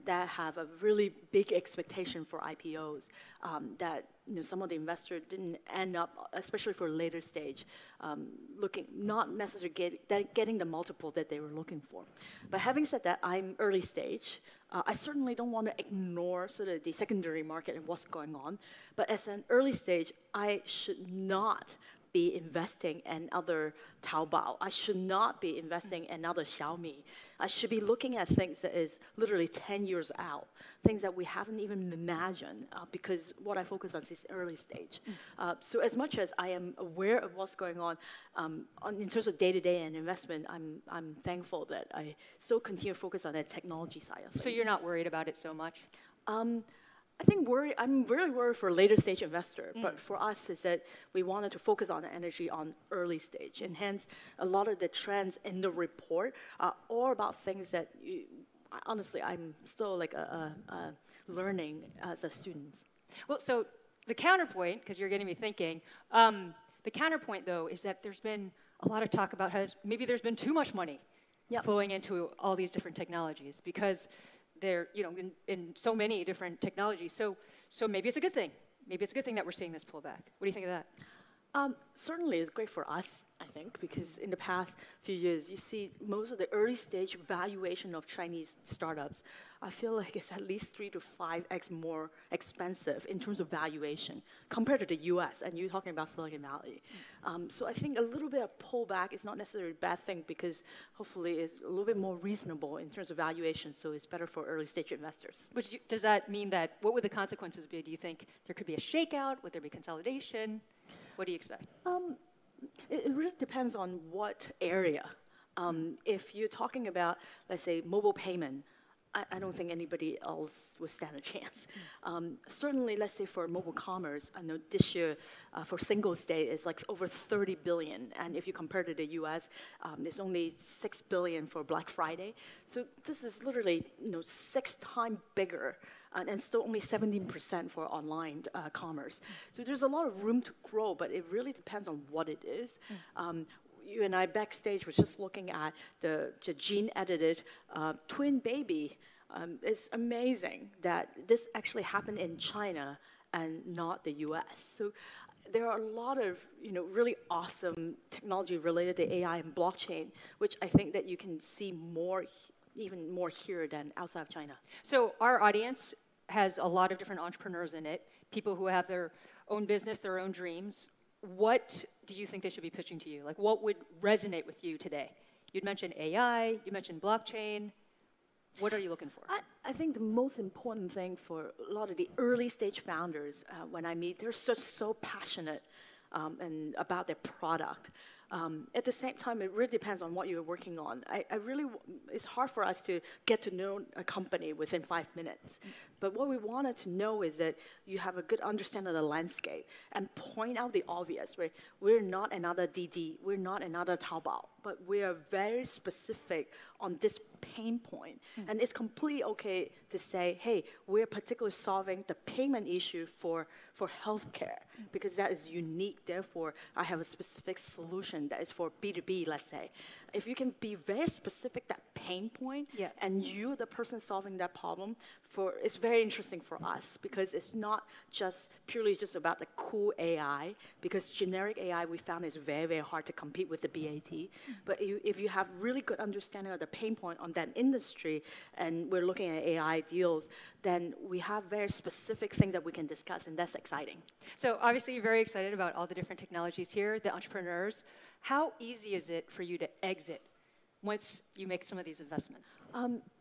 that have a really big expectation for IPOs that some of the investors didn't end up, especially for later stage, not necessarily getting the multiple that they were looking for. But having said that, I'm early stage. I certainly don't want to ignore sort of the secondary market and what's going on. But as an early stage, I should not be investing in other Taobao. I should not be investing in another Xiaomi. I should be looking at things that is literally 10 years out, things that we haven't even imagined, because what I focus on is early stage. So as much as I am aware of what's going on in terms of day-to-day and investment, I'm thankful that I still continue to focus on the technology side of things. So you're not worried about it so much? I think I'm really worried for later stage investor, but for us is that we wanted to focus on the energy on early stage, and hence a lot of the trends in the report are all about things that honestly I'm still like learning as a student. Well, so the counterpoint, because you're getting me thinking, the counterpoint though is that there's been a lot of talk about how maybe there's been too much money flowing into all these different technologies because they're, in so many different technologies. So maybe it's a good thing. Maybe it's a good thing that we're seeing this pullback. What do you think of that? Certainly, it's great for us, I think, because in the past few years, you see most of the early stage valuation of Chinese startups. I feel like it's at least 3 to 5x more expensive in terms of valuation compared to the US, and you're talking about Silicon Valley. So I think a little bit of pullback is not necessarily a bad thing because hopefully it's a little bit more reasonable in terms of valuation, so it's better for early stage investors. But does that mean that, what would the consequences be? Do you think there could be a shakeout? Would there be consolidation? What do you expect? It really depends on what area. If you're talking about, let's say, mobile payment, I don't think anybody else would stand a chance. Certainly, let's say for mobile commerce, I know this year for Singles Day is like over 30 billion, and if you compare to the US, it's only 6 billion for Black Friday. So this is literally 6 times bigger. And still only 17% for online commerce. So there's a lot of room to grow, but it really depends on what it is. You and I backstage were just looking at the gene-edited twin baby. It's amazing that this actually happened in China and not the US. So there are a lot of really awesome technology related to AI and blockchain, which I think that you can see even more here than outside of China. So our audience has a lot of different entrepreneurs in it, people who have their own business, their own dreams. What do you think they should be pitching to you? Like, what would resonate with you today? You'd mentioned AI, you mentioned blockchain. What are you looking for? I think the most important thing for a lot of the early stage founders, when I meet, they're so passionate and about their product. At the same time, it really depends on what you're working on. It's hard for us to get to know a company within 5 minutes. But what we wanted to know is that you have a good understanding of the landscape and point out the obvious, right? We're not another Didi, we're not another Taobao, but we are very specific on this pain point. And it's completely okay to say, hey, we're particularly solving the payment issue for healthcare because that is unique. Therefore, I have a specific solution that is for B2B, let's say. If you can be very specific that pain point, and you're the person solving that problem, it's very interesting for us because it's not just purely just about the cool AI, because generic AI we found is very, very hard to compete with the BAT. But if you have really good understanding of the pain point on that industry, and we're looking at AI deals, then we have very specific things that we can discuss, and that's exciting. So obviously you're very excited about all the different technologies here, the entrepreneurs. How easy is it for you to exit once you make some of these investments?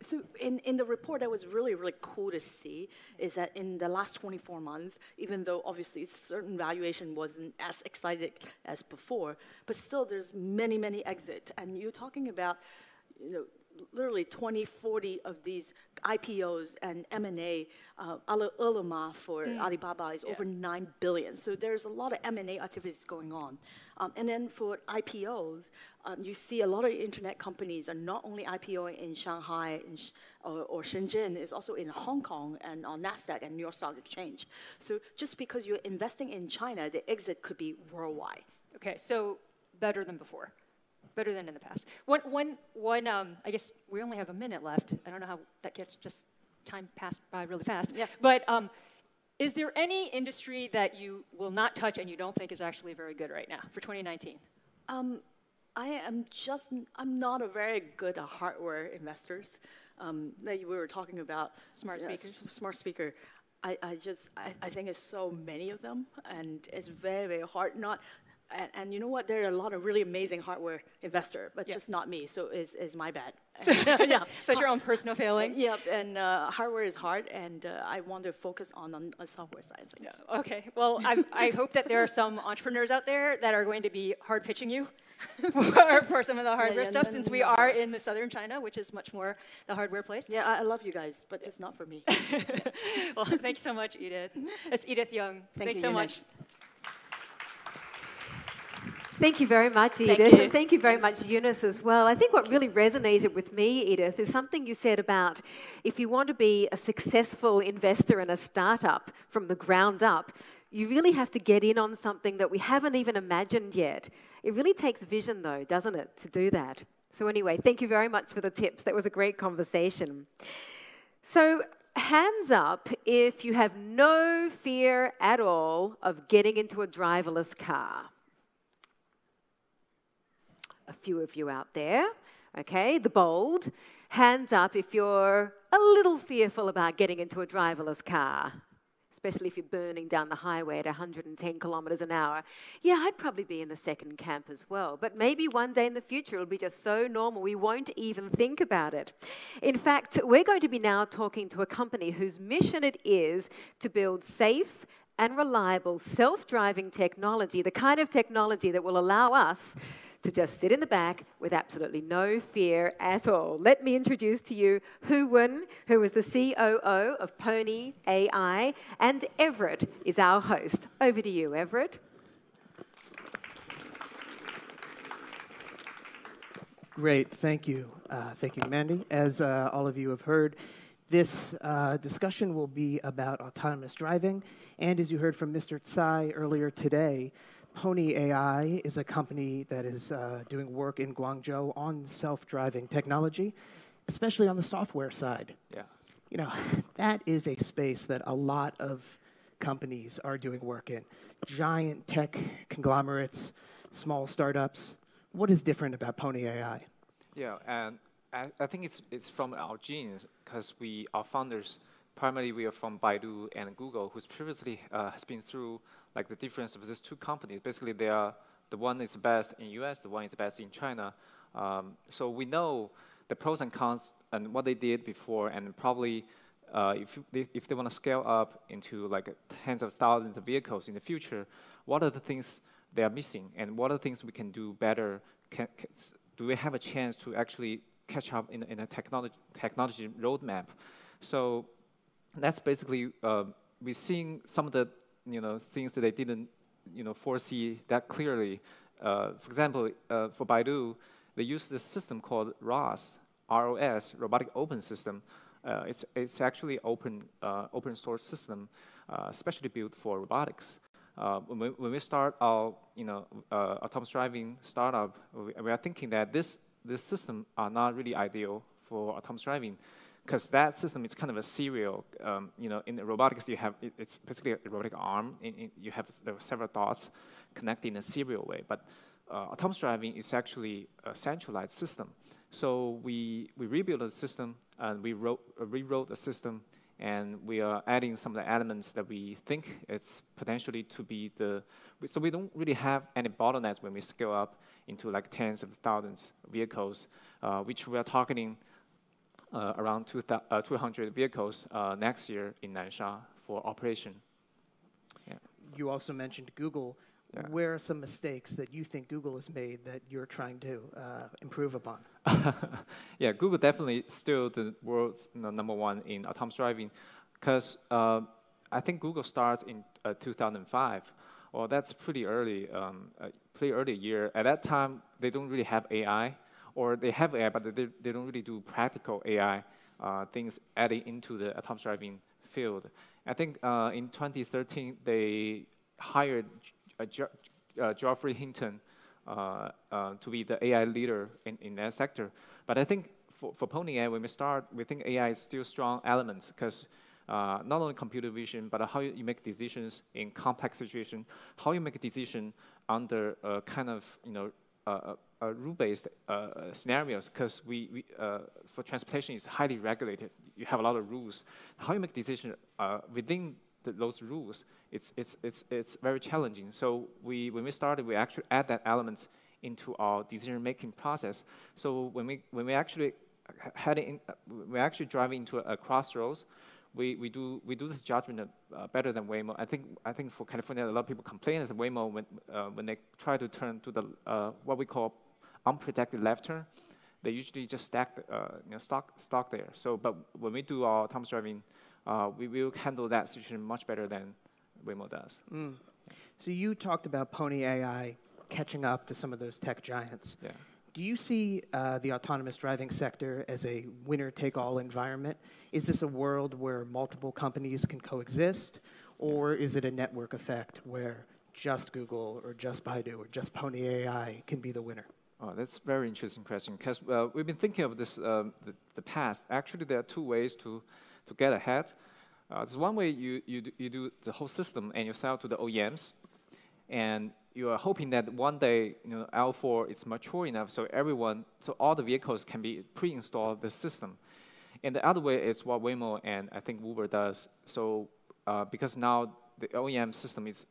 So in the report, that was really, really cool to see, is that in the last 24 months, even though obviously certain valuation wasn't as exciting as before, but still there's many, many exits. And you're talking about, literally 20, 40 of these IPOs and M&A. Ele.me for Alibaba is over 9 billion. So there's a lot of M&A activities going on. And then for IPOs, you see a lot of internet companies are not only IPOing in Shanghai or Shenzhen, it's also in Hong Kong and on NASDAQ and New York Stock Exchange. So just because you're investing in China, the exit could be worldwide. Okay, so better than before. Better than in the past. One, I guess we only have a minute left. I don't know how that gets, just time passed by really fast. Yeah. But is there any industry that you will not touch and you don't think is actually very good right now for 2019? I'm not a very good hardware investors. That we were talking about smart speakers. Smart speaker. I think it's so many of them, and it's very, very hard. and you know what? There are a lot of really amazing hardware investor, but just not me. So it's my bad. Yeah. So it's your own personal failing. Yeah, and hardware is hard, and I want to focus on the software side of things. Yeah. Okay. Well, I hope that there are some entrepreneurs out there that are going to be hard pitching you for some of the hardware stuff, since we are in the southern China, which is much more the hardware place. Yeah, I love you guys, but it's not for me. Well, thanks so much, Edith. That's Edith Young. Thanks so much. Thank you very much, Edith. Thank you. And thank you very much, Eunice, as well. I think what really resonated with me, Edith, is something you said about if you want to be a successful investor in a startup from the ground up, you really have to get in on something that we haven't even imagined yet. It really takes vision, though, doesn't it, to do that? So anyway, thank you very much for the tips. That was a great conversation. So hands up if you have no fear at all of getting into a driverless car. A few of you out there, okay, the bold. Hands up if you're a little fearful about getting into a driverless car, especially if you're burning down the highway at 110 kilometers an hour. Yeah, I'd probably be in the second camp as well, but maybe one day in the future it'll be just so normal we won't even think about it. In fact, we're going to be now talking to a company whose mission it is to build safe and reliable self-driving technology, the kind of technology that will allow us to just sit in the back with absolutely no fear at all. Let me introduce to you Hu Wen, who is the COO of Pony AI, and Everett is our host. Over to you, Everett. Great, thank you. Thank you, Mandy. As all of you have heard, this discussion will be about autonomous driving, and as you heard from Mr. Tsai earlier today, Pony AI is a company that is doing work in Guangzhou on self-driving technology, especially on the software side. Yeah. You know, that is a space that a lot of companies are doing work in. Giant tech conglomerates, small startups. What is different about Pony AI? Yeah, and I think it's from our genes, because our founders, primarily we are from Baidu and Google, who's previously has been through like the difference of these two companies. Basically, they are the one is best in US, the one is best in China. So we know the pros and cons and what they did before, and probably if they want to scale up into like tens of thousands of vehicles in the future, what are the things they are missing, and what are the things we can do better? Do we have a chance to actually catch up in a technology roadmap? So that's basically we're seeing some of the things that they didn't foresee that clearly. For example, for Baidu, they use this system called ROS, Robotic Open System. It's actually open source system, especially built for robotics. When we start our autonomous driving startup, we are thinking that this system are not really ideal for autonomous driving, because that system is kind of a serial. In the robotics, it's basically a robotic arm. You have several dots connected in a serial way. But autonomous driving is actually a centralized system. So we rebuilt the system, and we rewrote the system, and we are adding some of the elements that we think it's potentially to be so we don't really have any bottlenecks when we scale up into like tens of thousands of vehicles, which we are targeting around 200 vehicles next year in Nansha for operation. Yeah. You also mentioned Google. Yeah. Where are some mistakes that you think Google has made that you're trying to improve upon? Yeah, Google definitely still the world's number one in autonomous driving, because I think Google starts in 2005. Well, that's pretty early year. At that time, they don't really have AI, or they have AI, but they don't really do practical AI things adding into the autonomous driving field. I think in 2013, they hired Geoffrey Hinton to be the AI leader in that sector. But I think for Pony AI, when we start, we think AI is still strong elements, because not only computer vision, but how you make decisions in complex situations, how you make a decision under kind of rule-based scenarios, because we for transportation is highly regulated. You have a lot of rules. How you make decisions within those rules, it's very challenging. So when we started, we actually add that element into our decision-making process. So when we actually we're actually driving into a crossroads, we do this judgment better than Waymo. I think for California, a lot of people complain as Waymo when they try to turn to the what we call unprotected left turn. They usually just stock there. So, but when we do our autonomous driving, we will handle that situation much better than Waymo does. So you talked about Pony AI catching up to some of those tech giants. Yeah. Do you see the autonomous driving sector as a winner-take-all environment? Is this a world where multiple companies can coexist, or is it a network effect where just Google or just Baidu or just Pony AI can be the winner? Oh, that's a very interesting question, because we've been thinking of this the past. Actually, there are two ways to get ahead. There's one way you do the whole system and you sell to the OEMs, and you are hoping that one day L4 is mature enough so all the vehicles can be pre-installed the system. And the other way is what Waymo and I think Uber does. So because now the OEM system is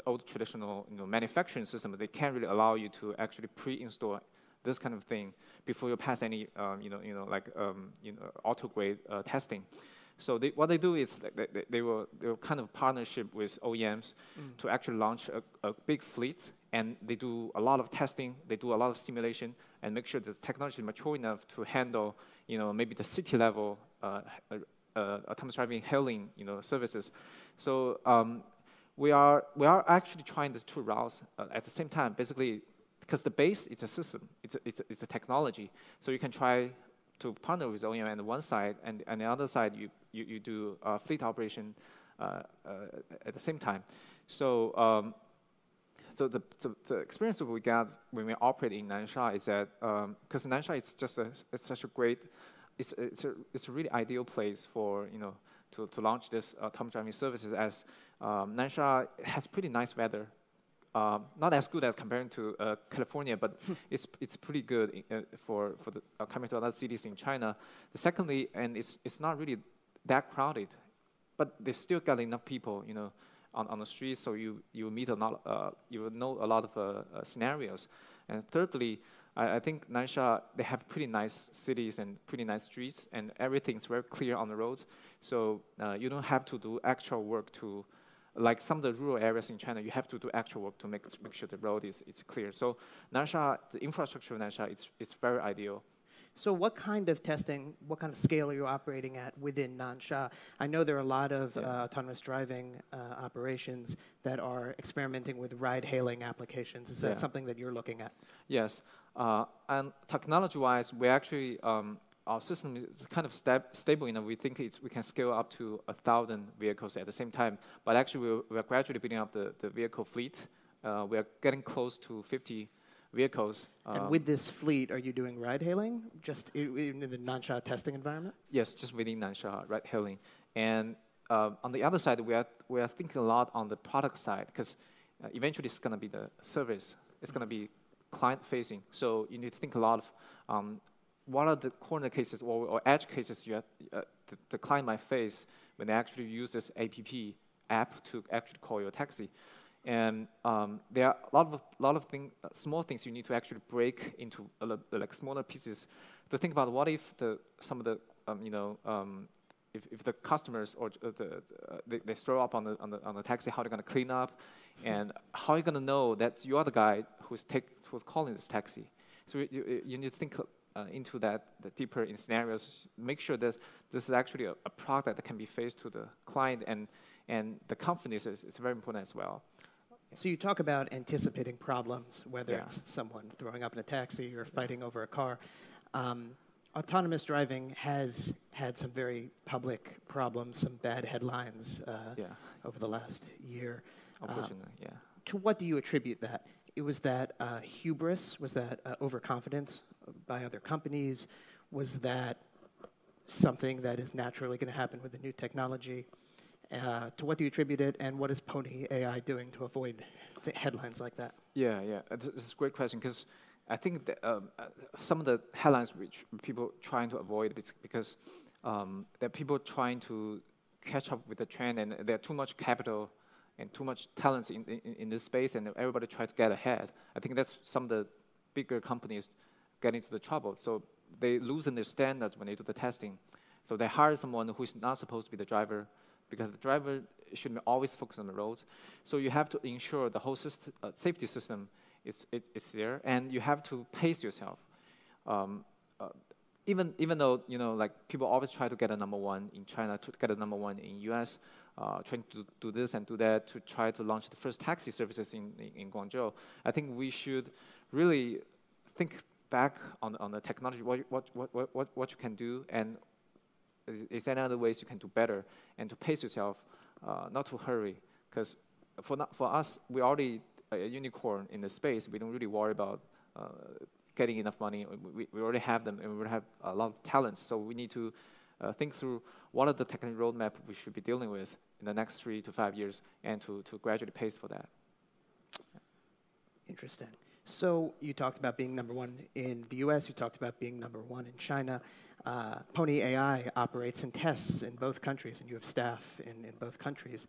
old traditional manufacturing system, they can't really allow you to actually pre-install this kind of thing before you pass any auto grade testing. So what they do is they will kind of partnership with OEMs to actually launch a big fleet, and they do a lot of testing, they do a lot of simulation, and make sure the technology is mature enough to handle maybe the city level autonomous driving hailing services. So we are actually trying these two routes at the same time, basically because the base is a system, it's a technology. So you can try to partner with OEM on the one side, and on the other side you do fleet operation at the same time. So so the experience that we got when we operate in Nansha is that because Nansha is just it's such a great, it's a really ideal place for to launch this autonomous driving services, as Nansha has pretty nice weather. Not as good as comparing to California, but it's pretty good for the coming to other cities in China. Secondly, and it's not really that crowded, but they still got enough people, on the streets, so you meet you will know a lot of scenarios. And thirdly, I think Nansha, they have pretty nice cities and pretty nice streets, and everything's very clear on the roads. So you don't have to do extra work to. Like some of the rural areas in China, you have to do actual work to make sure the road is clear. So Nansha, the infrastructure of Nansha, it's very ideal. So what kind of testing, what kind of scale are you operating at within Nansha? I know there are a lot of autonomous driving operations that are experimenting with ride-hailing applications. Is that something that you're looking at? Yes. And technology-wise, we actually, our system is kind of stable enough. We think we can scale up to 1,000 vehicles at the same time. But actually, we're gradually building up the vehicle fleet. We are getting close to 50 vehicles. And with this fleet, are you doing ride-hailing just in the Nansha testing environment? Yes, just within Nansha, ride-hailing. And on the other side, we are thinking a lot on the product side, because eventually it's going to be the service. It's going to be client-facing. So you need to think a lot of what are the corner cases or edge cases the client might face when they actually use this app to actually call your taxi. And there are a lot of small things you need to actually break into like smaller pieces to think about. What if some of the if the customers or they throw up on the taxi, how they're going to clean up, and how are you going to know that you are the guy who's calling this taxi? So you need to think into the deeper in scenarios, make sure that this is actually a product that can be faced to the client, and the companies is very important as well. So you talk about anticipating problems, whether it's someone throwing up in a taxi or fighting over a car. Autonomous driving has had some very public problems, some bad headlines over the last year. Unfortunately, To what do you attribute that? Was that hubris? Was that overconfidence by other companies? Was that something that is naturally going to happen with the new technology? To what do you attribute it, and what is Pony AI doing to avoid headlines like that? Yeah. This is a great question, because I think that, some of the headlines which people trying to avoid, it's because there are people trying to catch up with the trend, and there are too much capital and too much talents in this space, and everybody try to get ahead. I think that's some of the bigger companies get into the trouble. So they loosen their standards when they do the testing. So they hire someone who is not supposed to be the driver, because the driver should always focus on the roads. So you have to ensure the whole system, safety system is there, and you have to pace yourself. Even though, you know, like people always try to get a number one in China, to get a number one in US, trying to do this and do that to try to launch the first taxi services in Guangzhou. I think we should really think back on the technology, what you can do, and is there other ways you can do better, and to pace yourself, not to hurry. Because for us, we're already a unicorn in the space. We don't really worry about getting enough money. We already have them, and we already have a lot of talents. So we need to think through what are the technical roadmap we should be dealing with in the next 3 to 5 years, and to gradually pace for that. Interesting. So you talked about being number one in the US, you talked about being number one in China. Pony AI operates and tests in both countries, and you have staff in both countries.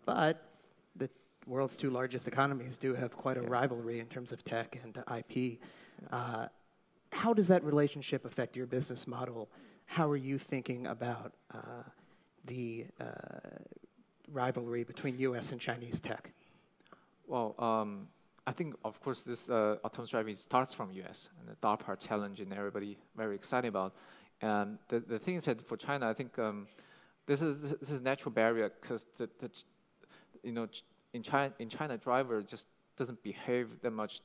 But the world's two largest economies do have quite a rivalry in terms of tech and IP. How does that relationship affect your business model? How are you thinking about the rivalry between US and Chinese tech? Well, I think, of course, this autonomous driving starts from US, and the DARPA challenge, and everybody very excited about. And the thing is that for China, I think this is a natural barrier, because you know, in China, driver just doesn't behave that much.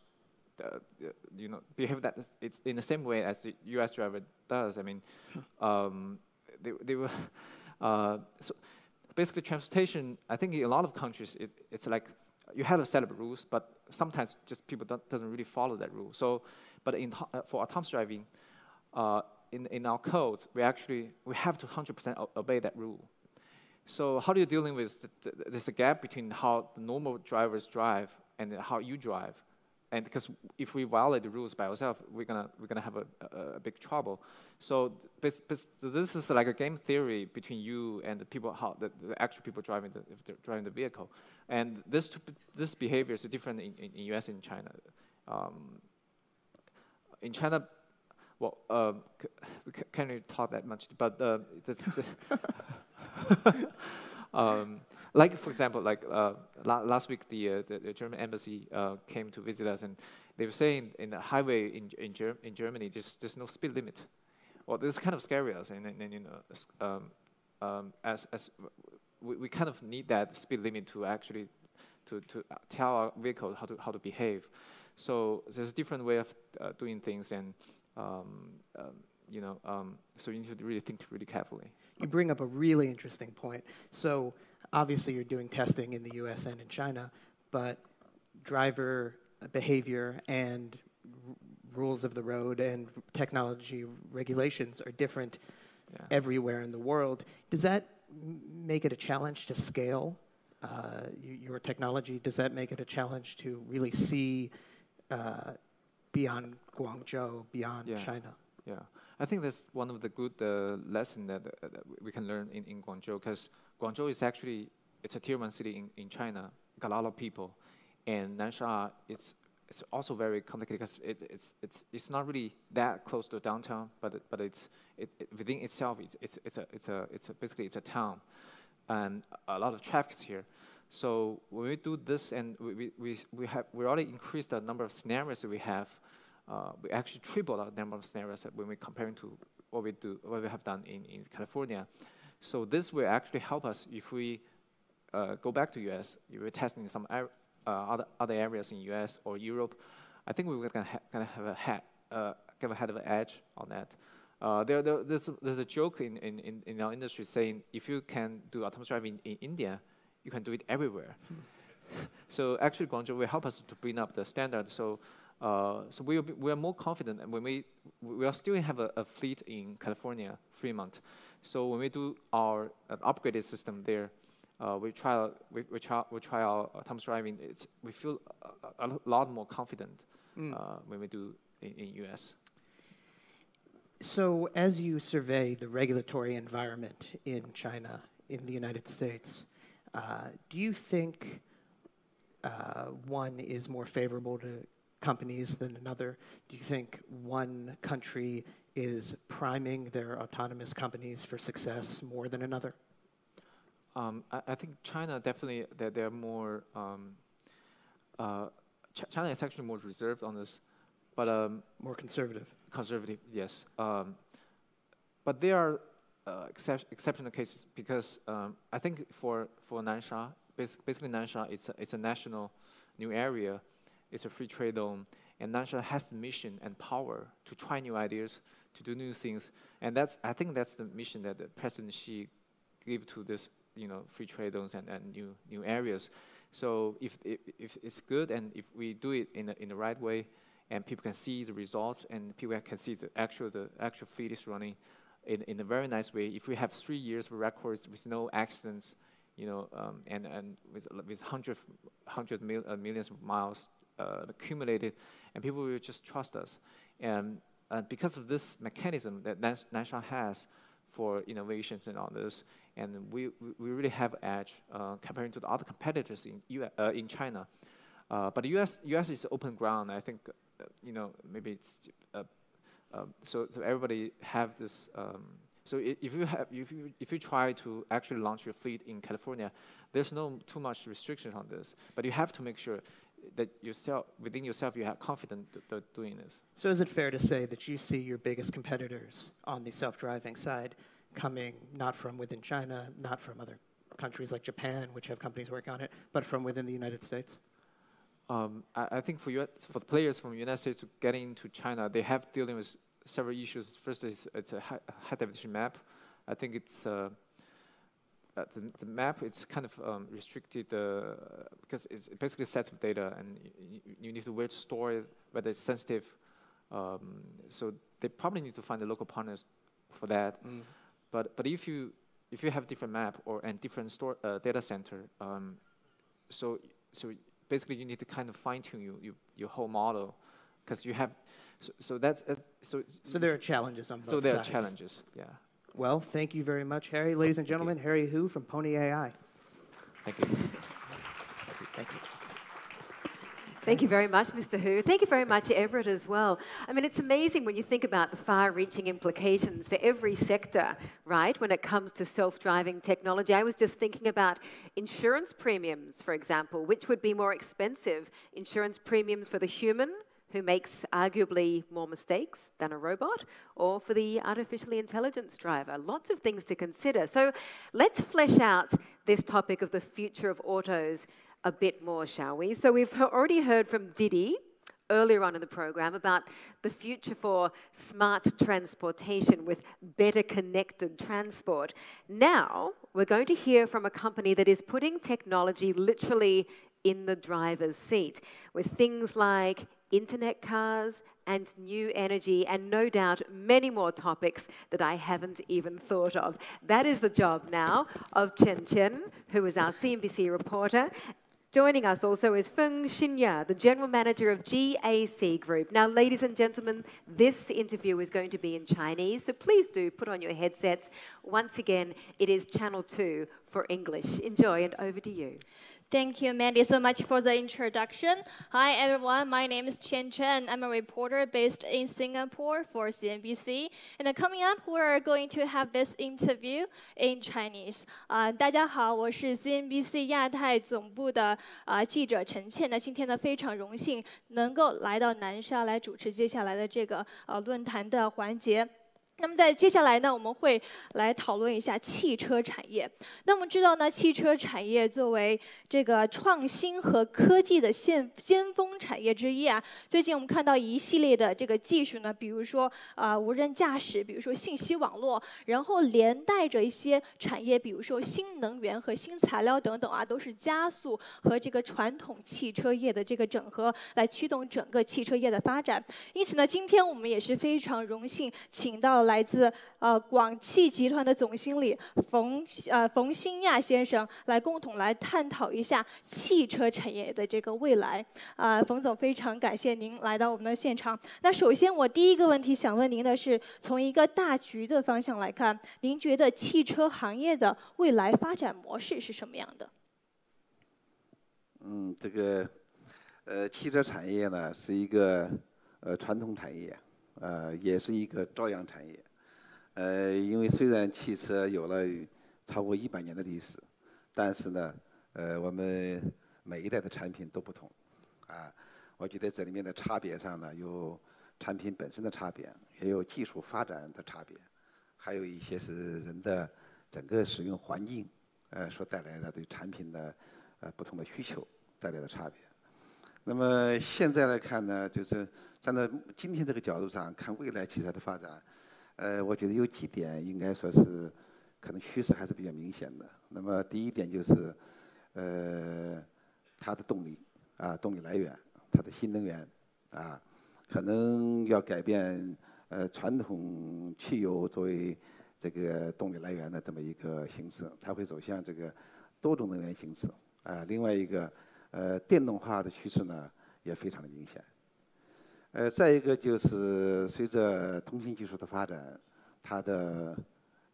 Behave that it's in the same way as the U.S. driver does. I mean, they were so basically transportation. I think in a lot of countries, it's like you have a set of rules, but sometimes just people doesn't really follow that rule. So, but for autonomous driving, in our codes, we have to 100% obey that rule. So how are you dealing with there's a gap between how the normal drivers drive and how you drive? And because if we violate the rules by ourselves, we're gonna have a big trouble. So this is like a game theory between you and the people, how the actual people driving the vehicle. And this behavior is different in US and China. In China, well, we can't really talk that much, but like, for example, like last week, the German embassy came to visit us, and they were saying in the highway in Germany, there's no speed limit. Well, this kind of scares us, and you know, as we kind of need that speed limit to actually to tell our vehicle how to behave. So there's a different way of doing things, and you know, so you need to really think really carefully. You bring up a really interesting point. So obviously you're doing testing in the US and in China, but driver behavior and rules of the road and technology regulations are different everywhere in the world. Does that make it a challenge to scale your technology? Does that make it a challenge to really see beyond Guangzhou, beyond China? Yeah, I think that's one of the good lessons that we can learn in Guangzhou, because Guangzhou is actually, it's a tier 1 city in China, got a lot of people, and Nansha, it's also very complicated because it's not really that close to downtown, but it's within itself it's basically a town, and a lot of traffic here. So when we do this, and we already increased the number of scenarios that we have. We actually tripled our number of scenarios when we're comparing to what we have done in California. So this will actually help us if we go back to US. If we're testing some other areas in US or Europe, I think we're gonna have a head of an edge on that. There's a joke in our industry saying if you can do autonomous driving in India, you can do it everywhere. So actually, Guangzhou will help us to bring up the standard. So we are more confident, and when we are still have a fleet in California, Fremont. So when we do our upgraded system there, we try our autonomous driving. We feel a lot more confident when we do in US. So as you survey the regulatory environment in China, in the United States. Do you think one is more favorable to companies than another? Do you think one country is priming their autonomous companies for success more than another? I think China definitely, they're more, China is actually more reserved on this, but more conservative. Conservative, yes. But there are exceptional cases because I think for Nansha, basically Nansha, it's a national new area, it's a free trade zone, and Nansha has the mission and power to try new ideas, to do new things, and I think that's the mission that the President Xi gave to this, free trade zones and new areas. So if it's good and if we do it in the right way, and people can see the results and people can see the actual fleet is running in a very nice way. If we have 3 years of records with no accidents, and with millions of miles accumulated, and people will just trust us. And because of this mechanism that Nansha has for innovations and all this, and we really have edge comparing to the other competitors in China. But the U.S. is open ground. I think maybe it's so everybody have this. So if you try to actually launch your fleet in California, there's no too much restrictions on this. But you have to make sure that within yourself you have confidence doing this. So is it fair to say that you see your biggest competitors on the self-driving side coming not from within China, not from other countries like Japan, which have companies working on it, but from within the United States? I think for the players from the United States to get into China, they have dealing with several issues. First is it's a high definition map. I think it's the map. It's kind of restricted because it's basically sets of data, and you need to where to store it, whether it's sensitive. So they probably need to find the local partners for that. But if you have different map and different store data center, so basically you need to kind of fine tune your whole model, because you have. So that's so there are challenges on both sides. So there are challenges, yeah. Well, thank you very much, Harry. Ladies and gentlemen, Harry Hu from Pony AI. Thank you. Thank you. Thank you very much, Mr. Hu. Thank you very much, Everett, as well. I mean, it's amazing when you think about the far-reaching implications for every sector, right, when it comes to self-driving technology. I was just thinking about insurance premiums, for example. Which would be more expensive? Insurance premiums for the human, who makes arguably more mistakes than a robot, or for the artificially intelligence driver? Lots of things to consider. So let's flesh out this topic of the future of autos a bit more, shall we? So we've already heard from Didi earlier on in the program about the future for smart transportation with better connected transport. Now we're going to hear from a company that is putting technology literally in the driver's seat with things like internet cars and new energy, and no doubt many more topics that I haven't even thought of. That is the job now of Chen Chen, who is our CNBC reporter. Joining us also is Feng Xinya, the General Manager of GAC Group. Now, ladies and gentlemen, this interview is going to be in Chinese, so please do put on your headsets. Once again, it is Channel 2 for English. Enjoy, and over to you. Thank you, Mandy, so much for the introduction. Hi, everyone. My name is Chen Chen. I'm a reporter based in Singapore for CNBC. And coming up, we're going to have this interview in Chinese. 大家好，我是 CNBC 亚太总部的记者陈倩。那今天呢，非常荣幸能够来到南沙来主持接下来的这个论坛的环节。那么在接下来呢，我们会来讨论一下汽车产业。那我们知道呢，汽车产业作为这个创新和科技的尖峰产业之一啊，最近我们看到一系列的这个技术呢，比如说无人驾驶，比如说信息网络，然后连带着一些产业，比如说新能源和新材料等等啊，都是加速和这个传统汽车业的这个整合，来驱动整个汽车业的发展。因此呢，今天我们也是非常荣幸请到来自广汽集团的总经理冯新亚先生来共同来探讨一下汽车产业的这个未来。冯总，非常感谢您来到我们的现场。那首先，我第一个问题想问您的是，从一个大局的方向来看，您觉得汽车行业的未来发展模式是什么样的？这个汽车产业呢是一个传统产业，也是一个朝阳产业。因为虽然汽车有了超过100年的历史，但是呢，我们每一代的产品都不同，我觉得这里面的差别上呢，有产品本身的差别，也有技术发展的差别，还有一些是人的整个使用环境所带来的对产品的不同的需求带来的差别。那么现在来看呢，就是站在今天这个角度上看未来汽车的发展，我觉得有几点应该说是可能趋势还是比较明显的。那么第一点就是，它的动力动力来源，它的新能源可能要改变传统汽油作为这个动力来源的这么一个形式，它会走向这个多种能源形式另外一个电动化的趋势呢也非常的明显。再一个就是随着通信技术的发展，它的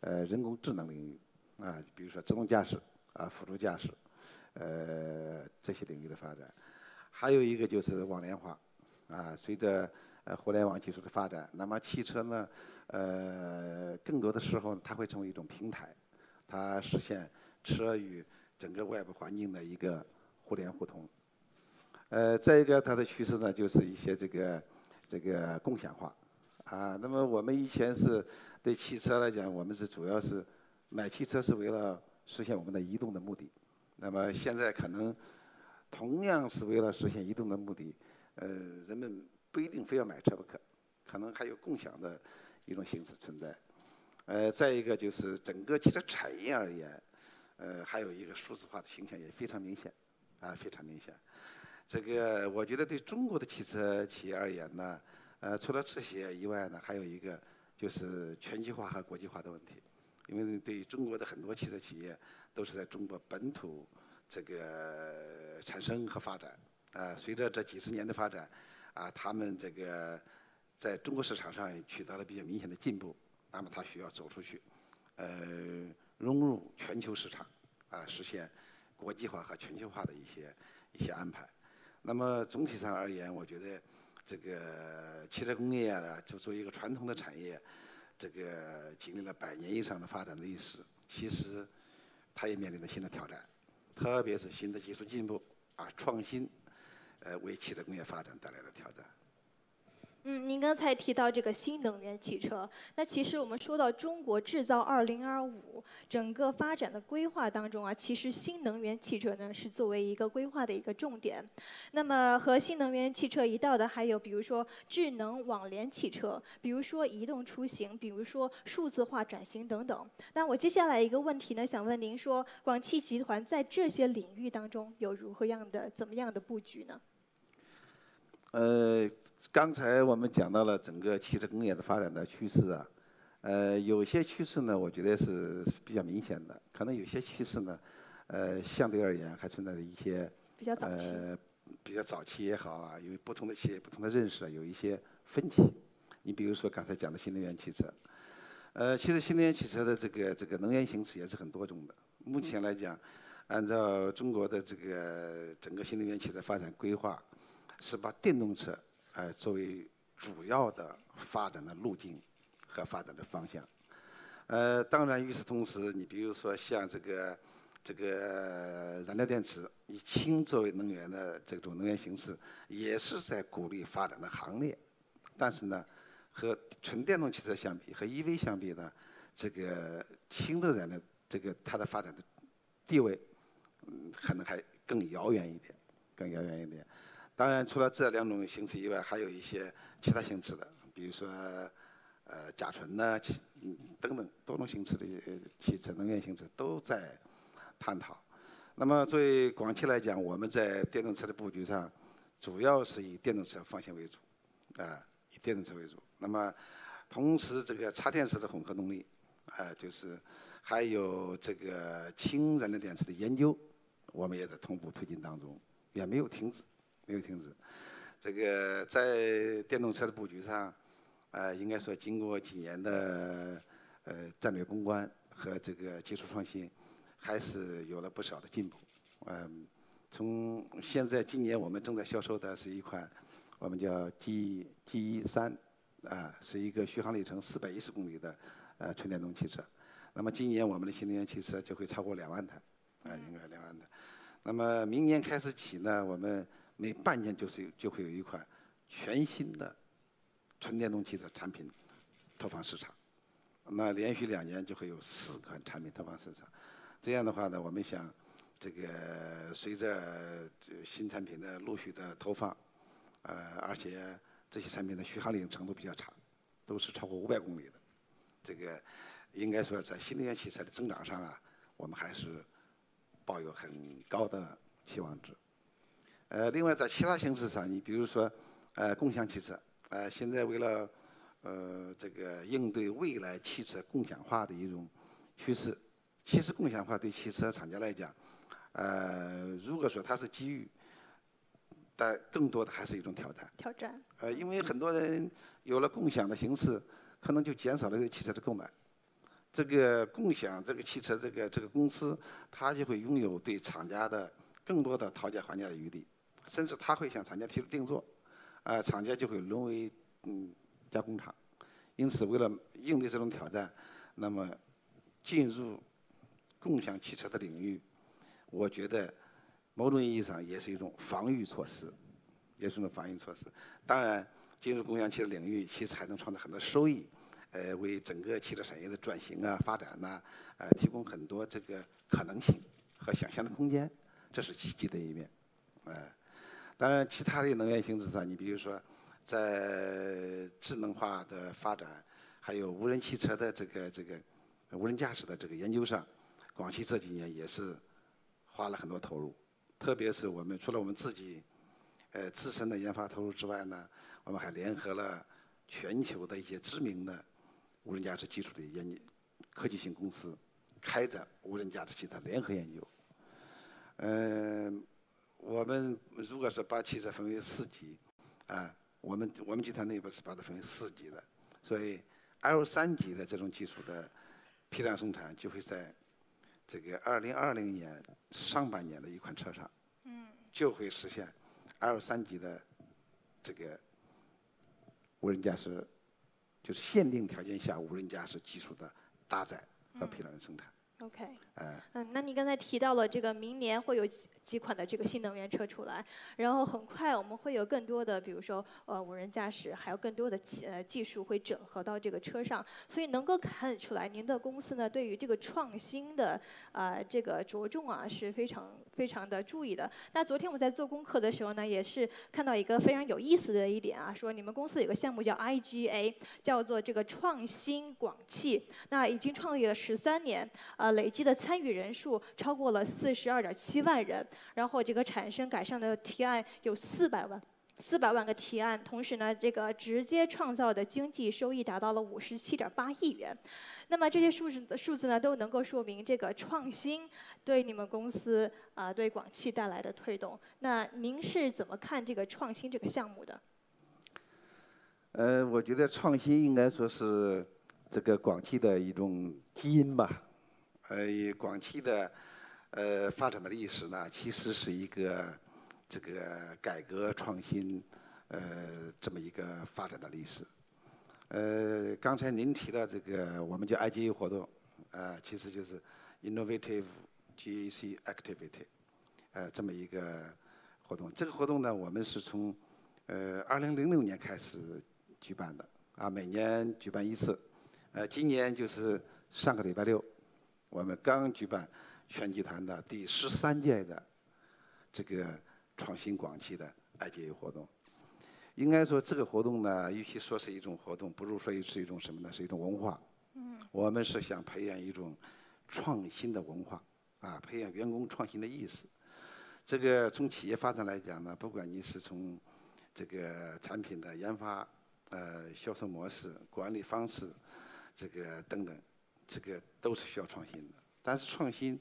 人工智能领域比如说自动驾驶辅助驾驶这些领域的发展，还有一个就是网联化随着互联网技术的发展，那么汽车呢更多的时候它会成为一种平台，它实现车与整个外部环境的一个互联互通。再一个它的趋势呢就是一些这个共享化那么我们以前是对汽车来讲，我们是主要是买汽车是为了实现我们的移动的目的，那么现在可能同样是为了实现移动的目的，人们不一定非要买车不可，可能还有共享的一种形式存在。再一个就是整个汽车产业而言，还有一个数字化的倾向也非常明显非常明显。这个我觉得对中国的汽车企业而言呢，除了这些以外呢，还有一个就是全球化和国际化的问题。因为对于中国的很多汽车企业都是在中国本土这个产生和发展随着这几十年的发展他们这个在中国市场上取得了比较明显的进步，那么它需要走出去融入全球市场实现国际化和全球化的一些安排。那么总体上而言，我觉得这个汽车工业就作为一个传统的产业，这个经历了100年以上的发展的历史，其实它也面临着新的挑战，特别是新的技术进步创新为汽车工业发展带来的挑战。您刚才提到这个新能源汽车，那其实我们说到中国制造2025整个发展的规划当中其实新能源汽车呢是作为一个规划的一个重点。那么和新能源汽车一道的还有比如说智能网联汽车，比如说移动出行，比如说数字化转型等等。那我接下来一个问题呢，想问您说，广汽集团在这些领域当中有怎么样的布局呢？刚才我们讲到了整个汽车工业的发展的趋势有些趋势呢，我觉得是比较明显的，可能有些趋势呢，相对而言还存在着一些比较早期也好因为不同的企业不同的认识有一些分歧。你比如说刚才讲的新能源汽车，其实新能源汽车的这个能源形式也是很多种的。目前来讲，按照中国的这个整个新能源汽车发展规划，是把电动车作为主要的发展的路径和发展的方向。当然与此同时，你比如说像这个燃料电池以氢作为能源的这种能源形式，也是在鼓励发展的行列。但是呢，和纯电动汽车相比，和 EV 相比呢，这个氢的燃料它的发展的地位，可能还更遥远一点。当然，除了这2种形式以外，还有一些其他形式的，比如说甲醇等等多种形式的汽车能源形式都在探讨。那么作为广汽来讲，我们在电动车的布局上，主要是以电动车方向为主以电动车为主。那么同时这个插电式的混合动力，就是还有这个氢燃料电池的研究，我们也在同步推进当中，也没有停止，没有停止。这个在电动车的布局上，应该说经过几年的战略攻关和这个技术创新，还是有了不少的进步。从现在今年我们正在销售的是一款我们叫 G3，是一个续航里程410公里的纯电动汽车。那么今年我们的新能源汽车就会超过2万台，应该2万台。那么明年开始起呢，我们每半年就会有一款全新的纯电动汽车产品投放市场。那连续2年就会有4款产品投放市场。这样的话呢，我们想，这个随着新产品的陆续的投放，而且这些产品的续航里程度比较长，都是超过500公里的。这个应该说在新能源汽车的增长上我们还是抱有很高的期望值。另外在其他形式上，你比如说共享汽车，现在为了这个应对未来汽车共享化的一种趋势，其实共享化对汽车厂家来讲，如果说它是机遇，但更多的还是一种挑战。挑战。因为很多人有了共享的形式，可能就减少了对汽车的购买。这个共享这个汽车这个公司，它就会拥有对厂家的更多的讨价还价的余地，甚至它会向厂家提出定做，厂家就会沦为加工厂。因此，为了应对这种挑战，那么进入共享汽车的领域，我觉得某种意义上也是一种防御措施，也是一种防御措施。当然，进入共享汽车领域，其实还能创造很多收益，为整个汽车产业的转型发展提供很多这个可能性和想象的空间，这是积极的一面。当然，其他的能源形式上，你比如说在智能化的发展，还有无人汽车的这个无人驾驶的这个研究上，广汽这几年也是花了很多投入，特别是我们除了我们自己自身的研发投入之外呢，我们还联合了全球的一些知名的无人驾驶技术的科技性公司，开展无人驾驶技术的联合研究。我们如果是把汽车分为4级，我们集团内部是把它分为4级的，所以 L3级的这种技术的批量生产就会在这个2020年上半年的一款车上，就会实现 L3级的这个无人驾驶，就是限定条件下无人驾驶技术的搭载和批量生产。OK， 那你刚才提到了这个明年会有几款的这个新能源车出来，然后很快我们会有更多的，比如说无人驾驶，还有更多的技术会整合到这个车上，所以能够看得出来，您的公司呢对于这个创新的这个着重是非常的注意的。那昨天我们在做功课的时候呢，也是看到一个非常有意思的一点说你们公司有个项目叫 IGA， 叫做这个创新广汽，那已经创立了13年，累计的参与人数超过了42.7万人，然后这个产生改善的提案有400万个提案，同时呢，这个直接创造的经济收益达到了57.8亿元。那么这些数字呢，都能够说明这个创新对你们公司对广汽带来的推动。那您是怎么看这个创新这个项目的？我觉得创新应该说是这个广汽的一种基因吧。广汽的发展的历史呢，其实是一个这个改革创新这么一个发展的历史。刚才您提到这个我们叫 IGA 活动，其实就是 Innovative GAC Activity，这么一个活动。这个活动呢，我们是从2006年开始举办的，每年举办1次。今年就是上个礼拜六，我们刚举办全集团的第13届的这个创新广汽的 IGA 活动。应该说这个活动呢，与其说是一种活动，不如说是一种什么呢？是一种文化。我们是想培养一种创新的文化，培养员工创新的意识。这个从企业发展来讲呢，不管你是从这个产品的研发，销售模式、管理方式，这个等等，这个都是需要创新的。但是创新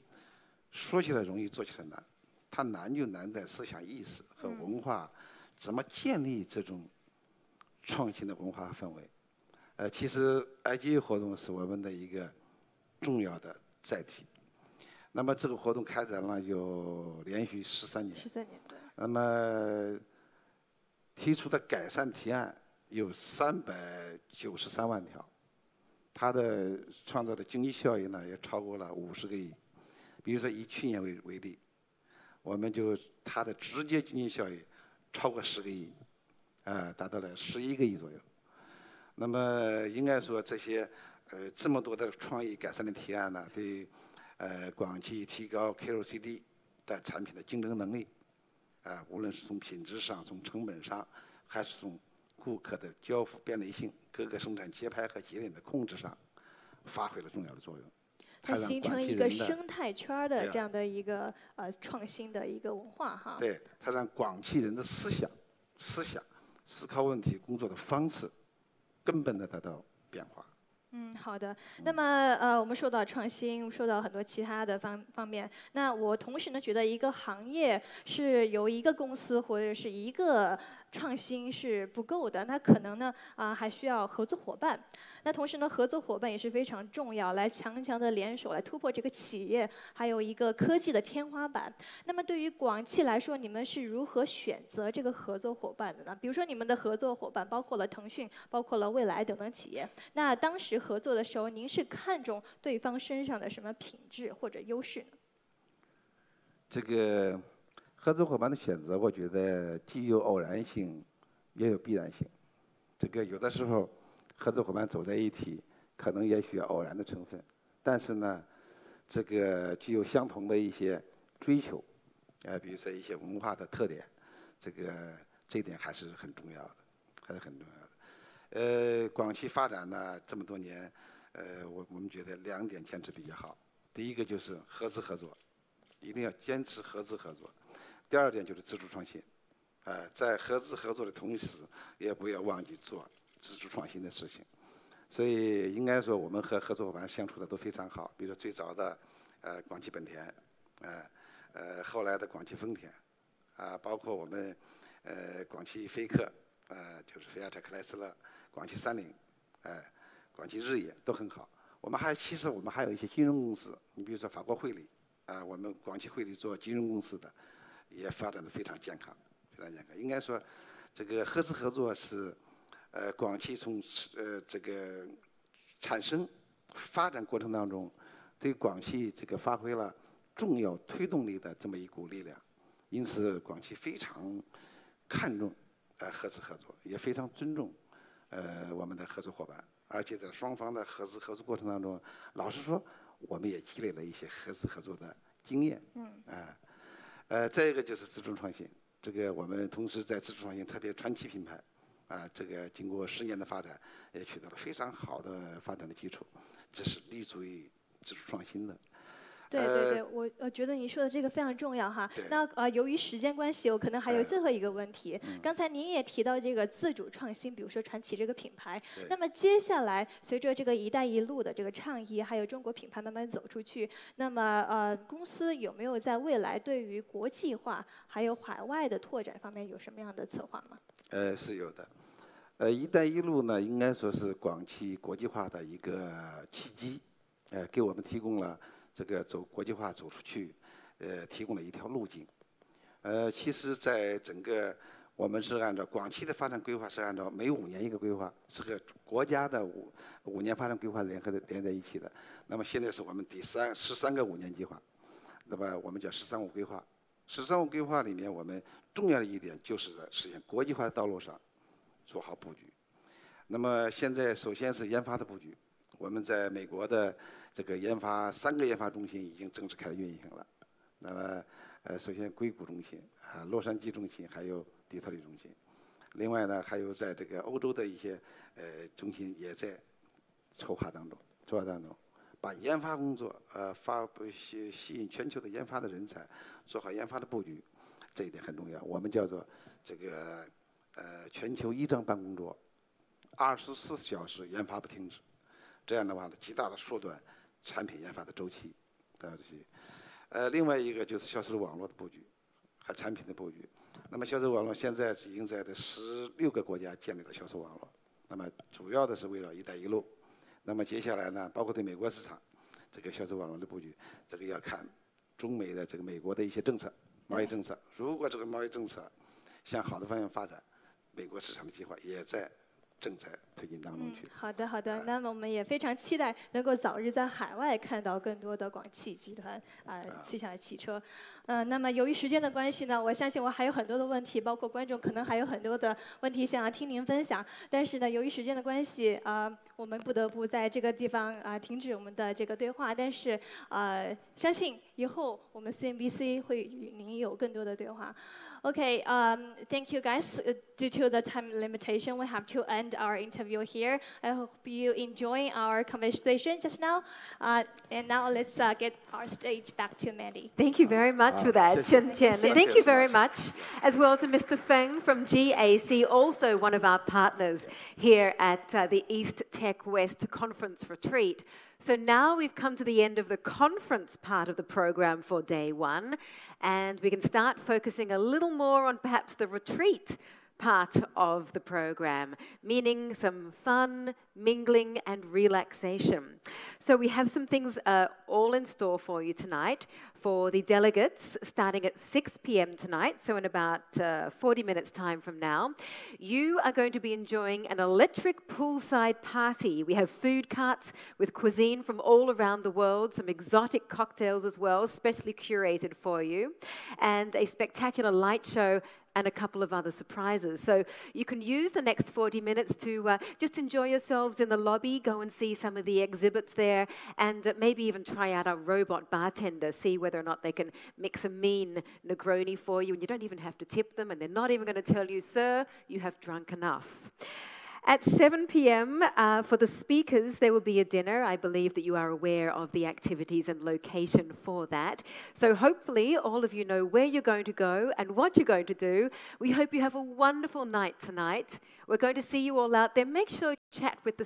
说起来容易，做起来难。它难就难在思想意识和文化怎么建立这种创新的文化氛围。其实 IGE 活动是我们的一个重要的载体。那么这个活动开展了有连续13年。13年。那么提出的改善提案有393万条，它的创造的经济效益呢也超过了50个亿。比如说以去年为例，我们它的直接经济效益超过10个亿，达到了11个亿左右。那么应该说这些这么多的创意改善的提案呢，对广汽提高 KOCD 的产品的竞争能力，无论是从品质上、从成本上，还是从顾客的交付便利性、各个生产节拍和节点的控制上，发挥了重要的作用。它形成一个生态圈的这样的一个创新的一个文化哈。对，它让广汽人的思考问题、工作的方式，根本的得到变化。好的。那么我们说到创新，说到很多其他的方面。那我同时呢，觉得一个行业是由一个公司或者是一个创新是不够的，那可能呢还需要合作伙伴。那同时呢，合作伙伴也是非常重要，来强的联手来突破这个企业还有一个科技的天花板。那么对于广汽来说，你们是如何选择这个合作伙伴的呢？比如说你们的合作伙伴包括了腾讯、包括了蔚来等等企业。那当时合作的时候，您是看重对方身上的什么品质或者优势呢？这个合作伙伴的选择，我觉得既有偶然性，也有必然性。这个有的时候合作伙伴走在一起，可能也许有偶然的成分，但是呢，这个具有相同的一些追求，比如说一些文化的特点，这一点还是很重要的，还是很重要的。广汽发展呢这么多年，我们觉得2点坚持比较好。第一个就是合资合作，一定要坚持合资合作。第2点就是自主创新，在合资合作的同时，也不要忘记做自主创新的事情。所以应该说，我们和合作伙伴相处的都非常好。比如说最早的广汽本田，后来的广汽丰田，包括我们广汽菲克，就是菲亚特克莱斯勒，广汽三菱，广汽日野都很好。其实我们还有一些金融公司，你比如说法国汇理，我们广汽汇理做金融公司的，也发展的非常健康，非常健康。应该说，这个合资合作是广汽从这个产生发展过程当中，对广汽这个发挥了重要推动力的这么一股力量。因此，广汽非常看重合资合作，也非常尊重我们的合作伙伴。而且在双方的合资合作过程当中，老实说，我们也积累了一些合资合作的经验。再一个就是自主创新，这个我们同时在自主创新，特别传奇品牌，这个经过10年的发展，也取得了非常好的发展的基础，这是立足于自主创新的。对，我觉得你说的这个非常重要哈。那由于时间关系，我可能还有最后一个问题。刚才您也提到这个自主创新，比如说传奇这个品牌。那么接下来，随着这个“一带一路”的这个倡议，还有中国品牌慢慢走出去，那么公司有没有在未来对于国际化还有海外的拓展方面有什么样的策划吗？是有的。“一带一路”呢，应该说是广汽国际化的一个契机，给我们提供了这个走国际化走出去，提供了一条路径。其实，在整个我们是按照广汽的发展规划是按照每5年一个规划，是和国家的五年发展规划连在一起的。那么现在是我们第13个5年计划，那么我们叫“13-5”规划。“13-5”规划里面，我们重要的一点就是在实现国际化的道路上做好布局。那么现在首先是研发的布局，我们在美国的这个3个研发中心已经正式开始运行了。那么首先硅谷中心、洛杉矶中心还有底特律中心，另外呢还有在这个欧洲的一些中心也在筹划当中，把研发工作吸引全球的研发的人才，做好研发的布局，这一点很重要。我们叫做这个全球依仗办公桌， 24小时研发不停止，这样的话呢，极大的缩短产品研发的周期。这些，另外一个就是销售网络的布局和产品的布局。那么销售网络现在已经在这16个国家建立了销售网络，那么主要的是围绕“一带一路”。那么接下来呢，包括对美国市场这个销售网络的布局，这个要看中美的这个美国的一些政策、贸易政策。如果这个贸易政策向好的方向发展，美国市场的计划也正在推进当中去。好的，好的。那么我们也非常期待能够早日在海外看到更多的广汽集团旗下的汽车。那么由于时间的关系呢，我相信我还有很多的问题，包括观众可能还有很多的问题想要听您分享。但是呢，由于时间的关系，我们不得不在这个地方停止我们的这个对话。但是相信以后我们 CNBC 会与您有更多的对话。Okay, thank you guys. Due to the time limitation, we have to end our interview here. I hope you enjoy our conversation just now. And now let's get our stage back to Mandy. Thank you very much for that, Chen Chen. And thank you very much as well to Mr. Feng from GAC, also one of our partners here at the East Tech West Conference Retreat. So now we've come to the end of the conference part of the program for day one, and we can start focusing a little more on perhaps the retreat part of the program, meaning some fun, mingling, and relaxation. So we have some things all in store for you tonight. For the delegates, starting at 6 p.m. tonight, so in about 40 minutes' time from now, you are going to be enjoying an electric poolside party. We have food carts with cuisine from all around the world, some exotic cocktails as well, specially curated for you, and a spectacular light show and a couple of other surprises. So you can use the next 40 minutes to just enjoy yourselves in the lobby, go and see some of the exhibits there, and maybe even try out our robot bartender, see whether or not they can mix a mean Negroni for you, and you don't even have to tip them, and they're not even going to tell you, sir, you have drunk enough. At 7 p.m., for the speakers, there will be a dinner. I believe that you are aware of the activities and location for that. So hopefully all of you know where you're going to go and what you're going to do. We hope you have a wonderful night tonight. We're going to see you all out there. Make sure you chat with the